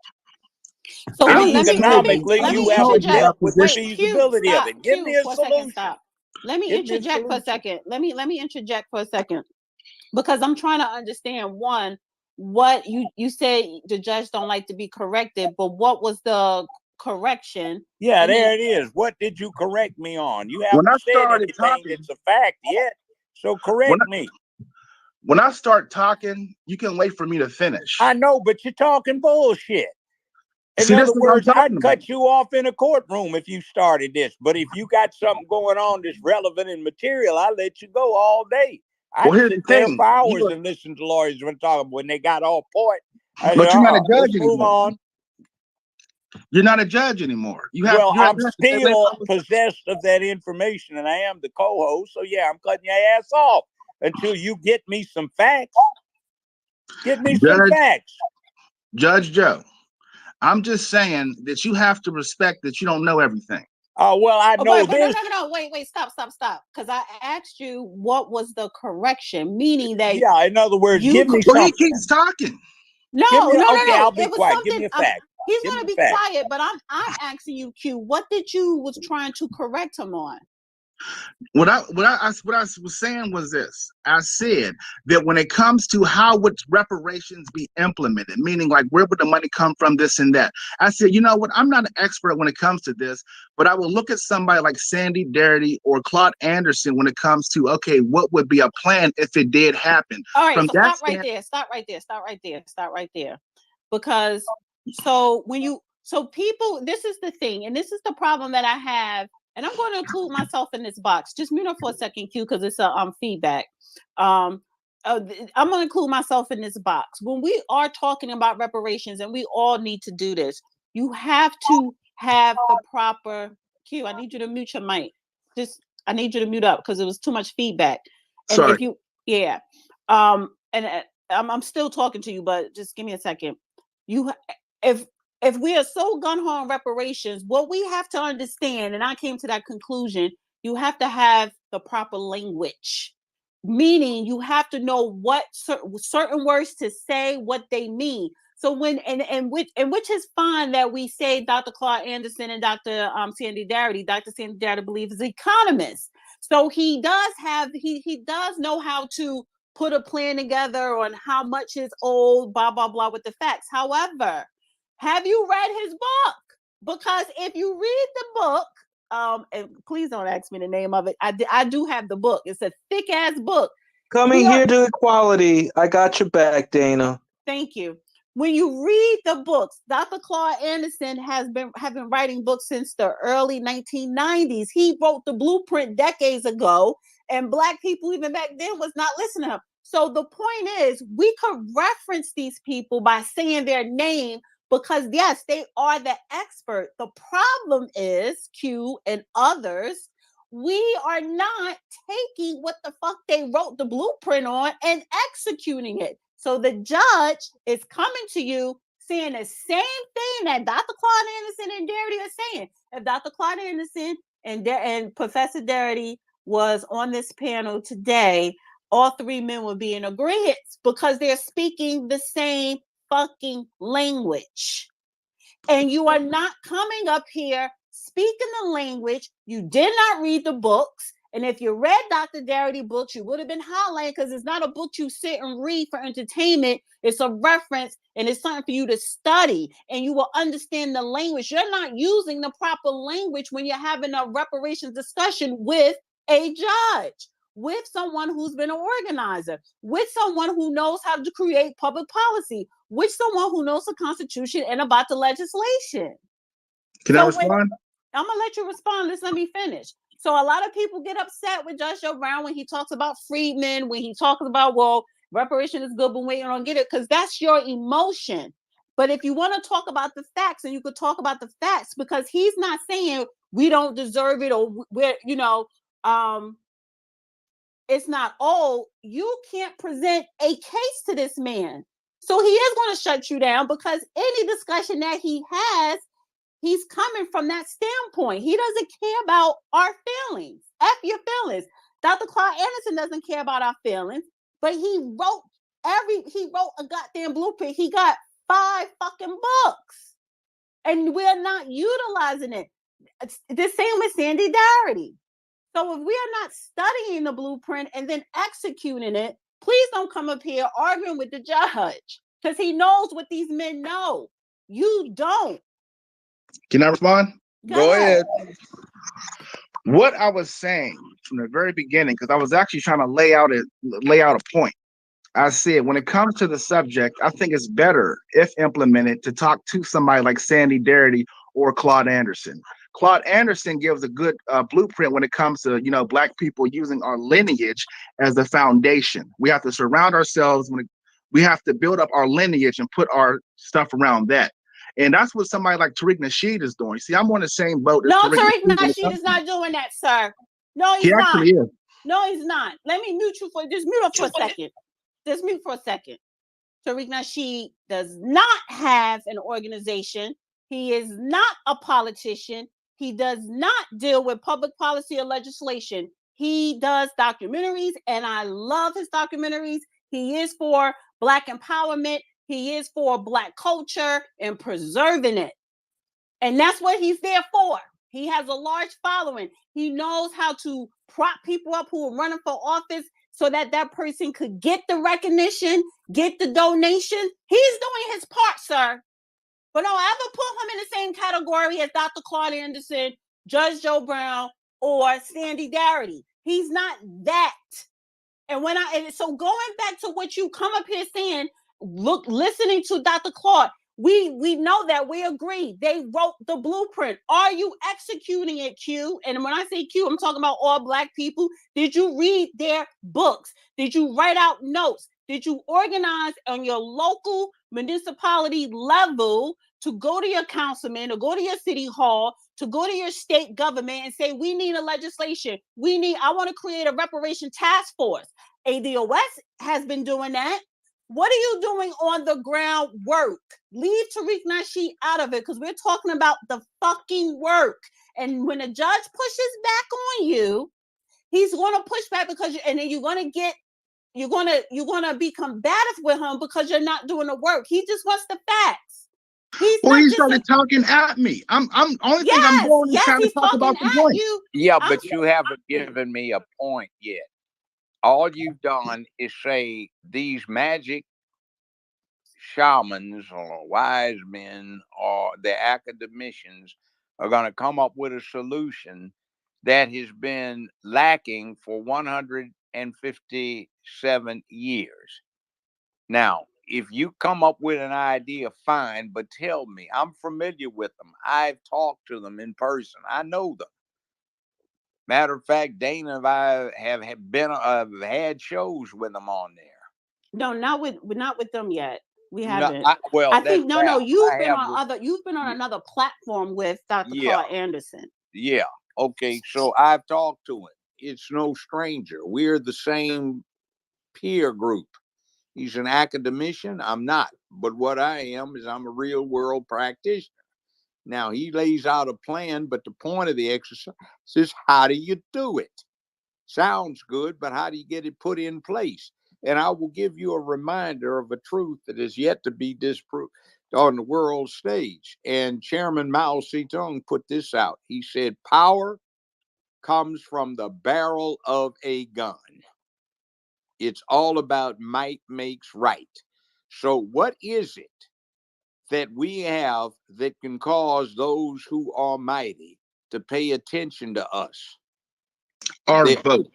[SPEAKER 1] So let me
[SPEAKER 3] economically, you haven't dealt with the feasibility of it. Give me a solution.
[SPEAKER 1] Let me interject for a second. Let me interject for a second, because I'm trying to understand what you say the judge don't like to be corrected, but what was the correction?
[SPEAKER 3] Yeah, there it is. What did you correct me on? You haven't said anything that's a fact yet, so correct me.
[SPEAKER 8] When I start talking, you can wait for me to finish.
[SPEAKER 3] I know, but you're talking bullshit. In other words, I'd cut you off in a courtroom if you started this. But if you got something going on that's relevant and material, I'll let you go all day. I sit there for hours and listen to lawyers when they got all point.
[SPEAKER 8] But you're not a judge anymore.
[SPEAKER 3] Move on.
[SPEAKER 8] You're not a judge anymore.
[SPEAKER 3] I'm still possessed of that information, and I am the co-host. So yeah, I'm cutting your ass off until you get me some facts. Get me some facts.
[SPEAKER 8] Judge Joe, I'm just saying that you have to respect that you don't know everything.
[SPEAKER 3] Oh, well, I know this.
[SPEAKER 1] No, wait, stop. Because I asked you what was the correction, meaning that.
[SPEAKER 3] Yeah, in other words, give me something.
[SPEAKER 8] He keeps talking.
[SPEAKER 1] No,
[SPEAKER 3] okay, I'll be quiet. Give me a fact.
[SPEAKER 1] He's
[SPEAKER 9] Give
[SPEAKER 1] going to
[SPEAKER 9] me
[SPEAKER 1] be
[SPEAKER 9] facts.
[SPEAKER 1] quiet, but I'm asking you, Q, what did you was trying to correct him on?
[SPEAKER 8] What I was saying was this. I said that when it comes to how would reparations be implemented, meaning like where would the money come from, this and that. I said, you know what? I'm not an expert when it comes to this, but I will look at somebody like Sandy Darity or Claude Anderson when it comes to, okay, what would be a plan if it did happen?
[SPEAKER 1] All right,
[SPEAKER 8] From
[SPEAKER 1] so
[SPEAKER 8] that
[SPEAKER 1] stop right there. Stop right there. Because so people, this is the thing, and this is the problem that I have, and I'm going to include myself in this box. Just mute up for a second, Q, because it's a feedback. I'm going to include myself in this box. When we are talking about reparations, and we all need to do this, you have to have the proper Q. I need you to mute your mic. I need you to mute up because it was too much feedback. And
[SPEAKER 8] Sorry.
[SPEAKER 1] if you, yeah, and I'm still talking to you, but just give me a second. If we are so gun-ho on reparations, what we have to understand, and I came to that conclusion, you have to have the proper language. Meaning you have to know what certain words to say, what they mean. So when which is fine that we say Dr. Claude Anderson and Dr. Sandy Darity. Dr. Sandy Darity believes is economist. So he does have he does know how to put a plan together on how much is owed, blah blah blah with the facts. However, have you read his book? Because if you read the book, and please don't ask me the name of it. I do have the book. It's a thick ass book.
[SPEAKER 10] Coming here to equality. I got your back, Dana.
[SPEAKER 1] Thank you. When you read the books, Dr. Claude Anderson have been writing books since the early 1990s. He wrote the blueprint decades ago, and Black people even back then was not listening to him. So the point is, we could reference these people by saying their name because, yes, they are the expert. The problem is, Q and others, we are not taking what the fuck they wrote the blueprint on and executing it. So the judge is coming to you saying the same thing that Dr. Claude Anderson and Darity are saying. If Dr. Claude Anderson and Professor Darity was on this panel today, all three men would be in agreement because they're speaking the same fucking language. And you are not coming up here speaking the language. You did not read the books. And if you read Dr. Darity books, you would have been highlighting because it's not a book you sit and read for entertainment. It's a reference and it's something for you to study and you will understand the language. You're not using the proper language when you're having a reparations discussion with a judge, with someone who's been an organizer, with someone who knows how to create public policy, with someone who knows the Constitution and about the legislation.
[SPEAKER 8] Can I respond?
[SPEAKER 1] I'm going to let you respond. Let me finish. So a lot of people get upset with Judge Joe Brown when he talks about freedmen, when he talks about, well, reparation is good, but we don't get it, because that's your emotion. But if you want to talk about the facts, and you could talk about the facts, because he's not saying we don't deserve it or we're, it's not old. You can't present a case to this man. So he is going to shut you down because any discussion that he has, he's coming from that standpoint. He doesn't care about our feelings. F your feelings. Dr. Claude Anderson doesn't care about our feelings, but he wrote a goddamn blueprint. He got 5 fucking books, and we're not utilizing it. It's the same with Sandy Darity. So if we are not studying the blueprint and then executing it, please don't come up here arguing with the judge because he knows what these men know. You don't.
[SPEAKER 8] Can I respond?
[SPEAKER 9] Go ahead.
[SPEAKER 8] What I was saying from the very beginning, because I was actually trying to lay out a point. I said, when it comes to the subject, I think it's better, if implemented, to talk to somebody like Sandy Darity or Claude Anderson. Claude Anderson gives a good blueprint when it comes to, Black people using our lineage as the foundation. We have to surround ourselves we have to build up our lineage and put our stuff around that. And that's what somebody like Tariq Nasheed is doing. See, I'm on the same boat.
[SPEAKER 1] No, Tariq Nasheed is not doing that, sir. No, he's not.
[SPEAKER 8] Actually is.
[SPEAKER 1] No, he's not. Let me mute you just mute up for a second. Just mute for a second. Tariq Nasheed does not have an organization. He is not a politician. He does not deal with public policy or legislation. He does documentaries, and I love his documentaries. He is for Black empowerment. He is for Black culture and preserving it. And that's what he's there for. He has a large following. He knows how to prop people up who are running for office so that that person could get the recognition, get the donation. He's doing his part, sir. But don't ever put him in the same category as Dr. Claude Anderson, Judge Joe Brown, or Sandy Darity. He's not that. And so going back to what you come up here saying, listening to Dr. Claude, we know that, we agree. They wrote the blueprint. Are you executing it, Q? And when I say Q, I'm talking about all Black people. Did you read their books? Did you write out notes? Did you organize on your local municipality level to go to your councilman or go to your city hall, to go to your state government and say, we need a legislation. I want to create a reparation task force. ADOS has been doing that. What are you doing on the ground work? Leave Tariq Nasheed out of it, because we're talking about the fucking work. And when a judge pushes back on you, he's going to push back and then you're going to be combative with him because you're not doing the work. He just wants the facts.
[SPEAKER 8] He started talking at me. I'm only thing I'm doing is trying to talk about the point.
[SPEAKER 3] Yeah, but you haven't given me a point yet. All you've done is say these magic shamans or wise men or the academicians are going to come up with a solution that has been lacking for 157 years. Now, if you come up with an idea, fine, but tell me. I'm familiar with them. I've talked to them in person. I know them. Matter of fact, Dana and I have had shows with them on there.
[SPEAKER 1] No, not with them yet. We haven't.
[SPEAKER 3] No,
[SPEAKER 1] I think you've been on another platform with Dr. Claude Anderson.
[SPEAKER 3] Yeah. Okay. So I've talked to him. It's no stranger. We're the same peer group. He's an academician. I'm not. But what I am is I'm a real world practitioner. Now, he lays out a plan, but the point of the exercise is, how do you do it? Sounds good, but how do you get it put in place? And I will give you a reminder of a truth that is yet to be disproved on the world stage. And Chairman Mao Zedong put this out. He said, power comes from the barrel of a gun. It's all about might makes right. So what is it that we have that can cause those who are mighty to pay attention to us?
[SPEAKER 8] Our vote.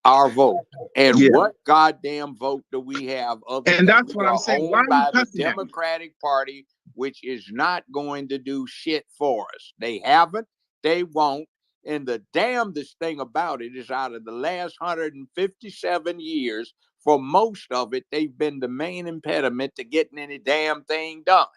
[SPEAKER 3] Our vote. And what goddamn vote do we have?
[SPEAKER 8] And that's what I'm saying. Why
[SPEAKER 3] by the Democratic Party, which is not going to do shit for us. They haven't. They won't. And the damnedest thing about it is, out of the last 157 years, for most of it, they've been the main impediment to getting any damn thing done.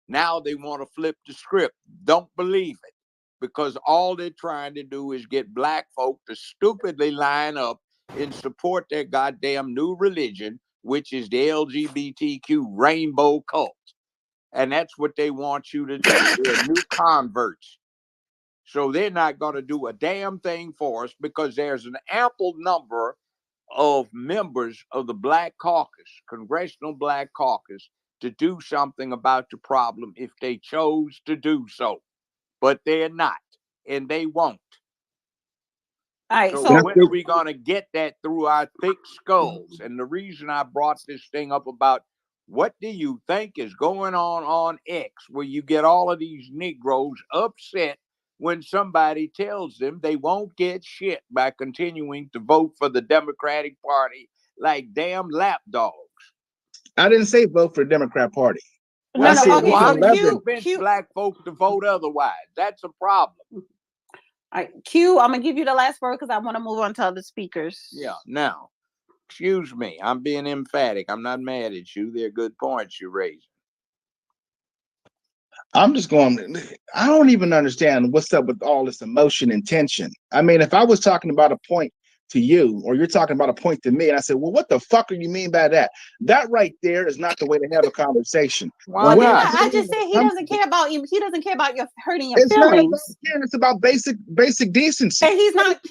[SPEAKER 3] Now they want to flip the script. Don't believe it, because all they're trying to do is get Black folk to stupidly line up and support their goddamn new religion, which is the LGBTQ rainbow cult. And that's what they want you to do. They're new converts. So they're not going to do a damn thing for us, because there's an ample number of members of the Black Caucus, Congressional Black Caucus, to do something about the problem if they chose to do so. But they're not, and they won't.
[SPEAKER 1] All right,
[SPEAKER 3] so when are we going to get that through our thick skulls? And the reason I brought this thing up about what do you think is going on X, where you get all of these Negroes upset when somebody tells them they won't get shit by continuing to vote for the Democratic Party like damn lapdogs.
[SPEAKER 8] I didn't say vote for the Democrat Party.
[SPEAKER 3] Well, I said you convince Black folk to vote otherwise. That's a problem.
[SPEAKER 1] All right, Q, I'm going to give you the last word because I want to move on to other speakers.
[SPEAKER 3] Yeah, now, excuse me. I'm being emphatic. I'm not mad at you. They're good points you're raising.
[SPEAKER 8] I'm just going, I don't even understand what's up with all this emotion and tension. I mean, if I was talking about a point to you, or you're talking about a point to me, and I said, well, what the fuck do you mean by that? That right there is not the way to have a conversation.
[SPEAKER 1] Well, I just said he doesn't care about you. He doesn't care about your hurting your feelings.
[SPEAKER 8] It's about basic decency.
[SPEAKER 1] And he's not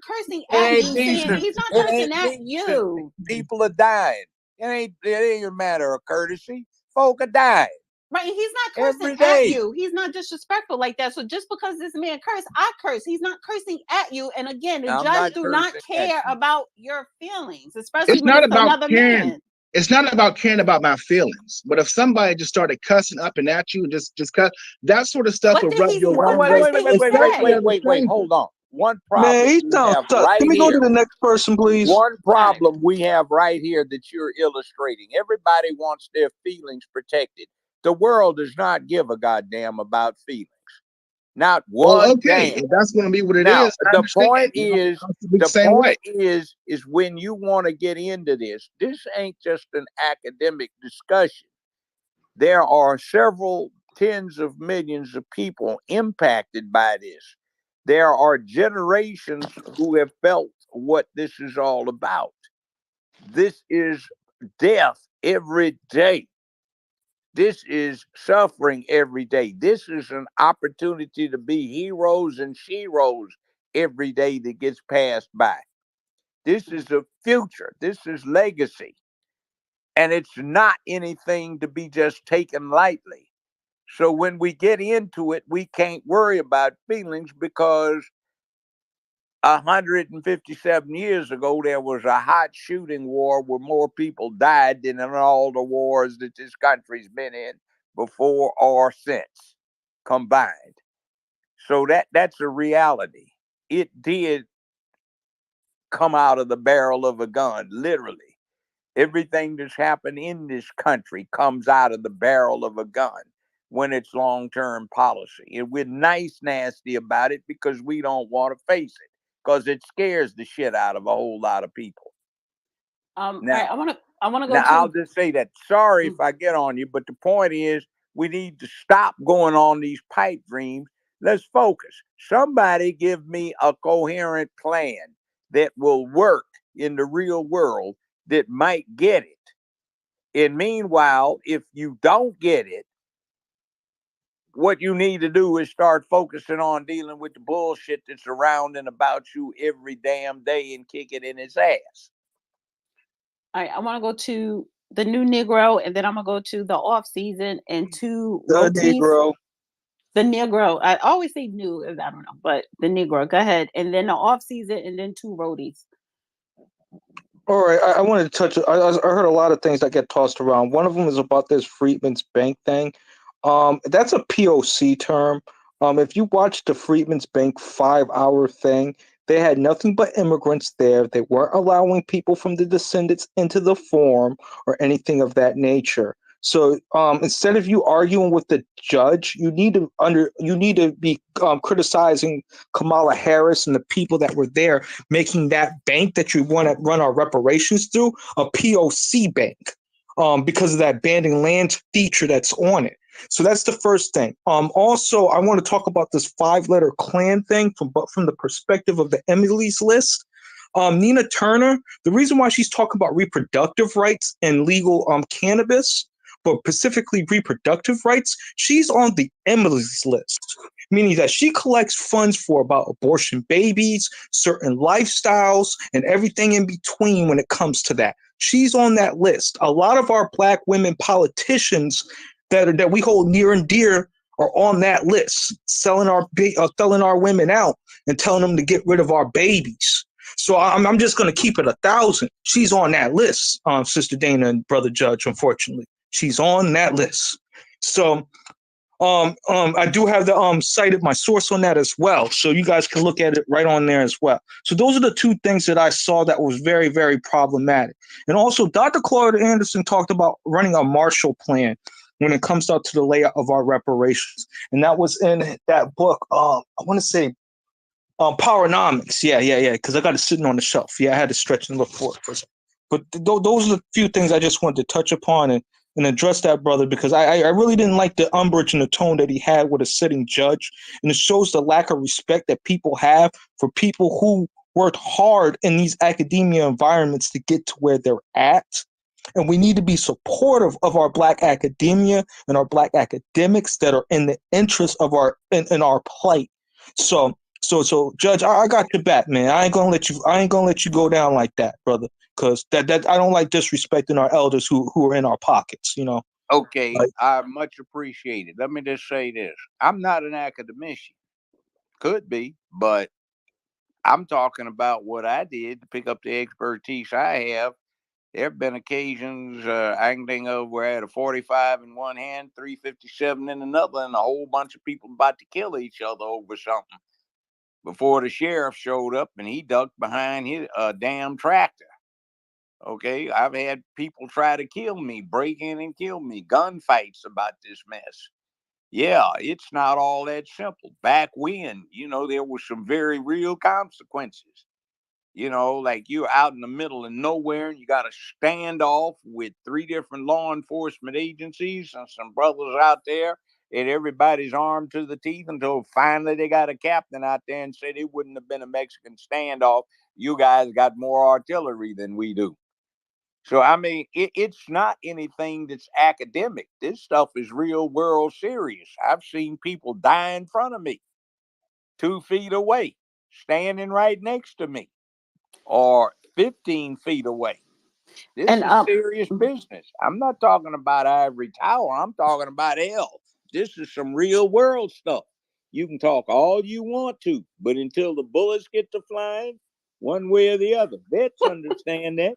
[SPEAKER 1] cursing at you. He's not cursing at you.
[SPEAKER 3] People are dying. It ain't a matter of courtesy. Folk are dying.
[SPEAKER 1] Right, and he's not cursing
[SPEAKER 3] every
[SPEAKER 1] at
[SPEAKER 3] day.
[SPEAKER 1] you. He's not disrespectful like that. So just because this man cursed, I curse. He's not cursing at you. And again, the
[SPEAKER 3] I'm
[SPEAKER 1] judge
[SPEAKER 3] not
[SPEAKER 1] do not
[SPEAKER 3] cursing at
[SPEAKER 1] care
[SPEAKER 3] you.
[SPEAKER 1] about your feelings, especially
[SPEAKER 8] It's
[SPEAKER 1] when
[SPEAKER 8] not
[SPEAKER 1] it's
[SPEAKER 8] about
[SPEAKER 1] another
[SPEAKER 8] caring.
[SPEAKER 1] man.
[SPEAKER 8] It's not about caring about my feelings. But if somebody just started cussing up and at you and just cuss, that sort of stuff
[SPEAKER 1] What
[SPEAKER 8] will
[SPEAKER 1] did
[SPEAKER 8] rub
[SPEAKER 1] he?
[SPEAKER 8] your
[SPEAKER 1] What
[SPEAKER 8] wrong
[SPEAKER 3] Wait,
[SPEAKER 8] way,
[SPEAKER 1] first
[SPEAKER 3] wait, wait,
[SPEAKER 1] did
[SPEAKER 3] wait,
[SPEAKER 1] he
[SPEAKER 3] wait, wait,
[SPEAKER 8] especially
[SPEAKER 1] say?
[SPEAKER 8] as
[SPEAKER 3] wait,
[SPEAKER 8] a
[SPEAKER 3] wait, wait.
[SPEAKER 8] stranger.
[SPEAKER 3] Hold on. One
[SPEAKER 10] Man,
[SPEAKER 3] problem
[SPEAKER 10] he
[SPEAKER 3] we
[SPEAKER 10] sounds
[SPEAKER 3] have
[SPEAKER 10] stuck.
[SPEAKER 3] right
[SPEAKER 10] Can we go to
[SPEAKER 3] here.
[SPEAKER 10] the next person, please?
[SPEAKER 3] One
[SPEAKER 1] All right.
[SPEAKER 3] problem we have right here that you're illustrating. Everybody wants their feelings protected. The world does not give a goddamn about feelings. Not
[SPEAKER 8] Well,
[SPEAKER 3] one
[SPEAKER 8] okay,
[SPEAKER 3] damn.
[SPEAKER 8] if that's going to be what it
[SPEAKER 3] Now,
[SPEAKER 8] is, I understand. I feel the same way.
[SPEAKER 3] is when you want to get into this ain't just an academic discussion. There are several tens of millions of people impacted by this. There are generations who have felt what this is all about. This is death every day. This is suffering every day. This is an opportunity to be heroes and sheroes every day that gets passed by. This is a future. This is legacy. And it's not anything to be just taken lightly. So when we get into it, we can't worry about feelings because 157 years ago, there was a hot shooting war where more people died than in all the wars that this country's been in before or since combined. So that's a reality. It did come out of the barrel of a gun, literally. Everything that's happened in this country comes out of the barrel of a gun when it's long-term policy. And we're nasty about it because we don't want to face it because it scares the shit out of a whole lot of people.
[SPEAKER 1] All right, I want to go
[SPEAKER 3] Now, I'll
[SPEAKER 1] to.
[SPEAKER 3] just say that. Sorry if I get on you, but the point is we need to stop going on these pipe dreams. Let's focus. Somebody give me a coherent plan that will work in the real world that might get it. And meanwhile, if you don't get it, what you need to do is start focusing on dealing with the bullshit that's around and about you every damn day and kick it in its ass.
[SPEAKER 1] All right, I want to go to the new Negro, and then I'm gonna go to the off season and two
[SPEAKER 10] The
[SPEAKER 1] rotis.
[SPEAKER 10] Negro.
[SPEAKER 1] The Negro. I always say new, I don't know, but the Negro. Go ahead, and then the off season, and then two rotis.
[SPEAKER 10] All right, I wanted to touch. I heard a lot of things that get tossed around. One of them is about this Freedmen's Bank thing. That's a POC term. If you watch the Freedmen's Bank 5-hour thing, they had nothing but immigrants there. They weren't allowing people from the descendants into the forum or anything of that nature. So instead of you arguing with the judge, you need to be criticizing Kamala Harris and the people that were there, making that bank that you want to run our reparations through a POC bank, because of that banding land feature that's on it. So that's the first thing. Also, I want to talk about this 5-letter Klan thing from the perspective of the Emily's list. Nina Turner, the reason why she's talking about reproductive rights and legal cannabis, but specifically reproductive rights, she's on the Emily's list, meaning that she collects funds for about abortion babies, certain lifestyles, and everything in between when it comes to that. She's on that list. A lot of our Black women politicians that we hold near and dear are on that list, selling our women out and telling them to get rid of our babies. So I'm just going to keep it 1,000. She's on that list, Sister Dana and Brother Judge, unfortunately. She's on that list. So I do have the cited my source on that as well. So you guys can look at it right on there as well. So those are the two things that I saw that was very, very problematic. And also Dr. Claudia Anderson talked about running a Marshall Plan when it comes out to the layout of our reparations. And that was in that book, I want to say Powernomics. Yeah. Because I got it sitting on the shelf. Yeah, I had to stretch and look for it for a second. But those are the few things I just wanted to touch upon and address that brother, because I really didn't like the umbrage and the tone that he had with a sitting judge. And it shows the lack of respect that people have for people who worked hard in these academia environments to get to where they're at. And we need to be supportive of our Black academia and our Black academics that are in the interest of in our plight. So So, Judge, I got your back, man. I ain't gonna let you go down like that, brother. Because that I don't like disrespecting our elders who are in our pockets.
[SPEAKER 3] Okay,
[SPEAKER 10] Like,
[SPEAKER 3] I much appreciate it. Let me just say this: I'm not an academician. Could be, but I'm talking about what I did to pick up the expertise I have. There have been occasions I can think of where I had a 45 in one hand, 357 in another, and a whole bunch of people about to kill each other over something before the sheriff showed up and he ducked behind his damn tractor. Okay, I've had people try to kill me, break in and kill me, gunfights about this mess. Yeah, it's not all that simple. Back when, there were some very real consequences. Like you're out in the middle of nowhere and you got a standoff with three different law enforcement agencies and some brothers out there, and everybody's armed to the teeth until finally they got a captain out there and said it wouldn't have been a Mexican standoff. You guys got more artillery than we do. So, I mean, it's not anything that's academic. This stuff is real world serious. I've seen people die in front of me, 2 feet away, standing right next to me, or 15 feet away. This
[SPEAKER 1] And
[SPEAKER 3] is serious business. I'm not talking about ivory tower. I'm talking about hell. This is some real world stuff. You can talk all you want to, but until the bullets get to flying, one way or the other, vets understand that.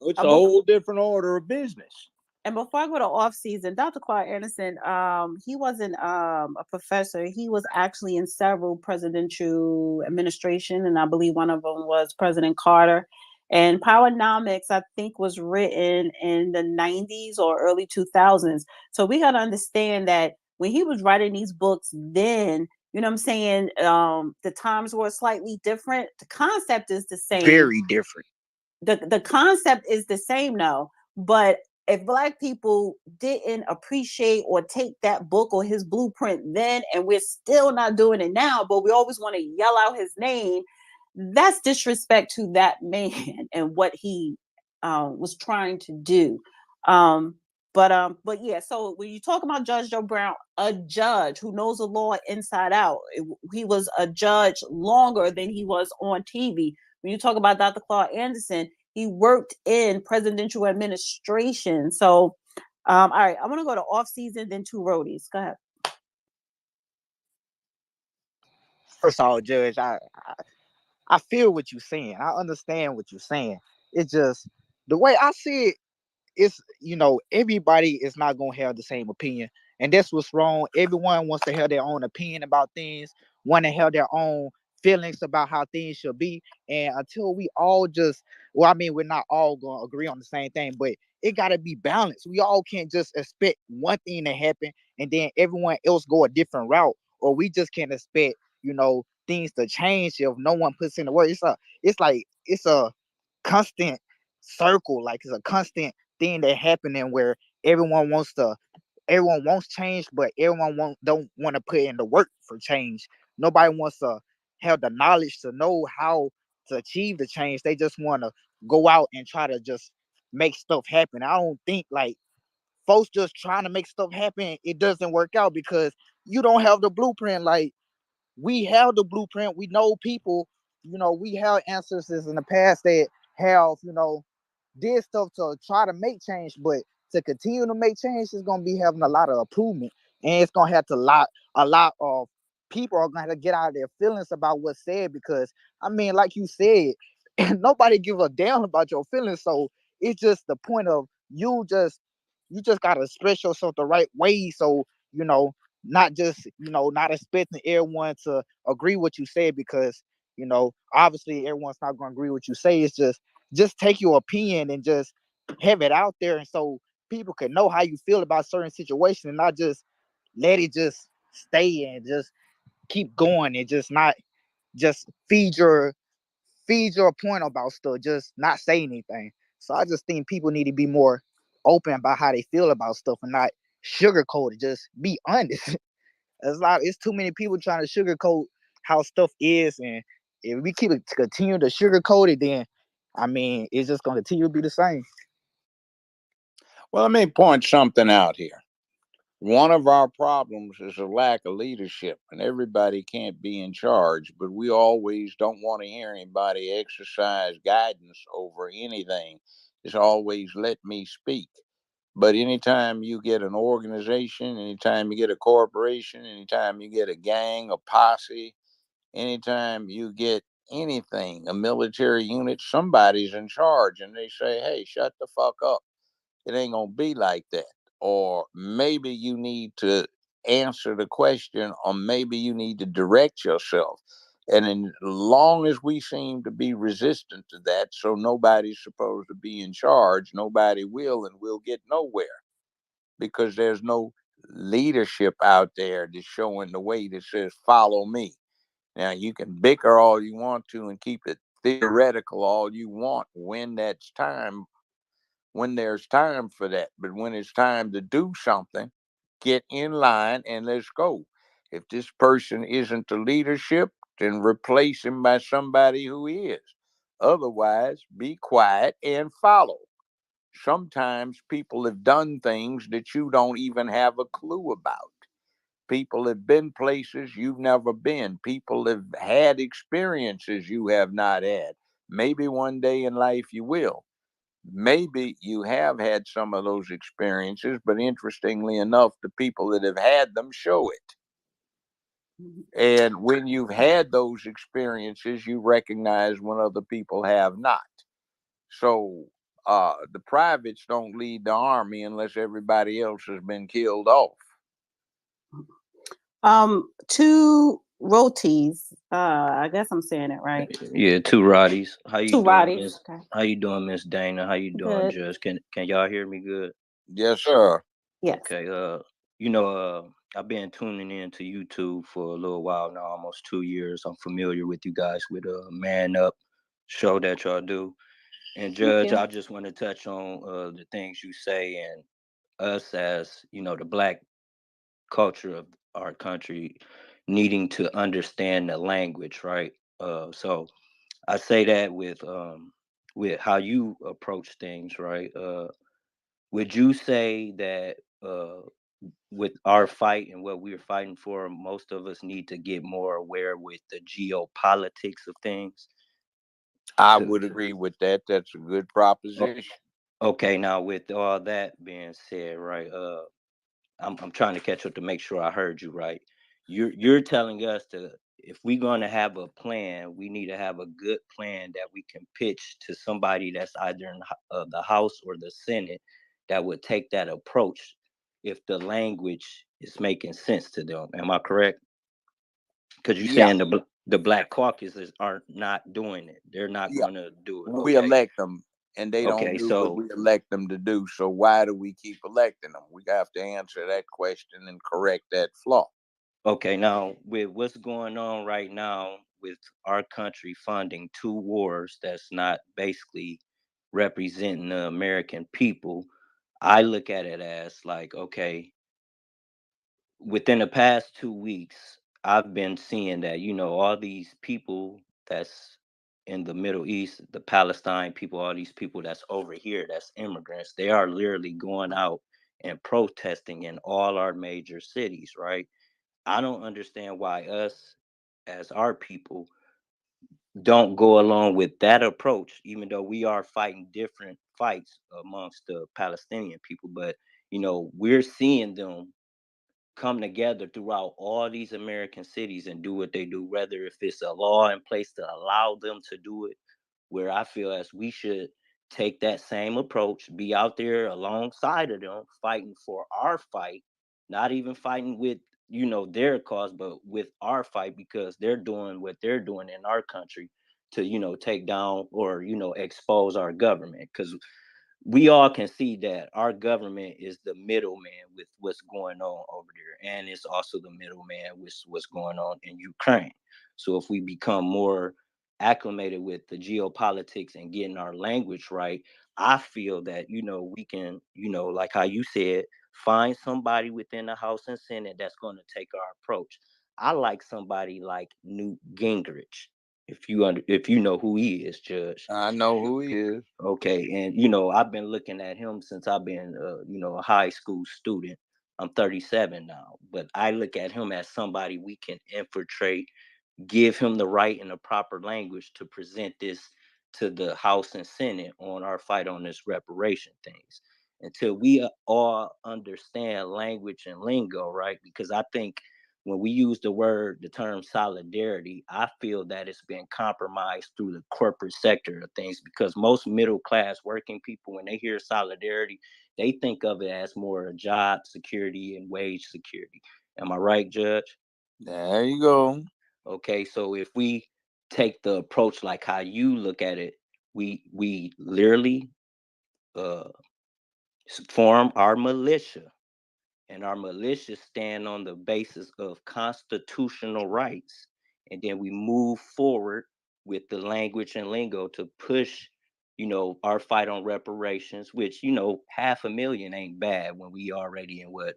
[SPEAKER 3] It's a whole different order of business.
[SPEAKER 1] And before I go to off season, Dr. Clark Anderson, he wasn't a professor. He was actually in several presidential administration, and I believe one of them was President Carter. And Powernomics, I think, was written in the 90s or early 2000s. So we got to understand that when he was writing these books then, you know what I'm saying, the times were slightly different. The concept is the same.
[SPEAKER 8] Very different.
[SPEAKER 1] The concept is the same now, but if Black people didn't appreciate or take that book or his blueprint then, and we're still not doing it now, but we always want to yell out his name, that's disrespect to that man and what he was trying to do. But yeah, so when you talk about Judge Joe Brown, a judge who knows the law inside out, he was a judge longer than he was on TV. When you talk about Dr. Clark Anderson, he worked in presidential administration. So, all right, I'm gonna go to off season, then two roadies. Go ahead.
[SPEAKER 8] First of all, Judge, I feel what you're saying. I understand what you're saying. It's just the way I see it. It's everybody is not gonna have the same opinion, and that's what's wrong. Everyone wants to have their own opinion about things, want to have their own feelings about how things should be, and until we all just, well, I mean, we're not all gonna agree on the same thing, but it got to be balanced. We all can't just expect one thing to happen and then everyone else go a different route, or we just can't expect things to change if no one puts in the work. It's a constant circle, like it's a constant thing that happening where everyone wants change, but everyone don't want to put in the work for change. Nobody wants to have the knowledge to know how to achieve the change. They just want to go out and try to just make stuff happen. I don't think like folks just trying to make stuff happen, it doesn't work out because you don't have the blueprint. Like, we have the blueprint. We know people, we have ancestors in the past that have, did stuff to try to make change, but to continue to make change is gonna be having a lot of improvement, and it's gonna have to a lot of people are gonna have to get out of their feelings about what's said, because I mean, like you said, nobody give a damn about your feelings. So it's just the point of you just gotta express yourself the right way. So not just not expecting everyone to agree what you say, because obviously everyone's not gonna agree what you say. It's just take your opinion and just have it out there, and so people can know how you feel about certain situations, and not just let it just stay and just keep going and just not just feed your point about stuff, just not say anything. So I just think people need to be more open about how they feel about stuff and not sugarcoat it. Just be honest. It's too many people trying to sugarcoat how stuff is, and if we continue to sugarcoat it, then I mean it's just gonna continue to be the same.
[SPEAKER 3] Well, let me point something out here. One of our problems is a lack of leadership, and everybody can't be in charge, but we always don't want to hear anybody exercise guidance over anything. It's always let me speak. But anytime you get an organization, anytime you get a corporation, anytime you get a gang, a posse, anytime you get anything, a military unit, somebody's in charge and they say, hey, shut the fuck up. It ain't going to be like that. Or maybe you need to answer the question, or maybe you need to direct yourself. And as long as we seem to be resistant to that, so nobody's supposed to be in charge, nobody will, and we'll get nowhere because there's no leadership out there that's showing the way that says, follow me. Now, you can bicker all you want to and keep it theoretical all you want when there's time for that. But when it's time to do something, get in line and let's go. If this person isn't the leadership, then replace him by somebody who is. Otherwise, be quiet and follow. Sometimes people have done things that you don't even have a clue about. People have been places you've never been. People have had experiences you have not had. Maybe one day in life you will. Maybe you have had some of those experiences, but interestingly enough, the people that have had them show it. And when you've had those experiences, you recognize when other people have not. So the privates don't lead the army unless everybody else has been killed off.
[SPEAKER 1] Two rotis. I guess I'm saying it right.
[SPEAKER 12] Yeah, two Roddies. How you
[SPEAKER 1] Two
[SPEAKER 12] doing,
[SPEAKER 1] rotis.
[SPEAKER 12] Miss?
[SPEAKER 1] Okay.
[SPEAKER 12] How you doing, Miss Dana? How you doing,
[SPEAKER 1] Good.
[SPEAKER 12] Judge? Can y'all hear me good?
[SPEAKER 3] Yes, sir.
[SPEAKER 1] Yes.
[SPEAKER 12] Okay. You know, I've been tuning in to YouTube for a little while now, almost 2 years. I'm familiar with you guys with a Man Up show that y'all do. And
[SPEAKER 1] Thank
[SPEAKER 12] Judge,
[SPEAKER 1] you.
[SPEAKER 12] I just want to touch on the things you say and us as the black culture of our country needing to understand the language, right? So I say that with how you approach things, right? Would you say that with our fight and what we're fighting for, most of us need to get more aware with the geopolitics of things?
[SPEAKER 3] I
[SPEAKER 12] To
[SPEAKER 3] would agree with that. That's a good
[SPEAKER 12] o-
[SPEAKER 3] proposition.
[SPEAKER 12] okay, now with all that being said, right? I'm trying to catch up to make sure I heard you right. You're telling us to if we're going to have a plan, we need to have a good plan that we can pitch to somebody that's either in the House or the Senate that would take that approach if the language is making sense to them. Am I correct? Because you're
[SPEAKER 3] Yeah,
[SPEAKER 12] saying the Black caucuses are not doing it. They're not
[SPEAKER 3] yeah.
[SPEAKER 12] going to do it.
[SPEAKER 3] We
[SPEAKER 12] Okay.
[SPEAKER 3] elect them and they don't
[SPEAKER 12] Okay.
[SPEAKER 3] do what
[SPEAKER 12] So
[SPEAKER 3] we elect them to do. So why do we keep electing them? We have to answer that question and correct that flaw.
[SPEAKER 12] okay, now with what's going on right now with our country funding two wars that's not basically representing the American people, I look at it as like, okay, within the past 2 weeks, I've been seeing that, all these people that's in the Middle East, the Palestine people, all these people that's over here, that's immigrants, they are literally going out and protesting in all our major cities, right? I don't understand why us as our people don't go along with that approach, even though we are fighting different fights amongst the Palestinian people. But we're seeing them come together throughout all these American cities and do what they do, whether if it's a law in place to allow them to do it, where I feel as we should take that same approach, be out there alongside of them, fighting for our fight, not even fighting with, their cause, but with our fight because they're doing what they're doing in our country to, take down or, expose our government. Because we all can see that our government is the middleman with what's going on over there, and it's also the middleman with what's going on in Ukraine. So if we become more acclimated with the geopolitics and getting our language right, I feel that we can, like how you said, find somebody within the House and Senate that's going to take our approach. I like somebody like Newt Gingrich, if you know who he is, Judge.
[SPEAKER 3] I know who he is.
[SPEAKER 12] Okay, and I've been looking at him since I've been a high school student. I'm 37 now, but I look at him as somebody we can infiltrate, give him the right and the proper language to present this to the House and Senate on our fight on this reparation things. Until we all understand language and lingo, right? Because I think when we use the term solidarity, I feel that it's been compromised through the corporate sector of things, because most middle class working people, when they hear solidarity, they think of it as more job security and wage security. Am I right, Judge?
[SPEAKER 3] There you go.
[SPEAKER 12] Okay, so if we take the approach like how you look at it, we literally uh form our militia, and our militia stand on the basis of constitutional rights, and then we move forward with the language and lingo to push, our fight on reparations, which, 500,000 ain't bad when we already in what,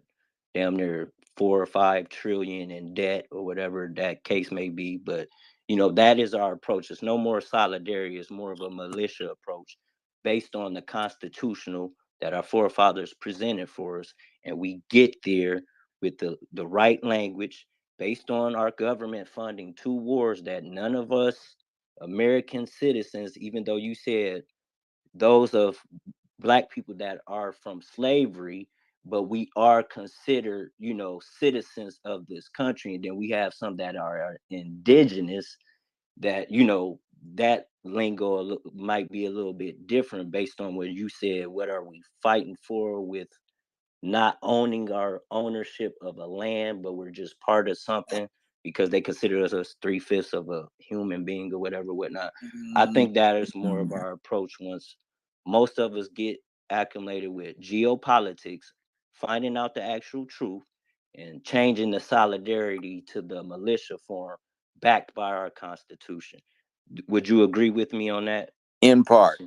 [SPEAKER 12] damn near 4 or 5 trillion in debt, or whatever that case may be. But that is our approach. It's no more solidarity, it's more of a militia approach based on the constitutional that our forefathers presented for us, and we get there with the right language based on our government funding two wars that none of us American citizens, even though you said those of black people that are from slavery, but we are considered, citizens of this country. And then we have some that are indigenous, that, that lingo might be a little bit different based on what you said. What are we fighting for with not owning our ownership of a land, but we're just part of something because they consider us as 3/5 of a human being or whatever, whatnot. I think that is more of our approach once most of us get acclimated with geopolitics, finding out the actual truth, and changing the solidarity to the militia form backed by our Constitution. Would you agree with me on that?
[SPEAKER 3] In part.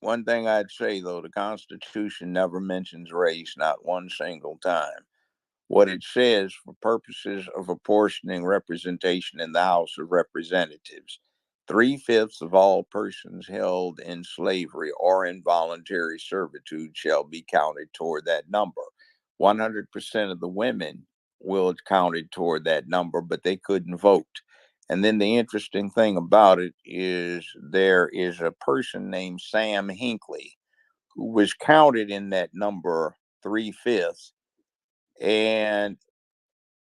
[SPEAKER 3] One thing I'd say, though, the Constitution never mentions race, not one single time. What it says, for purposes of apportioning representation in the House of Representatives, 3/5 of all persons held in slavery or involuntary servitude shall be counted toward that number. 100% of the women will counted toward that number, but they couldn't vote. And then the interesting thing about it is there is a person named Sam Hinckley who was counted in that number 3/5, and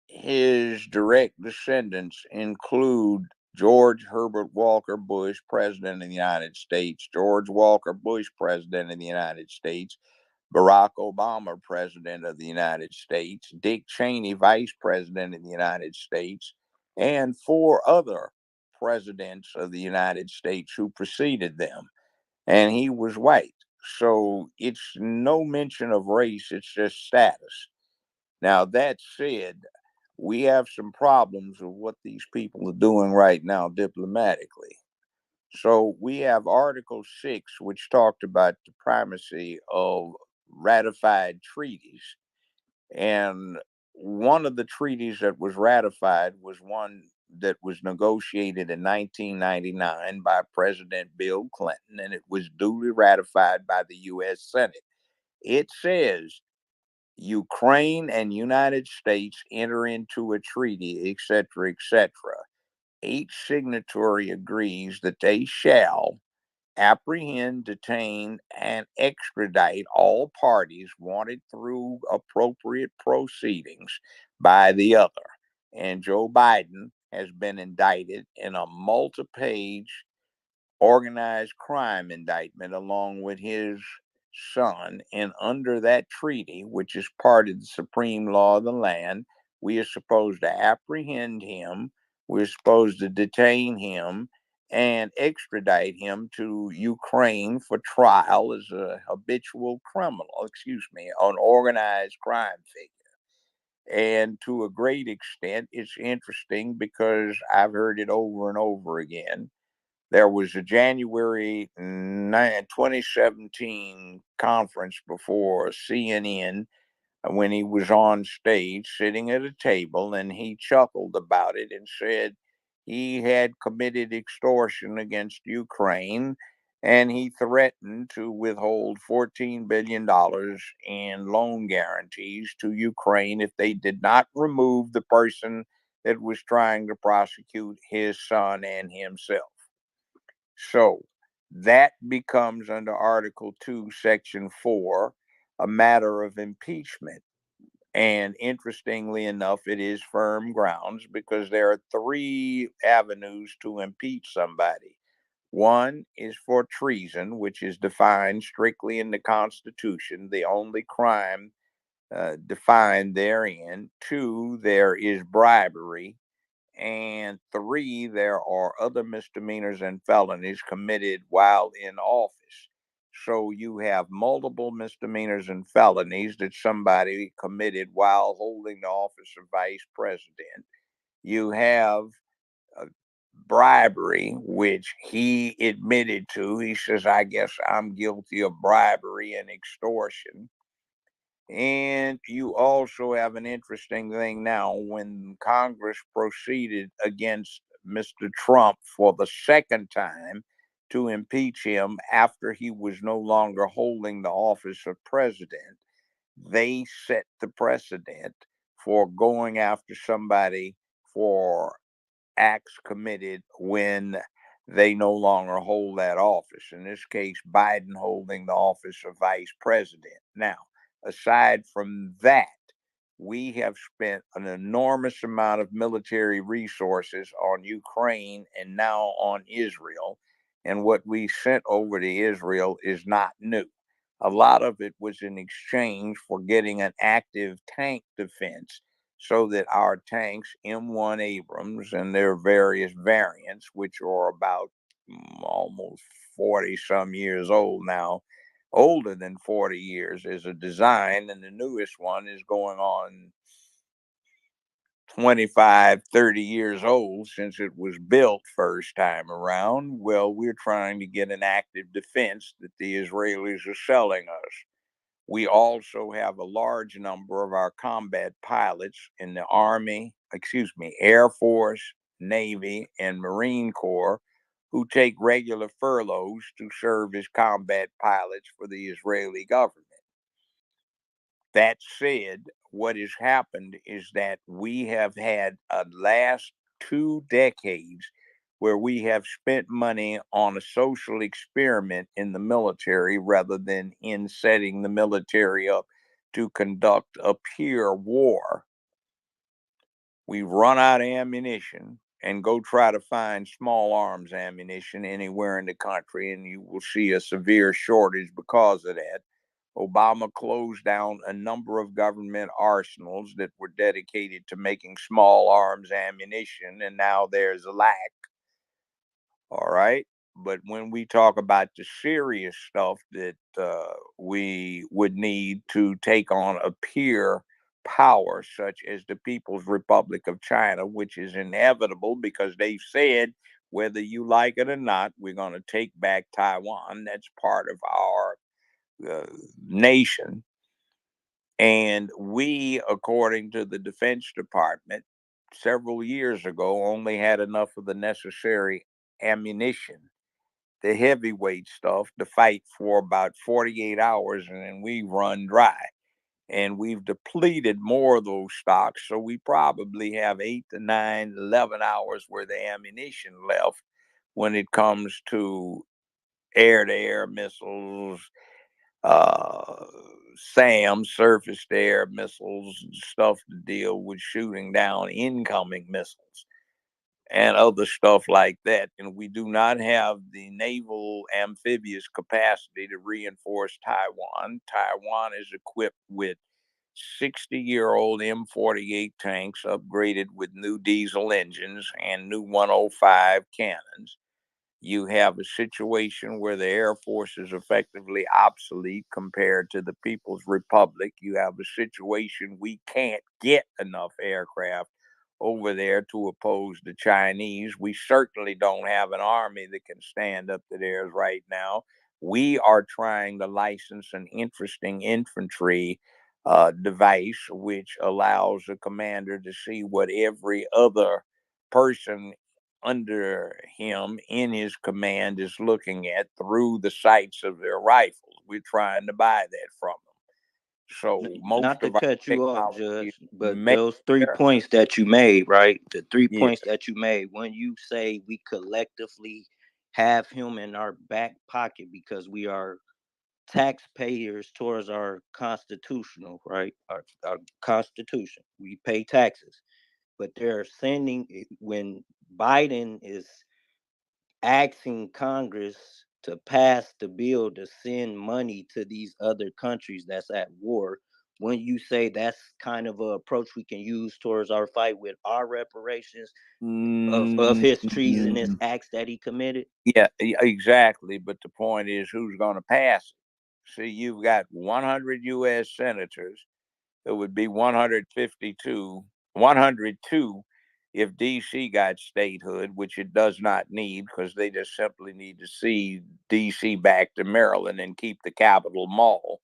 [SPEAKER 3] his direct descendants include George Herbert Walker Bush, President of the United States, George Walker Bush, President of the United States, Barack Obama, President of the United States, Dick Cheney, Vice President of the United States, and 4 other presidents of the United States who preceded them. And he was white. So it's no mention of race, it's just status. Now, that said, we have some problems with what these people are doing right now diplomatically. So we have Article 6, which talked about the primacy of ratified treaties. And one of the treaties that was ratified was one that was negotiated in 1999 by President Bill Clinton, and it was duly ratified by the U.S. Senate. It says Ukraine and United States enter into a treaty, etc., etc. Each signatory agrees that they shall apprehend, detain, and extradite all parties wanted through appropriate proceedings by the other. And Joe Biden has been indicted in a multi-page organized crime indictment along with his son. And under that treaty, which is part of the supreme law of the land, we are supposed to apprehend him, we're supposed to detain him, and extradite him to Ukraine for trial as a habitual criminal, an organized crime figure. And to a great extent, it's interesting because I've heard it over and over again. There was a January 2017 conference before CNN when he was on stage sitting at a table, and he chuckled about it and said he had committed extortion against Ukraine and he threatened to withhold $14 billion in loan guarantees to Ukraine if they did not remove the person that was trying to prosecute his son and himself. So that becomes, under Article 2, Section 4, a matter of impeachment. And interestingly enough, it is firm grounds because there are three avenues to impeach somebody. One is for treason, which is defined strictly in the Constitution, the only crime defined therein. Two, there is bribery. And three, there are other misdemeanors and felonies committed while in office. So you have multiple misdemeanors and felonies that somebody committed while holding the office of vice president. You have bribery, which he admitted to. He says, I guess I'm guilty of bribery and extortion. And you also have an interesting thing now when Congress proceeded against Mr. Trump for the second time to impeach him after he was no longer holding the office of president. They set the precedent for going after somebody for acts committed when they no longer hold that office. In this case, Biden holding the office of vice president. Now, aside from that, we have spent an enormous amount of military resources on Ukraine and now on Israel. And what we sent over to Israel is not new. A lot of it was in exchange for getting an active tank defense so that our tanks, M1 Abrams, and their various variants, which are about almost 40 some years old now, older than 40 years as a design, and the newest one is going on 25, 30 years old since it was built first time around. Well, we're trying to get an active defense that the Israelis are selling us. We also have a large number of our combat pilots in the Air Force, Navy, and Marine Corps who take regular furloughs to serve as combat pilots for the Israeli government. That said, what has happened is that we have had a last 2 decades where we have spent money on a social experiment in the military rather than in setting the military up to conduct a pure war. We run out of ammunition and go try to find small arms ammunition anywhere in the country, and you will see a severe shortage because of that. Obama closed down a number of government arsenals that were dedicated to making small arms ammunition, and now there's a lack. All right. But when we talk about the serious stuff that we would need to take on a peer power, such as the People's Republic of China, which is inevitable because they've said, whether you like it or not, we're going to take back Taiwan. That's part of our nation. And we, according to the Defense Department, several years ago only had enough of the necessary ammunition, the heavyweight stuff, to fight for about 48 hours, and then we run dry. And we've depleted more of those stocks, so we probably have 8 to 9, 11 hours worth of ammunition left when it comes to air-to-air missiles, SAM, surface to air missiles, stuff to deal with shooting down incoming missiles and other stuff like that. And we do not have the naval amphibious capacity to reinforce Taiwan. Taiwan is equipped with 60-year-old M48 tanks upgraded with new diesel engines and new 105 cannons. You have a situation where the Air Force is effectively obsolete compared to the People's Republic. You have a situation we can't get enough aircraft over there to oppose the Chinese. We certainly don't have an army that can stand up to theirs right now. We are trying to license an interesting infantry device which allows the commander to see what every other person under him in his command is looking at through the sights of their rifles. We're trying to buy that from them. So most
[SPEAKER 12] Not to
[SPEAKER 3] of our
[SPEAKER 12] cut you off,
[SPEAKER 3] technology is
[SPEAKER 12] Judge, but
[SPEAKER 3] made
[SPEAKER 12] those 3
[SPEAKER 3] there.
[SPEAKER 12] points that you made, right? The 3
[SPEAKER 3] Yeah.
[SPEAKER 12] points that you made, when you say we collectively have him in our back pocket because we are taxpayers towards our constitutional, right? Our constitution. We pay taxes. But they're sending, when Biden is asking Congress to pass the bill to send money to these other countries that's at war, when you say that's kind of an approach we can use towards our fight with our reparations of his treasonous acts that he committed?
[SPEAKER 3] Yeah, exactly. But the point is, who's going to pass it? See, you've got 100 U.S. senators. It would be 102 if D.C. got statehood, which it does not need because they just simply need to see D.C. back to Maryland and keep the Capitol Mall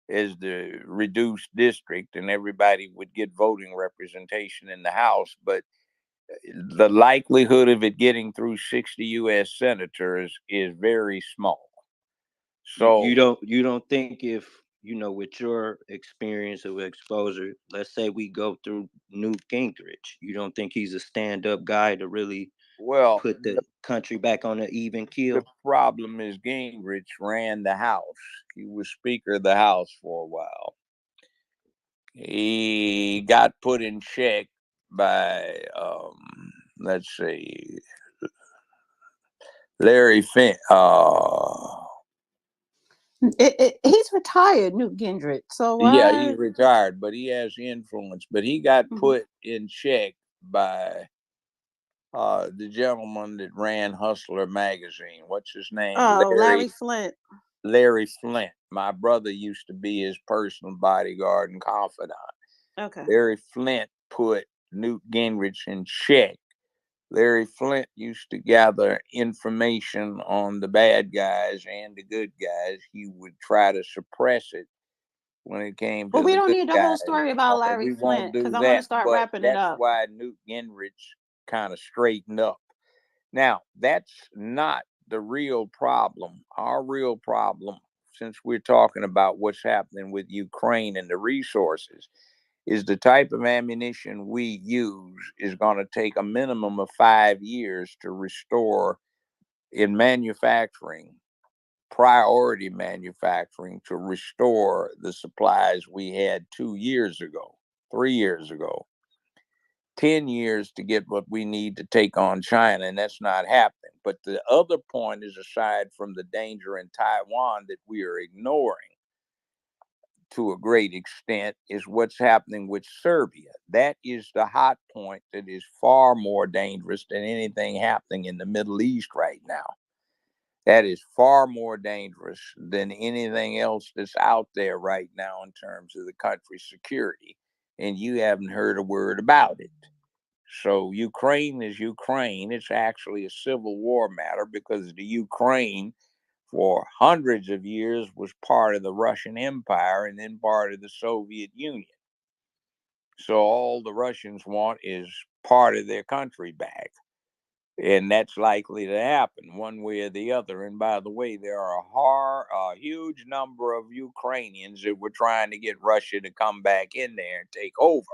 [SPEAKER 3] as the reduced district, and everybody would get voting representation in the House. But the likelihood of it getting through 60 U.S. senators is very small. So
[SPEAKER 12] You don't think, if with your experience of exposure, let's say we go through Newt Gingrich, you don't think he's a stand-up guy to really
[SPEAKER 3] well,
[SPEAKER 12] put the country back on an even
[SPEAKER 3] the
[SPEAKER 12] keel?
[SPEAKER 3] problem is Gingrich ran the House. He was Speaker of the House for a while. He got put in check by, let's see, Larry Finn.
[SPEAKER 1] He's retired, Newt Gingrich. So
[SPEAKER 3] Yeah, he's
[SPEAKER 1] what?
[SPEAKER 3] retired, but he has influence. But he got
[SPEAKER 1] Mhm.
[SPEAKER 3] put in check by the gentleman that ran Hustler magazine. What's his name?
[SPEAKER 1] Oh, Larry Flint.
[SPEAKER 3] Larry Flint. My brother used to be his personal bodyguard and confidant.
[SPEAKER 1] Okay.
[SPEAKER 3] Larry Flint put Newt Gingrich in check. Larry Flint used to gather information on the bad guys and the good guys. He would try to suppress it when it came
[SPEAKER 1] But
[SPEAKER 3] to
[SPEAKER 1] we
[SPEAKER 3] the
[SPEAKER 1] don't
[SPEAKER 3] good
[SPEAKER 1] need the whole
[SPEAKER 3] guys.
[SPEAKER 1] story about Larry
[SPEAKER 3] We won't
[SPEAKER 1] Flint because
[SPEAKER 3] do
[SPEAKER 1] I want to
[SPEAKER 3] that.
[SPEAKER 1] start
[SPEAKER 3] But
[SPEAKER 1] wrapping it
[SPEAKER 3] that's
[SPEAKER 1] up.
[SPEAKER 3] why Newt Gingrich kind of straightened up. Now, that's not the real problem. Our real problem, since we're talking about what's happening with Ukraine and the resources, is the type of ammunition we use is going to take a minimum of 5 years to restore in manufacturing, priority manufacturing, to restore the supplies we had 2 years ago, 3 years ago. 10 years to get what we need to take on China, and that's not happening. But the other point is, aside from the danger in Taiwan that we are ignoring to a great extent, is what's happening with Serbia. That is the hot point that is far more dangerous than anything happening in the Middle East right now. That is far more dangerous than anything else that's out there right now in terms of the country's security. And you haven't heard a word about it. So Ukraine is Ukraine. It's actually a civil war matter because the Ukraine for hundreds of years was part of the Russian Empire and then part of the Soviet Union. So all the Russians want is part of their country back. And that's likely to happen one way or the other. And by the way, there are a huge number of Ukrainians that were trying to get Russia to come back in there and take over,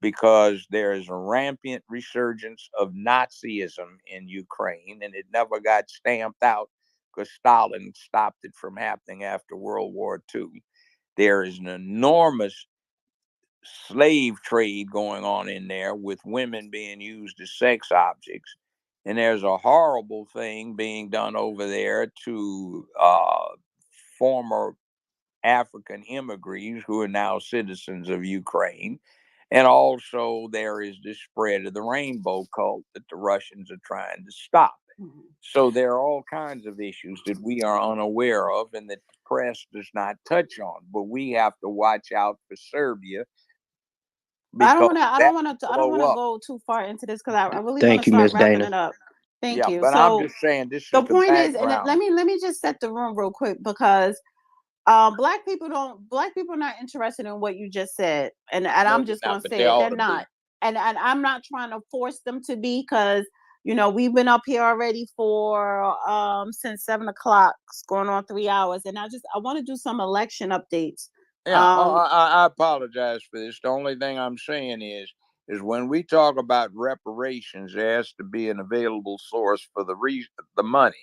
[SPEAKER 3] because there is a rampant resurgence of Nazism in Ukraine, and it never got stamped out because Stalin stopped it from happening after World War II. There is an enormous slave trade going on in there, with women being used as sex objects. And there's a horrible thing being done over there to former African immigrants who are now citizens of Ukraine. And also, there is this spread of the rainbow cult that the Russians are trying to stop. So there are all kinds of issues that we are unaware of and that the press does not touch on. But we have to watch out for Serbia,
[SPEAKER 1] I don't
[SPEAKER 3] because
[SPEAKER 1] want to. I
[SPEAKER 3] that
[SPEAKER 1] don't want to. I don't
[SPEAKER 3] blow
[SPEAKER 1] want to
[SPEAKER 3] up.
[SPEAKER 1] go too far into this because I really want to
[SPEAKER 12] Thank you,
[SPEAKER 1] start
[SPEAKER 12] Miss
[SPEAKER 1] wrapping
[SPEAKER 12] Dana.
[SPEAKER 1] it up. Thank
[SPEAKER 3] Yeah,
[SPEAKER 1] you.
[SPEAKER 3] but I'm
[SPEAKER 1] So
[SPEAKER 3] just saying this
[SPEAKER 1] the
[SPEAKER 3] is the
[SPEAKER 1] point is, and
[SPEAKER 3] background.
[SPEAKER 1] let me just set the room real quick because black people are not interested in what you just said, and
[SPEAKER 3] No,
[SPEAKER 1] I'm
[SPEAKER 3] they're
[SPEAKER 1] just
[SPEAKER 3] not,
[SPEAKER 1] gonna
[SPEAKER 3] but
[SPEAKER 1] say
[SPEAKER 3] they
[SPEAKER 1] it.
[SPEAKER 3] ought
[SPEAKER 1] They're
[SPEAKER 3] to be.
[SPEAKER 1] not, and I'm not trying to force them to be, because You know, we've been up here already for since 7 o'clock, it's going on 3 hours, and I want to do some election updates.
[SPEAKER 3] Yeah, I apologize for this. The only thing I'm saying is when we talk about reparations, there has to be an available source for the money.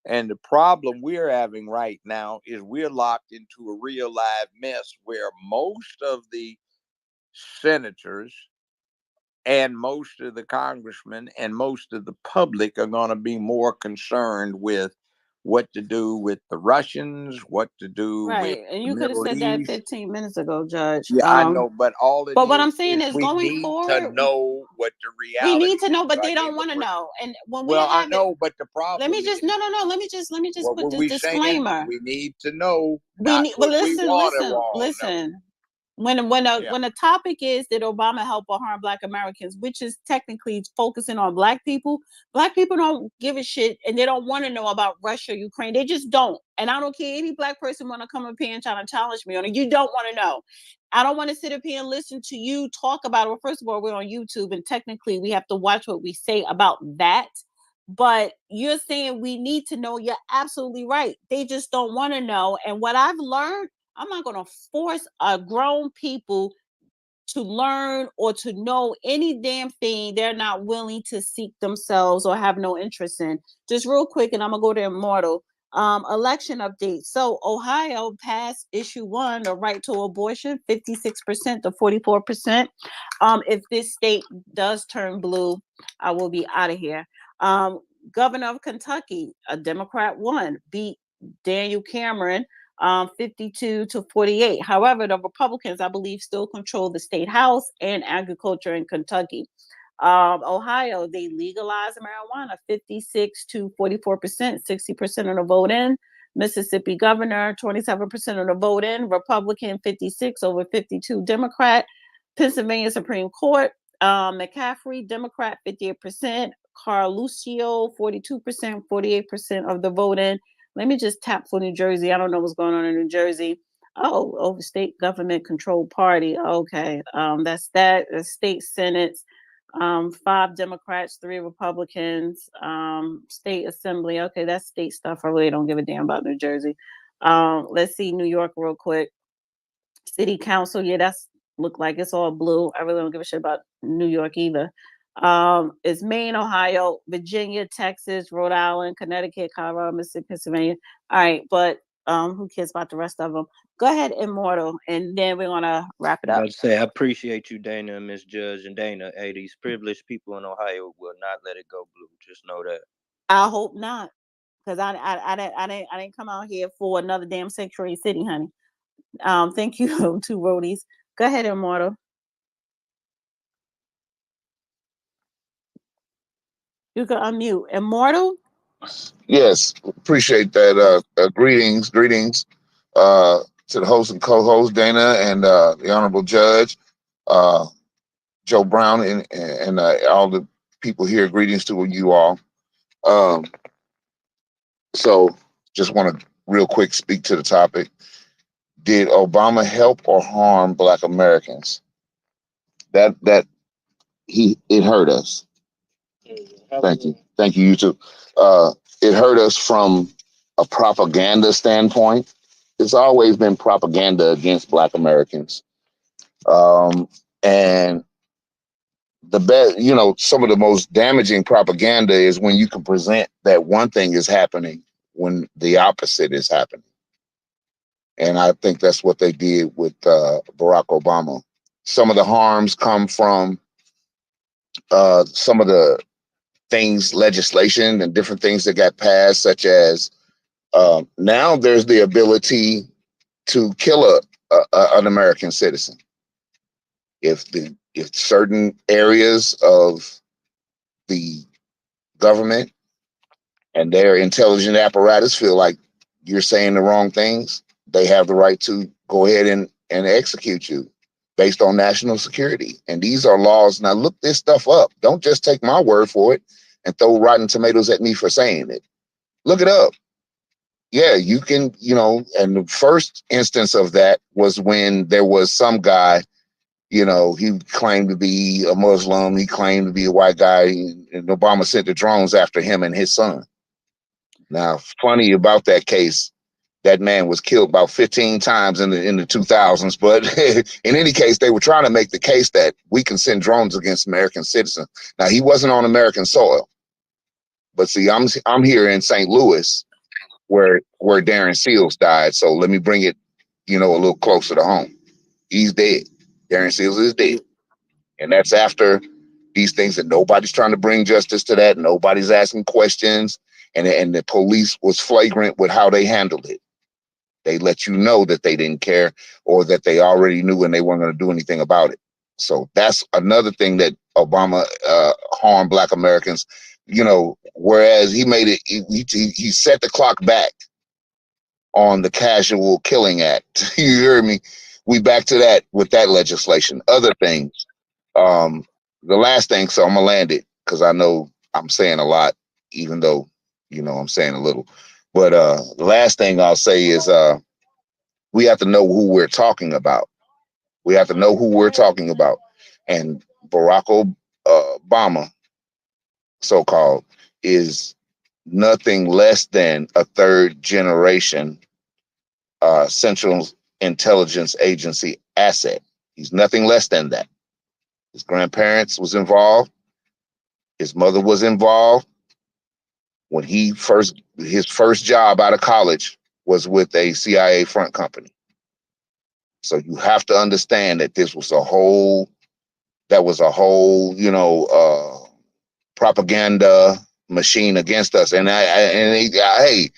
[SPEAKER 3] And the problem we're having right now is we're locked into a real live mess where most of the senators and most of the congressmen and most of the public are going to be more concerned with what to do with the Russians, what to do with
[SPEAKER 1] Right, and
[SPEAKER 3] the
[SPEAKER 1] you could have
[SPEAKER 3] Middle
[SPEAKER 1] said that
[SPEAKER 3] East.
[SPEAKER 1] 15 minutes ago, Judge.
[SPEAKER 3] Yeah, I know, but all it
[SPEAKER 1] But what I'm
[SPEAKER 3] is
[SPEAKER 1] saying is,
[SPEAKER 3] we
[SPEAKER 1] going
[SPEAKER 3] need to
[SPEAKER 1] forward,
[SPEAKER 3] know what the
[SPEAKER 1] we
[SPEAKER 3] reality
[SPEAKER 1] need to know,
[SPEAKER 3] is.
[SPEAKER 1] but they
[SPEAKER 3] Like
[SPEAKER 1] don't want to know. And when we
[SPEAKER 3] well, I
[SPEAKER 1] have it,
[SPEAKER 3] know, but the
[SPEAKER 1] let me
[SPEAKER 3] problem
[SPEAKER 1] just
[SPEAKER 3] is
[SPEAKER 1] let me just
[SPEAKER 3] what
[SPEAKER 1] put
[SPEAKER 3] were
[SPEAKER 1] this
[SPEAKER 3] we saying?
[SPEAKER 1] disclaimer.
[SPEAKER 3] We need to know,
[SPEAKER 1] We
[SPEAKER 3] not
[SPEAKER 1] need, but
[SPEAKER 3] what we want to know.
[SPEAKER 1] listen.
[SPEAKER 3] Yeah.
[SPEAKER 1] When a topic is that Obama help or harm Black Americans, which is technically focusing on Black people don't give a shit, and they don't want to know about Russia, Ukraine. They just don't. And I don't care any Black person want to come up here and try to challenge me on it. You don't want to know. I don't want to sit up here and listen to you talk about it. Well, first of all, we're on YouTube, and technically we have to watch what we say about that. But you're saying we need to know. You're absolutely right. They just don't want to know. And what I've learned, I'm not going to force a grown people to learn or to know any damn thing they're not willing to seek themselves or have no interest in. Just real quick, and I'm gonna go to Immortal. Election update. So Ohio passed issue 1, the right to abortion, 56% to 44%. If this state does turn blue, I will be out of here. Governor of Kentucky, a Democrat won, beat Daniel Cameron 52 to 48. However, the Republicans, I believe, still control the state house and agriculture in Kentucky. Ohio, they legalized marijuana, 56 to 44%, 60% of the vote in. Mississippi governor, 27% of the vote in. Republican, 56 over 52 Democrat. Pennsylvania Supreme Court, McCaffrey, Democrat, 58%. Carluccio, 42%, 48% of the vote in. Let me just tap for New Jersey. I don't know what's going on in New Jersey. Oh, over state government controlled party. Okay. That's that. The state senates, 5 Democrats, 3 Republicans, state assembly. Okay, that's state stuff. I really don't give a damn about New Jersey. Let's see New York real quick. City council, yeah, that's look like it's all blue. I really don't give a shit about New York either. It's Maine, Ohio, Virginia, Texas, Rhode Island, Connecticut, Colorado, Mississippi, Pennsylvania. All right, but who cares about the rest of them? Go ahead, Immortal, and then we're gonna wrap it
[SPEAKER 12] I'm
[SPEAKER 1] up.
[SPEAKER 12] about to say, I appreciate you, Dana and Miss Judge and Dana. Hey, these privileged people in Ohio will not let it go blue. Just know that.
[SPEAKER 1] I hope not, because I didn't come out here for another damn sanctuary city, honey. Thank you, two roadies. Go ahead, Immortal. You can unmute. Immortal?
[SPEAKER 13] Yes, appreciate that. Greetings to the host and co-host Dana and the honorable judge Joe Brown and all the people here. Greetings to you all. So, just want to real quick speak to the topic. Did Obama help or harm Black Americans? That it hurt us. Thank you. You too. It hurt us from a propaganda standpoint. It's always been propaganda against Black Americans. And the best, some of the most damaging propaganda is when you can present that one thing is happening when the opposite is happening. And I think that's what they did with Barack Obama. Some of the harms come from some of the things, legislation and different things that got passed, such as now there's the ability to kill an American citizen if certain areas of the government and their intelligent apparatus feel like you're saying the wrong things, they have the right to go ahead and execute you based on national security. And these are laws. Now look this stuff up. Don't just take my word for it and throw rotten tomatoes at me for saying it. Look it up. Yeah, you can, and the first instance of that was when there was some guy You know, he claimed to be a Muslim. He claimed to be a white guy. And Obama sent the drones after him and his son. Now, funny about that case, that man was killed about 15 times in the 2000s. But in any case, they were trying to make the case that we can send drones against American citizens. Now, he wasn't on American soil. But see, I'm here in St. Louis where Darren Seals died. So let me bring it, a little closer to home. He's dead. Darren Seals is dead. And that's after these things that nobody's trying to bring justice to that. Nobody's asking questions. And the police was flagrant with how they handled it. They let you know that they didn't care or that they already knew and they weren't going to do anything about it. So that's another thing that Obama harmed Black Americans, whereas he made it, he set the clock back on the Casual Killing Act. You hear me? We back to that with that legislation. Other things. The last thing, so I'm going to land it because I know I'm saying a lot, even though, I'm saying a little. But the last thing I'll say is we have to know who we're talking about. We have to know who we're talking about. And Barack Obama, so-called, is nothing less than a third generation Central Intelligence Agency asset. He's nothing less than that. His grandparents was involved. His mother was involved. When his first job out of college was with a CIA front company. So you have to understand that this was a whole, propaganda machine against us. And hey,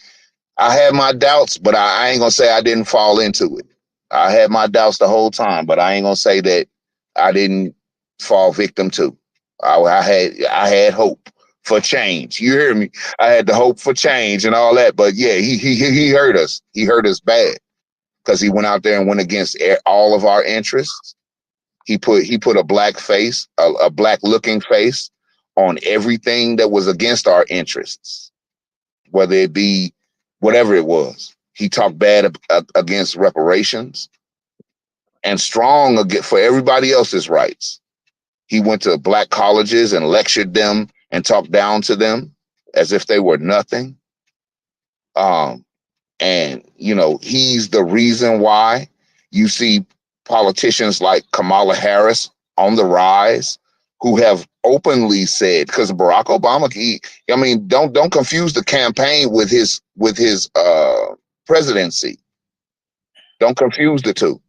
[SPEAKER 13] I had my doubts, but I ain't gonna say I didn't fall into it. I had my doubts the whole time, but I ain't gonna say that I didn't fall victim to. I had hope for change. You hear me? I had the hope for change and all that. But yeah, he hurt us. He hurt us bad because he went out there and went against all of our interests. He put a black face, a black looking face on everything that was against our interests, whether it be whatever it was. He talked bad against reparations and strong for everybody else's rights. He went to black colleges and lectured them and talked down to them as if they were nothing. And he's the reason why you see politicians like Kamala Harris on the rise who have openly said, because Barack Obama, don't confuse the campaign with his presidency. Don't confuse the two.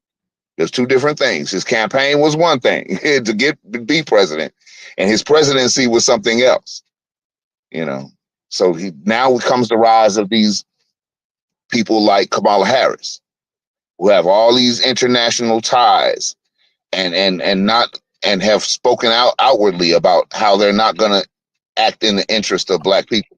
[SPEAKER 13] There's two different things. His campaign was one thing to be president, and his presidency was something else. So now comes the rise of these people like Kamala Harris, who have all these international ties and have spoken out outwardly about how they're not going to act in the interest of black people.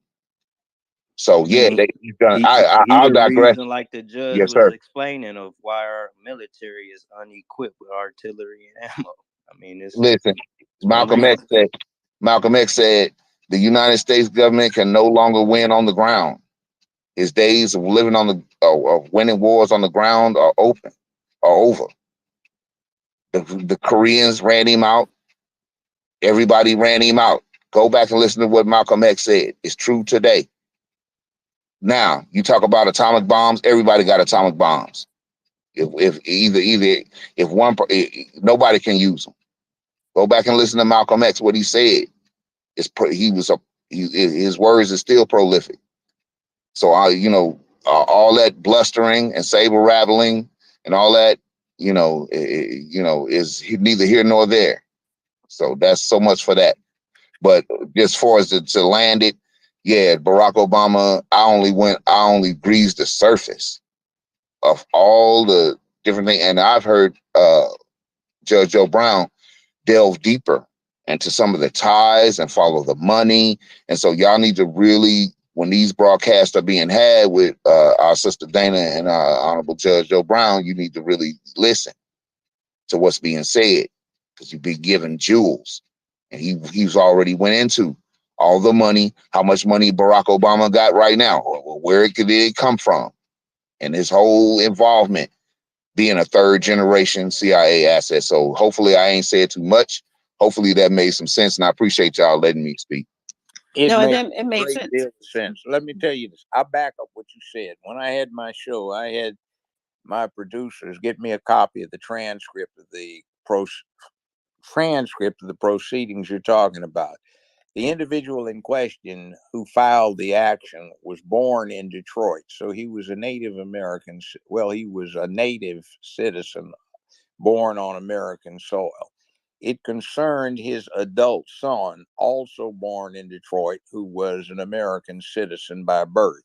[SPEAKER 13] So yeah, he's done. I'll
[SPEAKER 12] the
[SPEAKER 13] digress.
[SPEAKER 12] reason, like the judge
[SPEAKER 13] Yes,
[SPEAKER 12] was
[SPEAKER 13] sir.
[SPEAKER 12] explaining, of why our military is unequipped with artillery and ammo. I mean,
[SPEAKER 13] Listen,
[SPEAKER 12] one
[SPEAKER 13] Malcolm X
[SPEAKER 12] reason.
[SPEAKER 13] said the United States government can no longer win on the ground. His days of living on of winning wars on the ground are over. The Koreans ran him out. Everybody ran him out. Go back and listen to what Malcolm X said. It's true today. Now, you talk about atomic bombs. Everybody got atomic bombs. If nobody can use them. Go back and listen to Malcolm X. What he said his words are still prolific. So all that blustering and saber rattling and all that, is neither here nor there. So that's so much for that. But as far as to land it, yeah, Barack Obama, I only breezed the surface of all the different things. And I've heard Judge Joe Brown delve deeper into some of the ties and follow the money. And so y'all need to really, when these broadcasts are being had with our sister Dana and our Honorable Judge Joe Brown, you need to really listen to what's being said, because you've been given jewels. And he's already went into all the money, how much money Barack Obama got right now, or where did it come from, and his whole involvement. being a third generation CIA asset. So hopefully I ain't said too much. Hopefully that made some sense, and I appreciate y'all letting me speak.
[SPEAKER 3] It
[SPEAKER 1] No,
[SPEAKER 3] makes
[SPEAKER 1] it
[SPEAKER 3] a
[SPEAKER 1] made
[SPEAKER 3] great
[SPEAKER 1] sense.
[SPEAKER 3] deal of sense. Let me tell you this. I'll back up what you said. When I had my show, I had my producers get me a copy of the transcript of the proceedings you're talking about. The individual in question who filed the action was born in Detroit, so he was a Native American. Well, he was a native citizen born on American soil. It concerned his adult son, also born in Detroit, who was an American citizen by birth.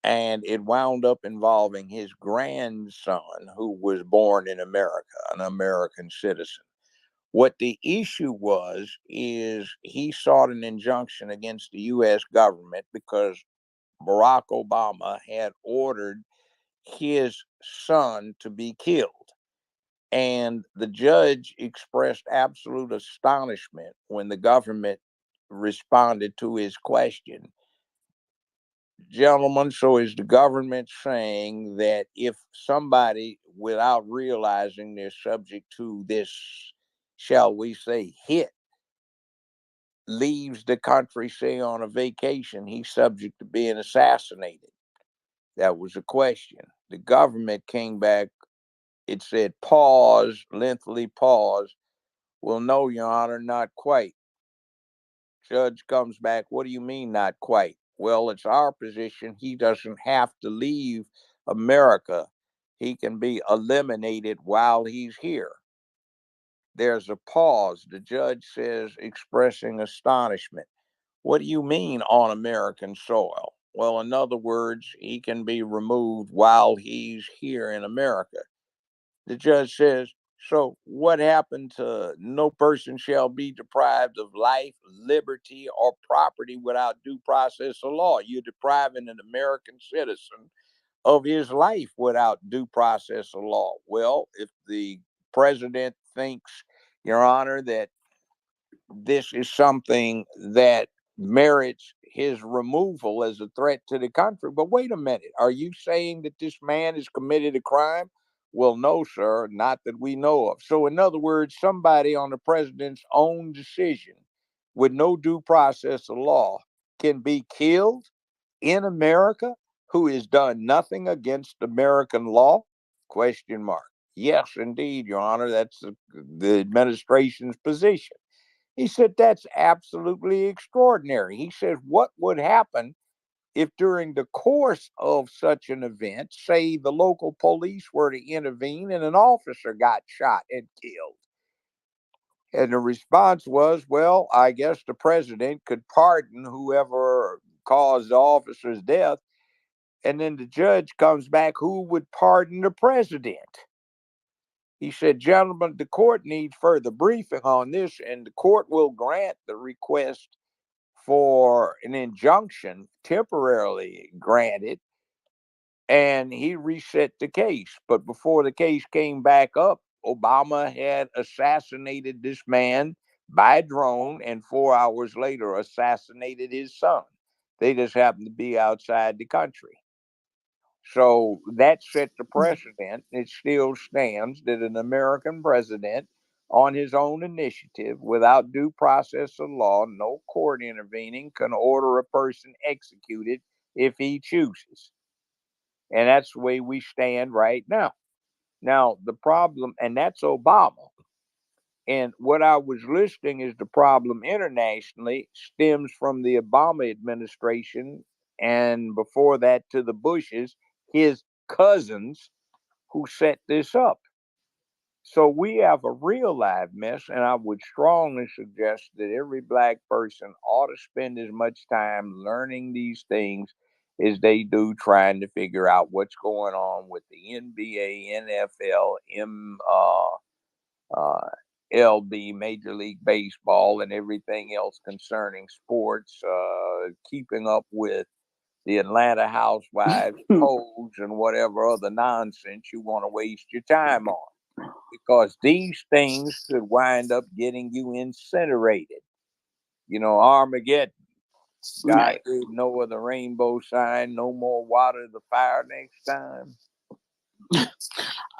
[SPEAKER 3] And it wound up involving his grandson, who was born in America, an American citizen. What the issue was is he sought an injunction against the U.S. government because Barack Obama had ordered his son to be killed. And the judge expressed absolute astonishment when the government responded to his question. Gentlemen, so is the government saying that if somebody, without realizing they're subject to this, shall we say, hit, leaves the country, say on a vacation, he's subject to being assassinated? That was a question. The government came back. It said, pause, lengthily pause. Well, no, Your Honor, not quite. Judge comes back. What do you mean, not quite? Well, it's our position. He doesn't have to leave America. He can be eliminated while he's here. There's a pause. The judge says, expressing astonishment. What do you mean on American soil? Well, in other words, he can be removed while he's here in America. The judge says, so what happened to no person shall be deprived of life, liberty, or property without due process of law? You're depriving an American citizen of his life without due process of law. Well, if the president thinks, Your Honor, that this is something that merits his removal as a threat to the country. But wait a minute, are you saying that this man has committed a crime? Well, no, sir, not that we know of. So, in other words, somebody on the president's own decision with no due process of law can be killed in America who has done nothing against American law? Question mark. Yes, indeed, Your Honor, that's the administration's position. He said, that's absolutely extraordinary. He says, what would happen if during the course of such an event, say the local police were to intervene and an officer got shot and killed? And the response was, well, I guess the president could pardon whoever caused the officer's death. And then the judge comes back, who would pardon the president? He said, gentlemen, the court needs further briefing on this, and the court will grant the request for an injunction temporarily granted. And he reset the case. But before the case came back up, Obama had assassinated this man by drone, and 4 hours later assassinated his son. They just happened to be outside the country. So that set the precedent. It still stands that an American president, on his own initiative, without due process of law, no court intervening, can order a person executed if he chooses. And that's the way we stand right now. Now, the problem, and that's Obama. And what I was listing is the problem internationally stems from the Obama administration, and before that to the Bushes, his cousins who set this up. So we have a real live mess, and I would strongly suggest that every black person ought to spend as much time learning these things as they do trying to figure out what's going on with the NBA, NFL, uh, LB, Major League Baseball, and everything else concerning sports, keeping up with the Atlanta Housewives, Pose, and whatever other nonsense you want to waste your time on. Because these things could wind up getting you incinerated. You know, Armageddon. God
[SPEAKER 1] Right.
[SPEAKER 3] gave Noah the rainbow sign, no more water the fire next time.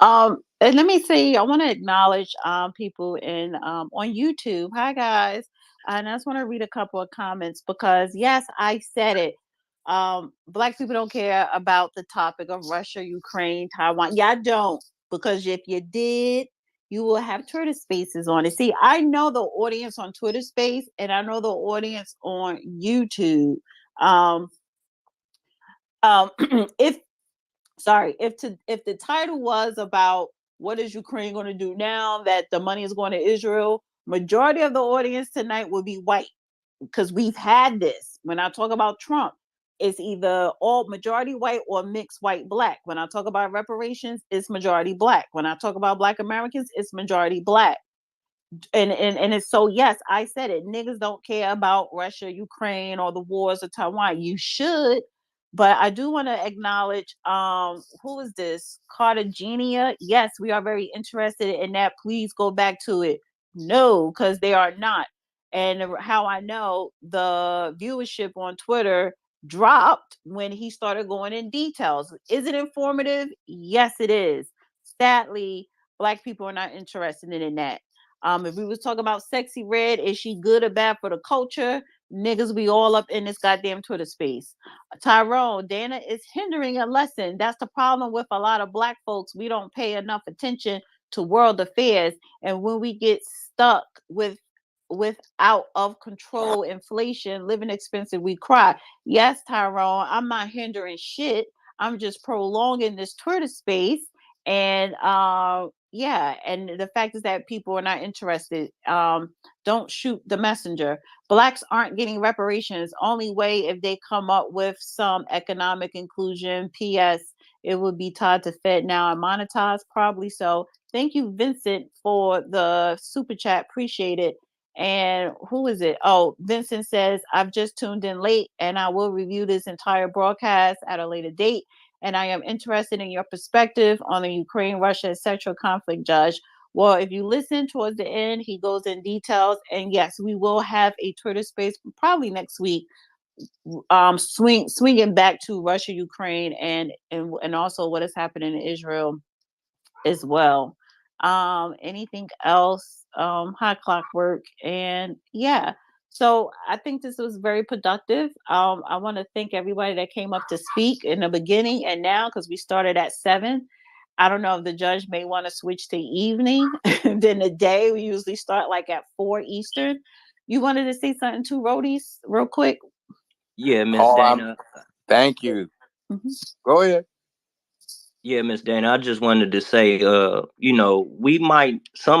[SPEAKER 1] And let me see. I want to acknowledge people in on YouTube. Hi guys, and I just want to read a couple of comments because yes, I said it. Black people don't care about the topic of Russia, Ukraine, Taiwan. Yeah, I don't, because if you did, you will have Twitter Spaces on it. See, I know the audience on Twitter Space, and I know the audience on YouTube. Um, if if the title was about what is Ukraine going to do now that the money is going to Israel, majority of the audience tonight will be white, because we've had this. When I talk about Trump, it's either all majority white or mixed white black. When I talk about reparations, it's majority black. When I talk about Black Americans, it's majority black. And it's so, yes, I said it. Niggas don't care about Russia, Ukraine, or the wars of Taiwan. You should, but I do want to acknowledge who is this? Cartagenia. Yes, we are very interested in that. Please go back to it. No, because they are not. And how I know, the viewership on Twitter dropped when he started going in details. Is it informative? Yes, it is. Sadly, black people are not interested in that. If we was talking about Sexy Red, is she good or bad for the culture? Niggas be all up in this goddamn Twitter space. Tyrone, Dana is hindering a lesson. That's the problem with a lot of black folks. We don't pay enough attention to world affairs. And when we get stuck with out of control inflation, living expensive, we cry. Yes, Tyrone, I'm not hindering shit. I'm just prolonging this Twitter space. And yeah, and the fact is that people are not interested. Don't shoot the messenger. Blacks aren't getting reparations. Only way if they come up with some economic inclusion. P.S. It would be tied to Fed now and monetized, probably so. Thank you, Vincent, for the super chat. Appreciate it. And who is it? Oh, Vincent says, I've just tuned in late and I will review this entire broadcast at a later date. And I am interested in your perspective on the Ukraine Russia sexual conflict, Judge. Well, if you listen towards the end, he goes in details. And yes, we will have a Twitter space probably next week, swinging back to Russia, Ukraine, and also what is happening in Israel as well. Anything else? High clockwork, and yeah. So I think this was very productive. I want to thank everybody that came up to speak in the beginning and now, because we started at 7. I don't know if the judge may want to switch to evening. Then the day we usually start like at 4 Eastern. You wanted to say something to Rhodey's real quick?
[SPEAKER 12] Yeah, Miss
[SPEAKER 3] Oh,
[SPEAKER 12] Dana.
[SPEAKER 3] thank you.
[SPEAKER 1] Mhm.
[SPEAKER 3] Go ahead.
[SPEAKER 12] Yeah, Miss Dana. I just wanted to say, some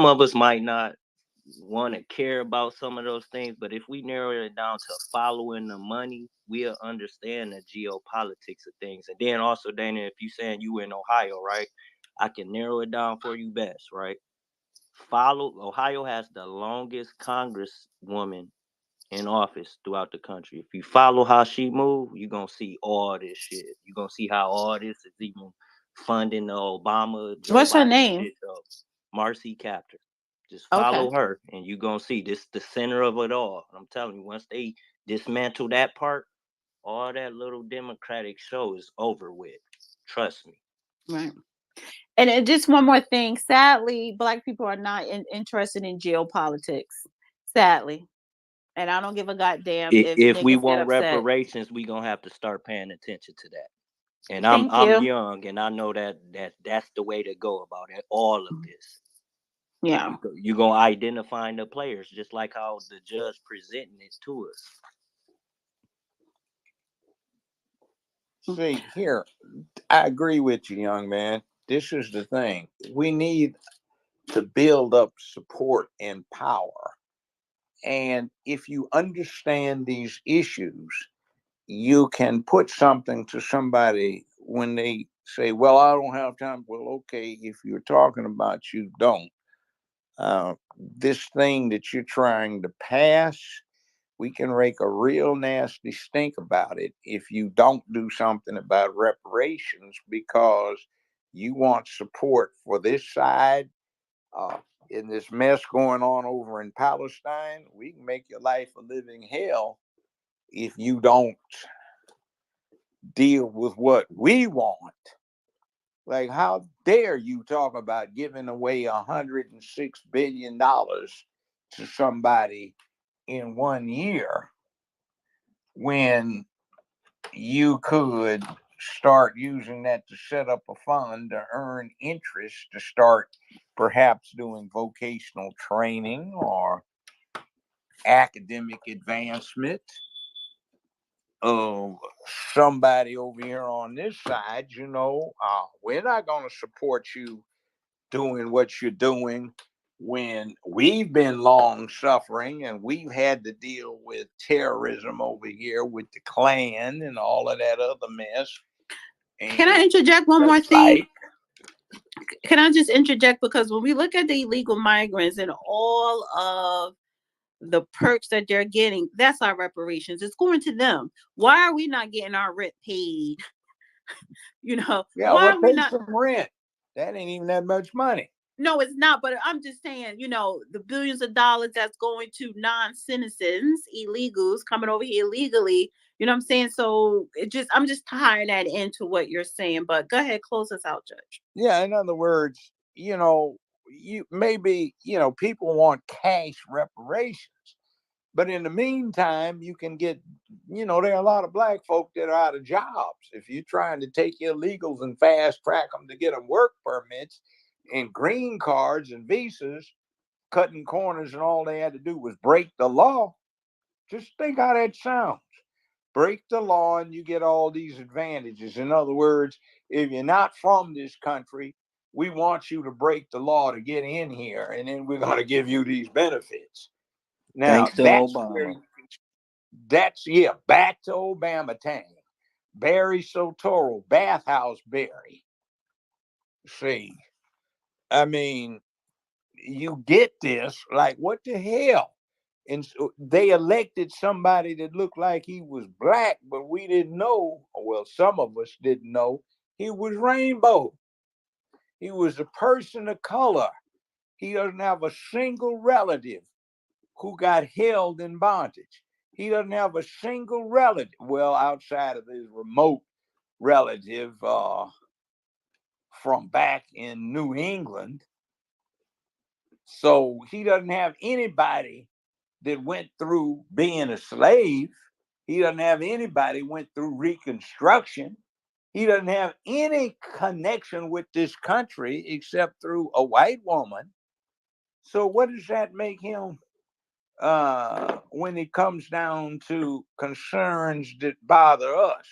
[SPEAKER 12] of us might not want to care about some of those things, but if we narrow it down to following the money, we'll understand the geopolitics of things. And then also, Dana, if you saying you in Ohio, right? I can narrow it down for you best, right? Ohio has the longest congresswoman in office throughout the country. If you follow how she move, you're gonna see all this shit. You're gonna see how all this is even funding the Obama, Joe
[SPEAKER 1] What's her
[SPEAKER 12] Biden
[SPEAKER 1] name?
[SPEAKER 12] shit. So Marcy Captor. Just
[SPEAKER 1] Okay.
[SPEAKER 12] follow her and you're gonna see this the center of it all. I'm telling you, once they dismantle that part, all that little Democratic show is over with. Trust me.
[SPEAKER 1] Right. And just one more thing. Sadly, black people are not interested in geopolitics. Sadly. And I don't give a goddamn if
[SPEAKER 12] If we
[SPEAKER 1] niggas get
[SPEAKER 12] want
[SPEAKER 1] upset.
[SPEAKER 12] reparations, we gonna have to start paying attention to that. And I'm
[SPEAKER 1] Thank
[SPEAKER 12] I'm
[SPEAKER 1] you.
[SPEAKER 12] young, and I know that's the way to go about it. All of this,
[SPEAKER 1] Yeah.
[SPEAKER 12] you gonna identify the players, just like how the judge presenting it to us.
[SPEAKER 3] See, here, I agree with you, young man. This is the thing. We need to build up support and power. And if you understand these issues, you can put something to somebody when they say, well, I don't have time. Well, okay, if you're talking about you don't. This thing that you're trying to pass, we can make a real nasty stink about it if you don't do something about reparations, because you want support for this side in this mess going on over in Palestine. We can make your life a living hell if you don't deal with what we want. Like, how dare you talk about giving away $106 billion to somebody in 1 year when you could start using that to set up a fund to earn interest to start perhaps doing vocational training or academic advancement of somebody over here on this side. We're not going to support you doing what you're doing when we've been long suffering and we've had to deal with terrorism over here with the Klan and all of that other mess.
[SPEAKER 1] Can I interject one more thing? Can I just interject? Because when we look at the illegal migrants and all of the perks that they're getting, that's our reparations. It's going to them. Why are we not getting our rent paid?
[SPEAKER 3] Yeah,
[SPEAKER 1] why are we
[SPEAKER 3] pay
[SPEAKER 1] not
[SPEAKER 3] some rent? That ain't even that much money.
[SPEAKER 1] No, it's not. But I'm just saying, the billions of dollars that's going to non-citizens, illegals coming over here illegally. You know what I'm saying? So I'm just tying that into what you're saying. But go ahead, close us out, Judge.
[SPEAKER 3] Yeah, in other words, you maybe, people want cash reparations. But in the meantime, you can get, there are a lot of black folk that are out of jobs. If you're trying to take illegals and fast track them to get them work permits and green cards and visas, cutting corners, and all they had to do was break the law. Just think how that sounds. Break the law and you get all these advantages. In other words, if you're not from this country, we want you to break the law to get in here, and then we're going to give you these benefits. Now,
[SPEAKER 12] thanks to Obama.
[SPEAKER 3] Back to Obama time. Barry Soetoro, Bathhouse Barry. See, I mean, you get this, like, what the hell? And so they elected somebody that looked like he was black, but we didn't know, well, some of us didn't know, he was rainbow. He was a person of color. He doesn't have a single relative who got held in bondage. He doesn't have a single relative, well, outside of his remote relative from back in New England. So he doesn't have anybody that went through being a slave. He doesn't have anybody went through Reconstruction. He doesn't have any connection with this country except through a white woman. So what does that make him when it comes down to concerns that bother us?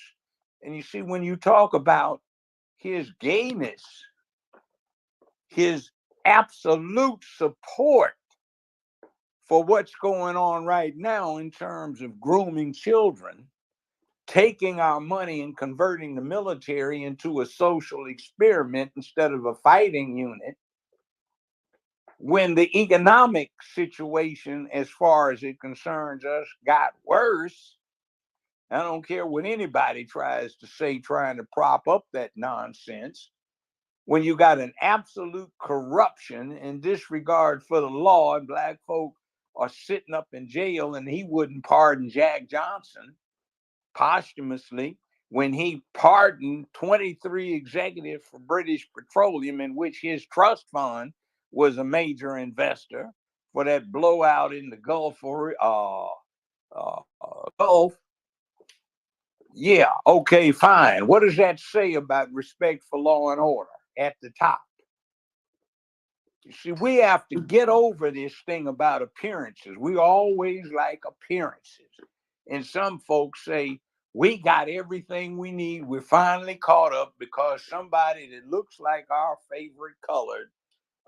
[SPEAKER 3] And you see, when you talk about his gayness, his absolute support for what's going on right now in terms of grooming children, taking our money and converting the military into a social experiment instead of a fighting unit, when the economic situation, as far as it concerns us, got worse. I don't care what anybody tries to say, trying to prop up that nonsense. When you got an absolute corruption and disregard for the law, and black folk are sitting up in jail, and he wouldn't pardon Jack Johnson posthumously when he pardoned 23 executives for British Petroleum, in which his trust fund was a major investor for that blowout in the Gulf. Gulf. Yeah, okay, fine. What does that say about respect for law and order at the top? You see, we have to get over this thing about appearances. We always like appearances. And some folks say, we got everything we need. We're finally caught up because somebody that looks like our favorite colored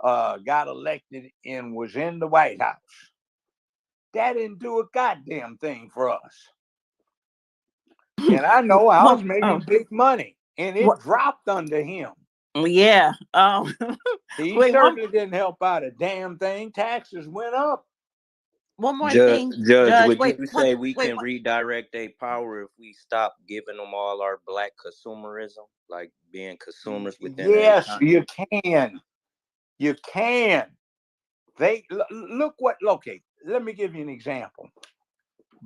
[SPEAKER 3] got elected and was in the White House. That didn't do a goddamn thing for us. And I know I was making big money, and it dropped under him.
[SPEAKER 1] Yeah.
[SPEAKER 3] He certainly didn't help out a damn thing. Taxes went up.
[SPEAKER 1] One more thing,
[SPEAKER 12] Judge, would you say we can redirect their power if we stop giving them all our black consumerism, like being consumers within their economy?
[SPEAKER 3] You can. You can. They look what. Okay, let me give you an example.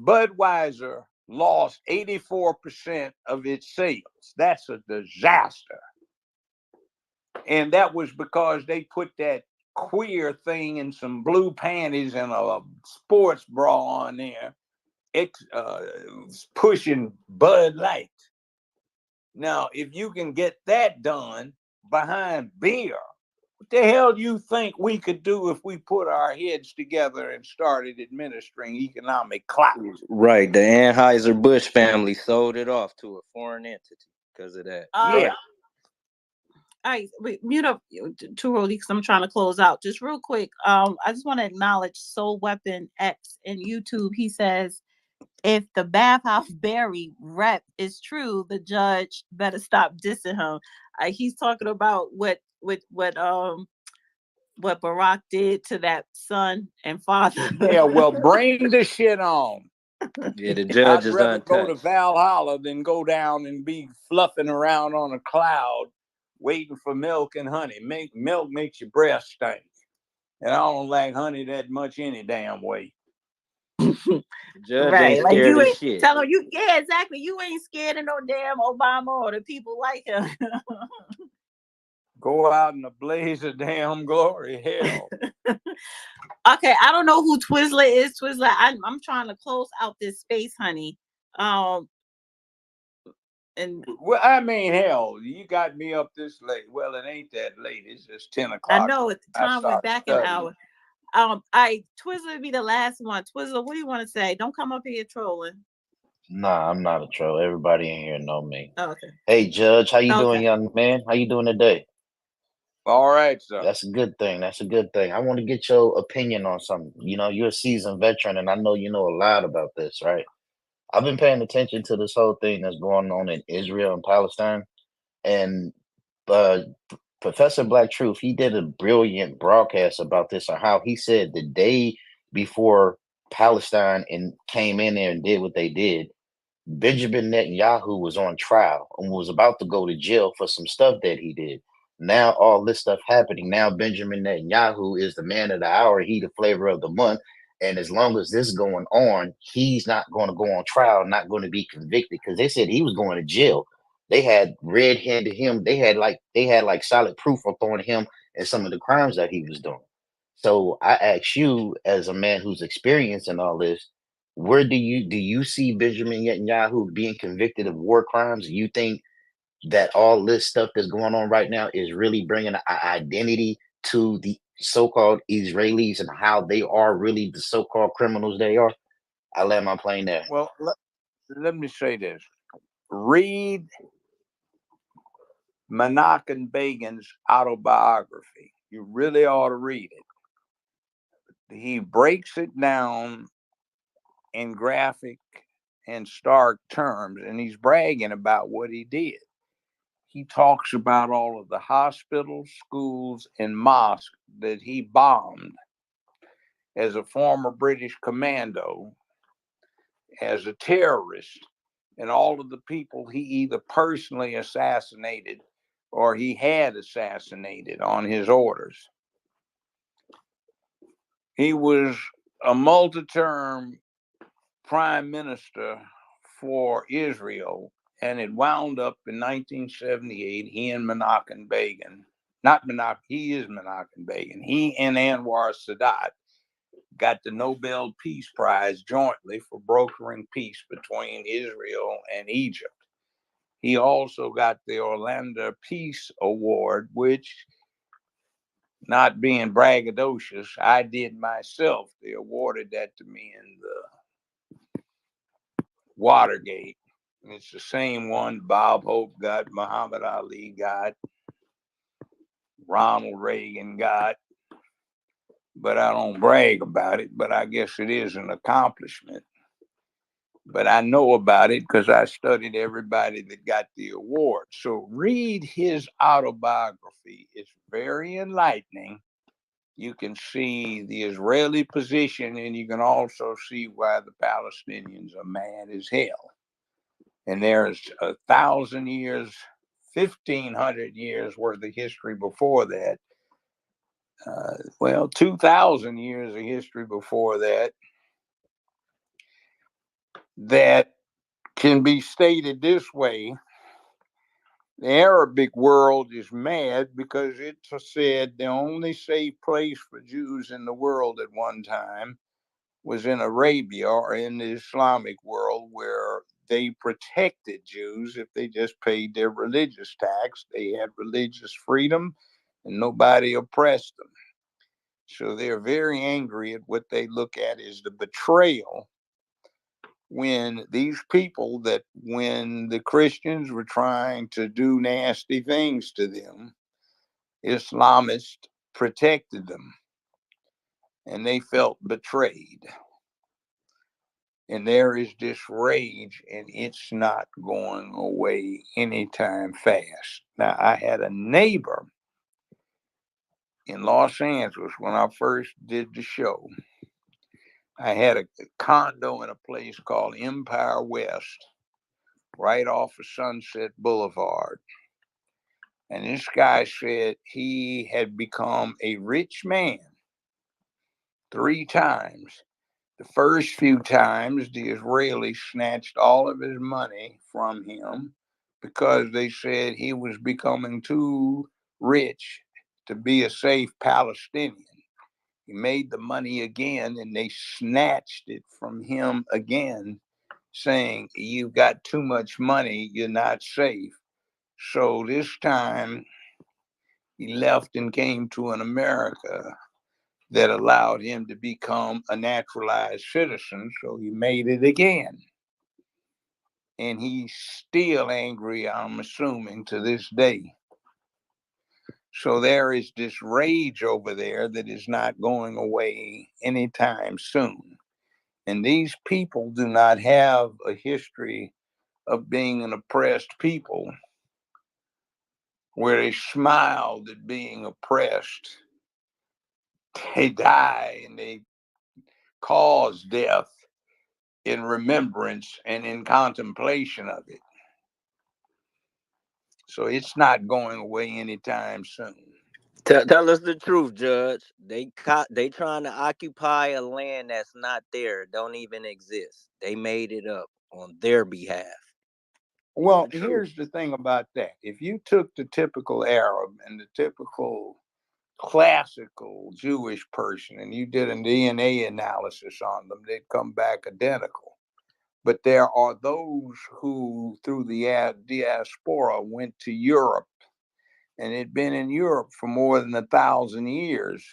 [SPEAKER 3] Budweiser lost 84% of its sales. That's a disaster. And that was because they put that queer thing in some blue panties and a sports bra on there, pushing Bud Light. Now, if you can get that done behind beer, what the hell do you think we could do if we put our heads together and started administering economic clout?
[SPEAKER 12] Right. The Anheuser-Busch family sold it off to a foreign entity because of that.
[SPEAKER 3] Yeah.
[SPEAKER 1] All right, wait, mute up too early because I'm trying to close out. Just real quick, I just want to acknowledge Soul Weapon X in YouTube. He says, if the Bathhouse Berry rep is true, the judge better stop dissing him. He's talking about what Barack did to that son and father.
[SPEAKER 3] Yeah, well, bring the shit on.
[SPEAKER 12] Yeah, the judge
[SPEAKER 3] I'd
[SPEAKER 12] is
[SPEAKER 3] rather go to
[SPEAKER 12] untouched.
[SPEAKER 3] Valhalla than go down and be fluffing around on a cloud waiting for milk and honey. Milk makes your breath stink. And I don't like honey that much any damn way.
[SPEAKER 12] The judge
[SPEAKER 1] Right,
[SPEAKER 12] ain't
[SPEAKER 1] like
[SPEAKER 12] scared
[SPEAKER 1] you
[SPEAKER 12] of
[SPEAKER 1] ain't
[SPEAKER 12] shit.
[SPEAKER 1] tell him yeah, exactly. You ain't scared of no damn Obama or the people like him.
[SPEAKER 3] Go out in a blaze of damn glory, hell.
[SPEAKER 1] Okay, I don't know who Twizzler is. Twizzler, I'm trying to close out this space, honey. And
[SPEAKER 3] well, I mean, hell, you got me up this late. Well, it ain't that late. It's just 10 o'clock.
[SPEAKER 1] I know at the time went back an hour. Twizzler be the last one. Twizzler, what do you want to say? Don't come up here trolling.
[SPEAKER 14] Nah, I'm not a troll. Everybody in here know me.
[SPEAKER 1] Oh, okay.
[SPEAKER 14] Hey, Judge, how you doing, young man? How you doing today?
[SPEAKER 3] All right, sir.
[SPEAKER 14] That's a good thing. That's a good thing. I want to get your opinion on something. You know, you're a seasoned veteran, and I know you know a lot about this, right? I've been paying attention to this whole thing that's going on in Israel and Palestine, and uh, Professor Black Truth, he did a brilliant broadcast about this, on how he said the day before Palestine and came in there and did what they did, Benjamin Netanyahu was on trial and was about to go to jail for some stuff that he did. Now all this stuff happening. Now Benjamin Netanyahu is the man of the hour. He the flavor of the month. And as long as this is going on, he's not going to go on trial, not going to be convicted, because they said he was going to jail. They had red-handed him. They had like solid proof of throwing him and some of the crimes that he was doing. So I ask you, as a man who's experienced in all this, where do you see Benjamin Netanyahu being convicted of war crimes? You think that all this stuff that's going on right now is really bringing an identity to the so-called Israelis and how they are really the so-called criminals they are? I land my plane there.
[SPEAKER 3] Well, let me say this. Read Menachem Begin's autobiography. You really ought to read it. He breaks it down in graphic and stark terms, and he's bragging about what he did. He talks about all of the hospitals, schools, and mosques that he bombed as a former British commando, as a terrorist, and all of the people he either personally assassinated or he had assassinated on his orders. He was a multi-term prime minister for Israel, and it wound up in 1978. He and Menachem Begin, not Menachem, he is Menachem Begin. He and Anwar Sadat got the Nobel Peace Prize jointly for brokering peace between Israel and Egypt. He also got the Orlando Peace Award, which, not being braggadocious, I did myself. They awarded that to me in the Watergate. It's the same one Bob Hope got, Muhammad Ali got, Ronald Reagan got, but I don't brag about it, but I guess it is an accomplishment. But I know about it because I studied everybody that got the award. So read his autobiography. It's very enlightening. You can see the Israeli position, and you can also see why the Palestinians are mad as hell. And there's 1,000 years, 1,500 years worth of history before that. 2,000 years of history before that, that can be stated this way, The Arabic world is mad because it said the only safe place for Jews in the world at one time was in Arabia or in the Islamic world, where they protected Jews if they just paid their religious tax. They had religious freedom and nobody oppressed them. So they're very angry at what they look at as the betrayal when these people that when the Christians were trying to do nasty things to them, Islamists protected them and they felt betrayed. And there is this rage, and it's not going away anytime fast. Now, I had a neighbor in Los Angeles when I first did the show. I had a condo in a place called Empire West, right off of Sunset Boulevard. And this guy said he had become a rich man 3 times. The first few times, the Israelis snatched all of his money from him because they said he was becoming too rich to be a safe Palestinian. He made the money again and they snatched it from him again, saying, "You've got too much money, you're not safe." So this time he left and came to an America that allowed him to become a naturalized citizen. So he made it again. And he's still angry, I'm assuming, to this day. So there is this rage over there that is not going away anytime soon. And these people do not have a history of being an oppressed people where they smiled at being oppressed. They die and they cause death in remembrance and in contemplation of it. So it's not going away anytime soon.
[SPEAKER 12] Tell us the truth, Judge. They trying to occupy a land that's not there, don't even exist. They made it up on their behalf.
[SPEAKER 3] Well, here's the thing about that. If you took the typical Arab and the typical classical Jewish person and you did a DNA analysis on them, they'd come back identical. But there are those who, through the diaspora, went to Europe and had been in Europe for more than 1,000 years.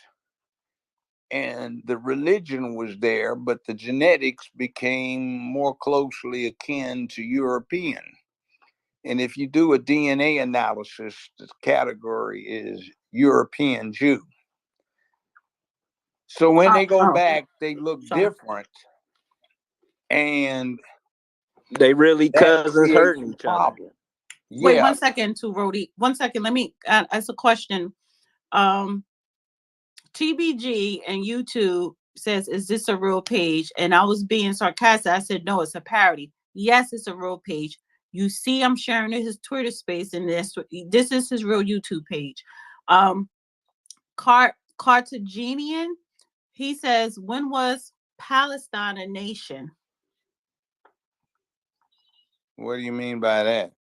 [SPEAKER 3] And the religion was there, but the genetics became more closely akin to European. And if you do a DNA analysis, the category is European Jew. So when they go back, they look different. And
[SPEAKER 12] they really cousins hurting each other.
[SPEAKER 1] Yeah. Wait 1 second, too, Rody. 1 second. Let me ask a question. TBG and YouTube says, "Is this a real page?" And I was being sarcastic. I said, "No, it's a parody." Yes, it's a real page. You see, I'm sharing his Twitter space, and this is his real YouTube page. Cartaginian, he says, "When was Palestine a nation?"
[SPEAKER 3] What do you mean by that?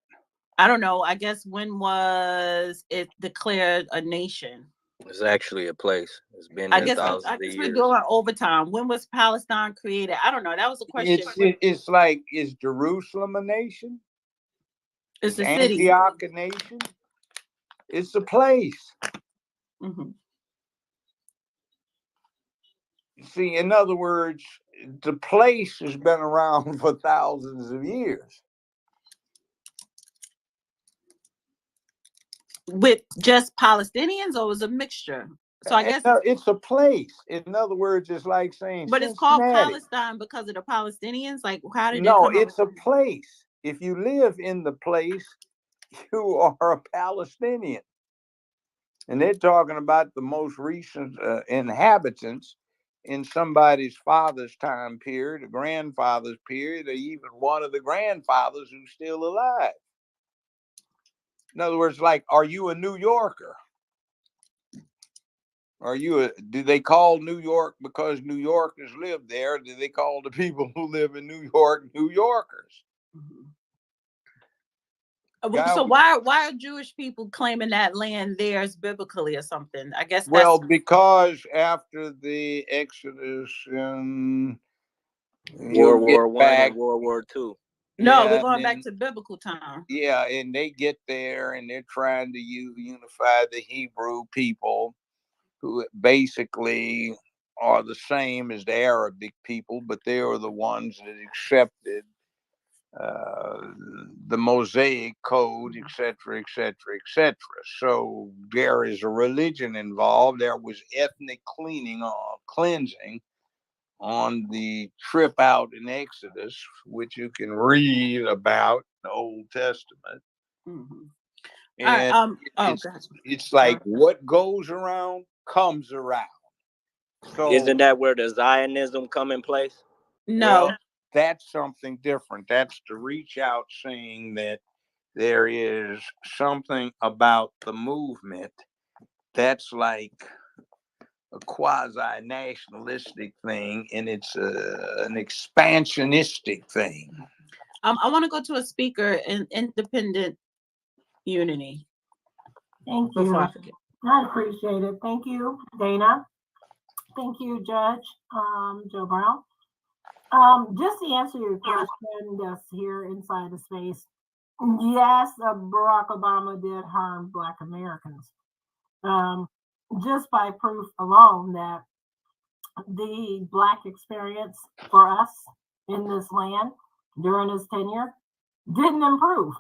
[SPEAKER 1] I don't know. I guess when was it declared a nation?
[SPEAKER 12] It's actually a place. It's been
[SPEAKER 1] I
[SPEAKER 12] there
[SPEAKER 1] guess
[SPEAKER 12] thousands of
[SPEAKER 1] we're
[SPEAKER 12] years.
[SPEAKER 1] doing overtime. When was Palestine created? I don't know. That was a question.
[SPEAKER 3] It's like, is Jerusalem a nation?
[SPEAKER 1] It's
[SPEAKER 3] is
[SPEAKER 1] a city.
[SPEAKER 3] Antioch a nation? It's a place.
[SPEAKER 1] Mm-hmm.
[SPEAKER 3] See, in other words, the place has been around for thousands of years.
[SPEAKER 1] With just Palestinians, or was a mixture? So I guess
[SPEAKER 3] it's a place. In other words, it's like saying,
[SPEAKER 1] but it's called Palestine because of the Palestinians. Like, how did
[SPEAKER 3] no?
[SPEAKER 1] It come
[SPEAKER 3] it's a place. If you live in the place, you are a Palestinian. And they're talking about the most recent inhabitants in somebody's father's time period, a grandfather's period, or even one of the grandfathers who's still alive. In other words, like, are you a New Yorker? Do they call New York because New Yorkers live there? Or do they call the people who live in New York New Yorkers?
[SPEAKER 1] So why are Jewish people claiming that land theirs biblically or something? I guess
[SPEAKER 3] Well,
[SPEAKER 1] that's
[SPEAKER 3] because after the Exodus and you'll
[SPEAKER 12] World
[SPEAKER 3] get
[SPEAKER 12] War One
[SPEAKER 3] back,
[SPEAKER 12] and World War Two.
[SPEAKER 1] no, we're
[SPEAKER 3] yeah, and
[SPEAKER 1] going back
[SPEAKER 3] then
[SPEAKER 1] to biblical time.
[SPEAKER 3] yeah, and they get there and they're trying to unify the Hebrew people, who basically are the same as the Arabic people, but they are the ones that accepted the Mosaic code, etc., etc., etc. So there is a religion involved. There was ethnic cleansing on the trip out in Exodus, which you can read about in the Old Testament.
[SPEAKER 1] Mm-hmm.
[SPEAKER 3] And
[SPEAKER 1] Gotcha.
[SPEAKER 3] it's like what goes around comes around. So
[SPEAKER 12] Isn't that where the Zionism come in place?
[SPEAKER 1] No.
[SPEAKER 3] Well, that's something different. That's to reach out saying that there is something about the movement that's like a quasi nationalistic thing, and it's an expansionistic thing.
[SPEAKER 1] I want to go to a speaker in independent unity.
[SPEAKER 15] Thank you.
[SPEAKER 1] Before I forget.
[SPEAKER 15] I appreciate it. Thank you, Dana. Thank you, Judge Joe Brown. Just to answer your question that's here inside the space, yes, Barack Obama did harm Black Americans. Just by proof alone that the Black experience for us in this land during his tenure didn't improve.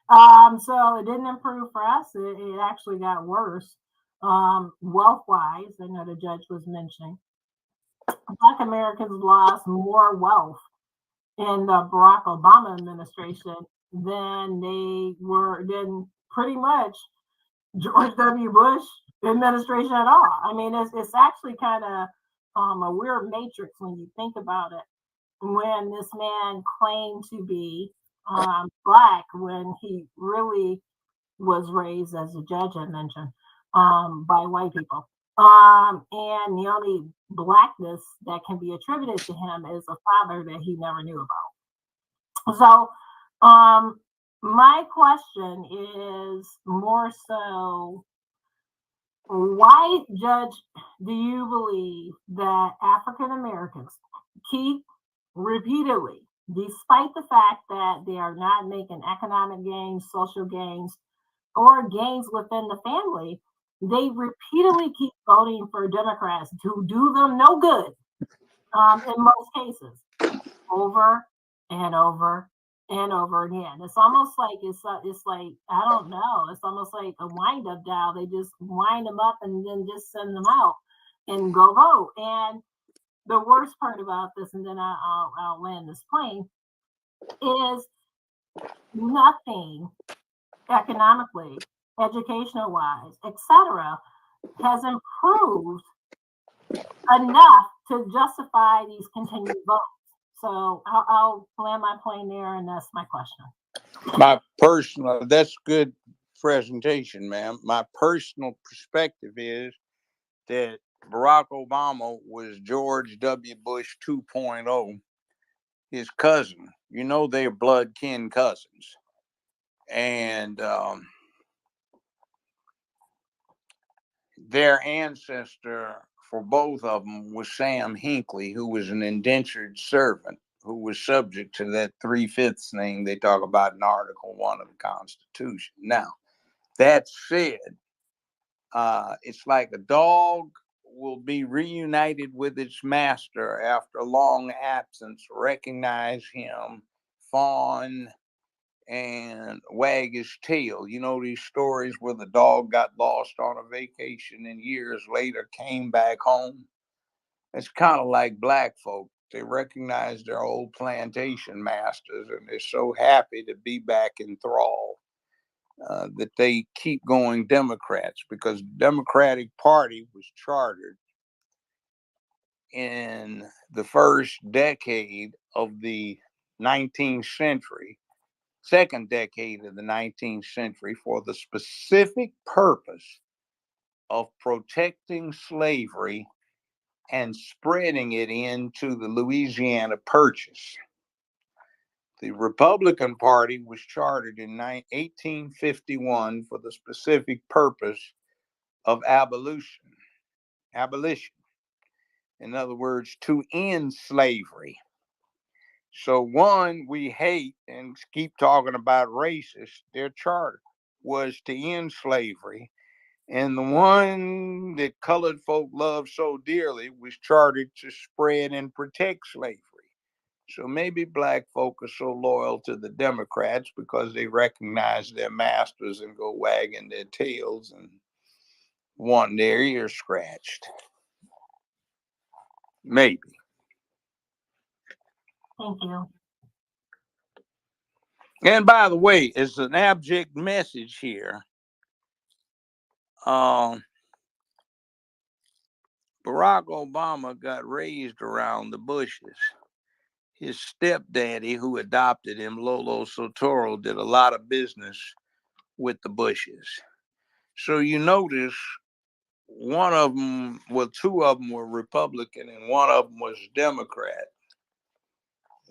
[SPEAKER 15] So it didn't improve for us. It actually got worse. Wealth-wise, I know the judge was mentioning, Black Americans lost more wealth in the Barack Obama administration than pretty much George W. Bush administration at all. I mean, it's actually kind of a weird matrix when you think about it. When this man claimed to be Black when he really was raised, as the judge had mentioned, by white people. And the only Blackness that can be attributed to him is a father that he never knew about. So, my question is more so, why, Judge, do you believe that African Americans keep repeatedly, despite the fact that they are not making economic gains, social gains, or gains within the family, they repeatedly keep voting for Democrats to do them no good in most cases, over and over and over again. It's almost like it's like, I don't know. It's almost like a wind up dial. They just wind them up and then just send them out and go vote. And the worst part about this, and then I'll land this plane, is nothing economically, educational wise, etc., has improved enough to justify these continued votes. So I'll land my plane there, and that's my question.
[SPEAKER 3] That's good presentation, ma'am. My personal perspective is that Barack Obama was George W. Bush 2.0, his cousin. You know, they're blood kin cousins. And their ancestor for both of them was Sam Hinckley, who was an indentured servant, who was subject to that 3/5 thing they talk about in Article 1 of the Constitution. Now, that said, it's like a dog will be reunited with its master after a long absence, recognize him, fawn, and wag his tail. You know these stories where the dog got lost on a vacation and years later came back home? It's kind of like Black folk. They recognize their old plantation masters and they're so happy to be back in thrall that they keep going Democrats, because the Democratic Party was chartered in the first decade of the 19th century, second decade of the 19th century, for the specific purpose of protecting slavery and spreading it into the Louisiana Purchase. The Republican Party was chartered in 1851 for the specific purpose of abolition. Abolition. In other words, to end slavery. So one we hate and keep talking about racist, their charter was to end slavery. And the one that colored folk love so dearly was chartered to spread and protect slavery. So maybe black folk are so loyal to the Democrats because they recognize their masters and go wagging their tails and want their ears scratched. Maybe.
[SPEAKER 15] Thank you.
[SPEAKER 3] And by the way, it's an abject message here. Barack Obama got raised around the Bushes. His stepdaddy, who adopted him, Lolo Sotoro, did a lot of business with the Bushes. So you notice one of them, well, two of them were Republican and one of them was Democrat.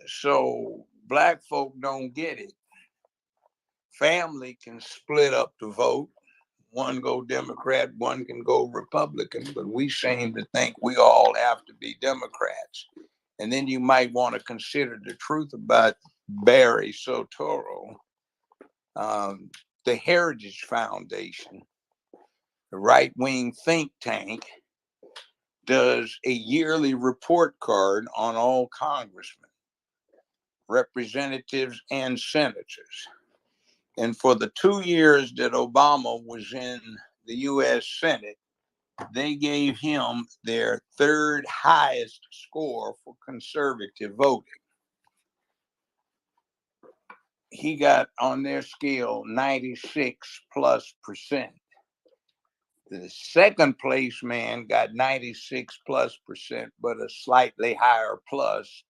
[SPEAKER 3] So black folk don't get it. Family can split up the vote. One go Democrat, one can go Republican, but we seem to think we all have to be Democrats. And then you might want to consider the truth about Barry Soetoro. The Heritage Foundation, the right-wing think tank, does a yearly report card on all congressmen, representatives, and senators. And for the 2 years that Obama was in the U.S. Senate, they gave him their third highest score for conservative voting. He got on their scale 96+%. The second place man got 96+%, but a slightly higher plus.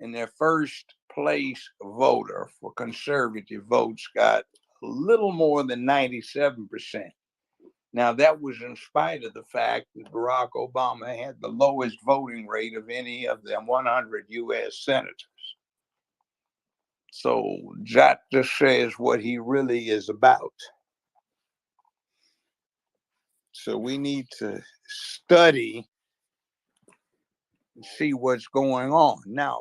[SPEAKER 3] And their first place voter for conservative votes got a little more than 97%. Now, that was in spite of the fact that Barack Obama had the lowest voting rate of any of the 100 U.S. senators. So that just says what he really is about. So we need to study and see what's going on. Now,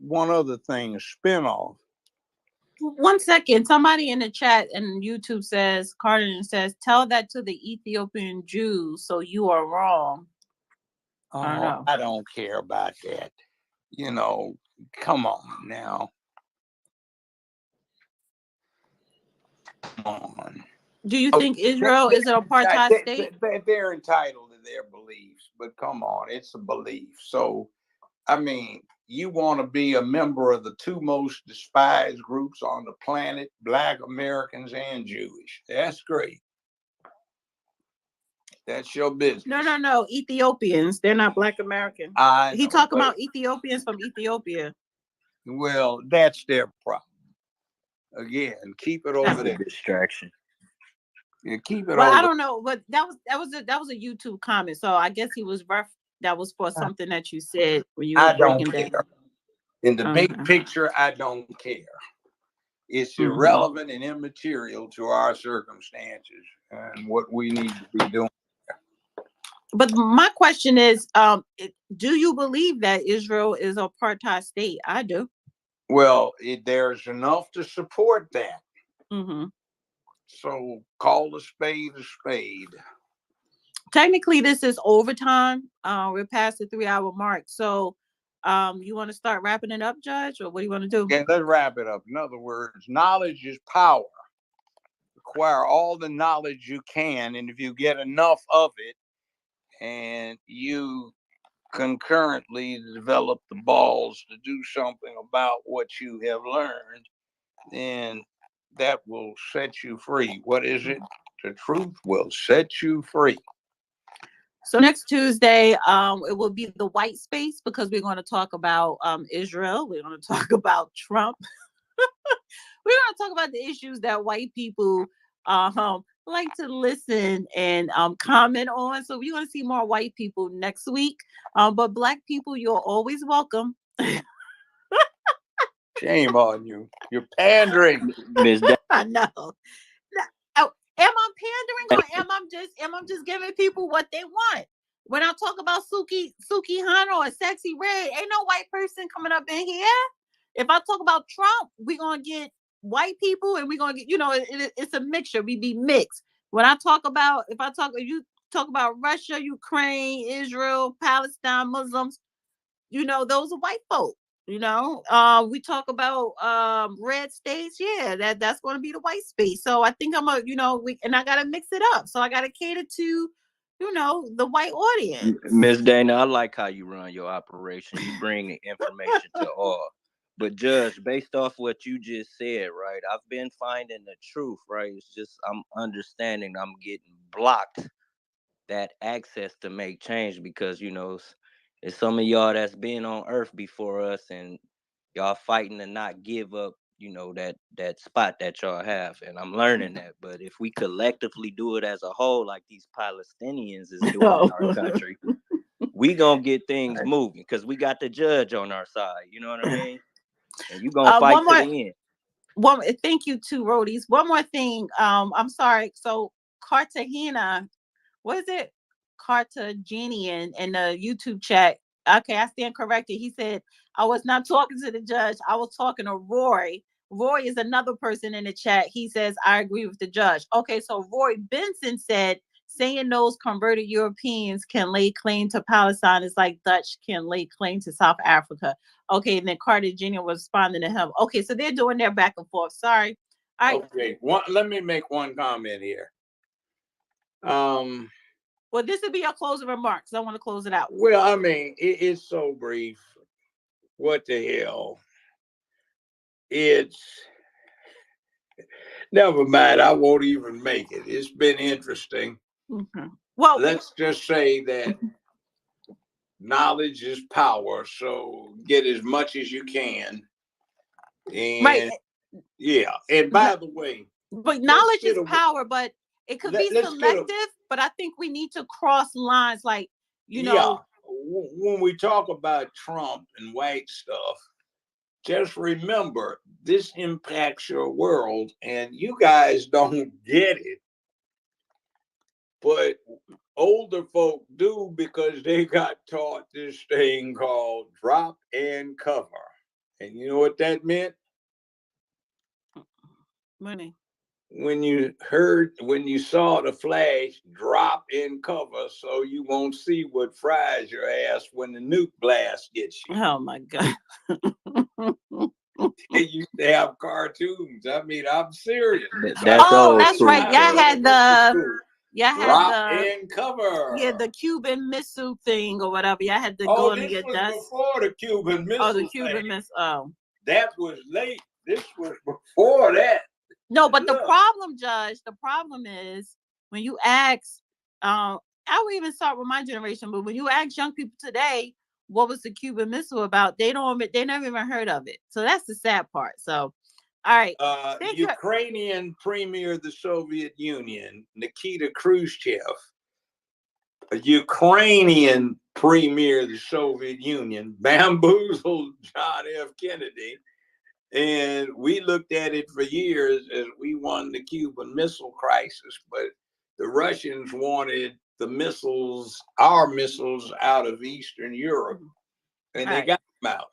[SPEAKER 3] one other thing, a spinoff.
[SPEAKER 1] 1 second. Somebody in the chat and YouTube says, Cardin says, tell that to the Ethiopian Jews, so you are wrong.
[SPEAKER 3] I don't care about that. Come on now. Come on.
[SPEAKER 1] Do you think Israel is an apartheid state?
[SPEAKER 3] They're entitled to their beliefs, but come on, it's a belief. So, I mean, you want to be a member of the two most despised groups on the planet, Black Americans and Jewish. That's great. That's your business.
[SPEAKER 1] No. Ethiopians. They're not Black American. He talking about Ethiopians from Ethiopia.
[SPEAKER 3] Well, that's their problem. Again, keep it over there.
[SPEAKER 16] Distraction.
[SPEAKER 3] Yeah, keep it over.
[SPEAKER 1] Well, I don't know, but that was a YouTube comment. So I guess he was that was for something that you said when you were breaking down.
[SPEAKER 3] In the big picture, I don't care. It's irrelevant and immaterial to our circumstances and what we need to be doing.
[SPEAKER 1] But my question is, do you believe that Israel is an apartheid state? I do.
[SPEAKER 3] Well, there's enough to support that. So call a spade a spade.
[SPEAKER 1] Technically, this is overtime. We're past the 3-hour mark. So you want to start wrapping it up, Judge, or what do you want to do?
[SPEAKER 3] Yeah, let's wrap it up. In other words, knowledge is power. Acquire all the knowledge you can, and if you get enough of it, and you concurrently develop the balls to do something about what you have learned, then that will set you free. What is it? The truth will set you free.
[SPEAKER 1] So next Tuesday, it will be the white space because we're going to talk about Israel. We're going to talk about Trump. We're going to talk about the issues that white people like to listen and comment on. So we're going to see more white people next week. But Black people, you're always welcome.
[SPEAKER 3] Shame on you. You're pandering.
[SPEAKER 12] Miss Da-
[SPEAKER 1] I know. Oh, am I pandering or am I just giving people what they want? When I talk about Suki Hana or Sexy Red, ain't no white person coming up in here. If I talk about Trump, we're gonna get white people and we're gonna get, it's a mixture. We be mixed. When I talk about, if you talk about Russia, Ukraine, Israel, Palestine, Muslims, those are white folk. We talk about red states, yeah, that's going to be the white space. So I think and I gotta mix it up. So I gotta cater to, the white audience.
[SPEAKER 12] Miss Dana, I like how you run your operation. You bring the information to all. But Judge, based off what you just said, right? I've been finding the truth, right? It's just I'm understanding I'm getting blocked that access to make change because it's some of y'all that's been on earth before us and y'all fighting to not give up that spot that y'all have, and I'm learning that. But if we collectively do it as a whole like these Palestinians is doing in our country, we gonna get things moving because we got the judge on our side, you know what I mean? And you gonna fight to the end.
[SPEAKER 1] Thank you too, Roadies. One more thing. I'm sorry. So Cartagena, what is it? Cartagenian in the YouTube chat. Okay, I stand corrected. He said, I was not talking to the judge. I was talking to Roy. Roy is another person in the chat. He says, I agree with the judge. Okay, so Roy Benson said, saying those converted Europeans can lay claim to Palestine is like Dutch can lay claim to South Africa. Okay, and then Cartagena was responding to him. Okay, so they're doing their back and forth. Sorry. All right.
[SPEAKER 3] Okay, let me make one comment here.
[SPEAKER 1] Well, this would be your closing remarks. I want to close it out.
[SPEAKER 3] Well, I mean, it's so brief. What the hell? It's never mind. I won't even make it. It's been interesting.
[SPEAKER 1] Mm-hmm. Well,
[SPEAKER 3] let's just say that knowledge is power. So get as much as you can. And
[SPEAKER 1] right.
[SPEAKER 3] Yeah. And by the way,
[SPEAKER 1] but knowledge is power, but it could be selective. But I think we need to cross lines, like,
[SPEAKER 3] when we talk about Trump and white stuff, just remember this impacts your world and you guys don't get it. But older folk do because they got taught this thing called drop and cover. And you know what that meant?
[SPEAKER 1] Money.
[SPEAKER 3] When you saw the flash, drop and cover so you won't see what fries your ass when the nuke blast gets you.
[SPEAKER 1] Oh my God.
[SPEAKER 3] They used to have cartoons. I mean, I'm serious.
[SPEAKER 1] That's right. Y'all had the
[SPEAKER 3] drop and cover.
[SPEAKER 1] Yeah, the Cuban Missile thing or whatever. Y'all had to go and get dust.
[SPEAKER 3] Before the Cuban Missile.
[SPEAKER 1] Oh, the Cuban Missile. Oh.
[SPEAKER 3] That was late. This was before that.
[SPEAKER 1] No, but the problem, Judge, is when you ask, I would even start with my generation, but when you ask young people today, what was the Cuban Missile about? They never even heard of it. So that's the sad part. So, all right.
[SPEAKER 3] Ukrainian Premier of the Soviet Union, Nikita Khrushchev, a Ukrainian Premier of the Soviet Union, bamboozled John F. Kennedy. And we looked at it for years as we won the Cuban Missile Crisis, but the Russians wanted our missiles out of Eastern Europe, and they got them out.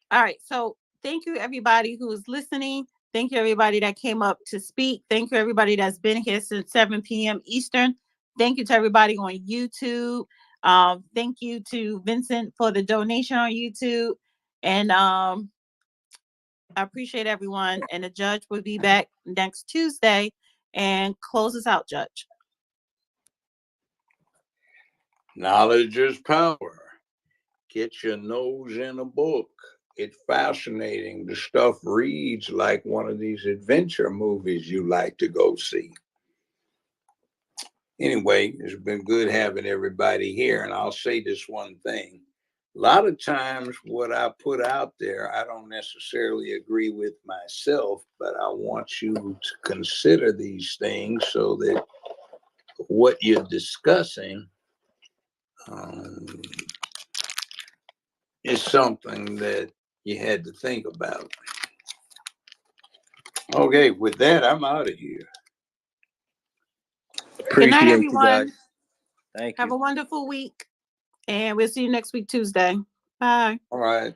[SPEAKER 1] All right. So thank you, everybody who is listening. Thank you, everybody that came up to speak. Thank you, everybody that's been here since 7 p.m. Eastern. Thank you to everybody on YouTube. Thank you to Vincent for the donation on YouTube. And I appreciate everyone. And the judge will be back next Tuesday and close us out, Judge.
[SPEAKER 3] Knowledge is power. Get your nose in a book. It's fascinating. The stuff reads like one of these adventure movies you like to go see. Anyway, it's been good having everybody here. And I'll say this one thing. A lot of times what I put out there, I don't necessarily agree with myself, but I want you to consider these things so that what you're discussing is something that you had to think about. Okay, with that, I'm out of here.
[SPEAKER 1] Good night,
[SPEAKER 12] Appreciate you
[SPEAKER 1] everyone.
[SPEAKER 12] guys. Thank
[SPEAKER 1] Have
[SPEAKER 12] you.
[SPEAKER 1] a wonderful week. And we'll see you next week, Tuesday. Bye.
[SPEAKER 3] All right.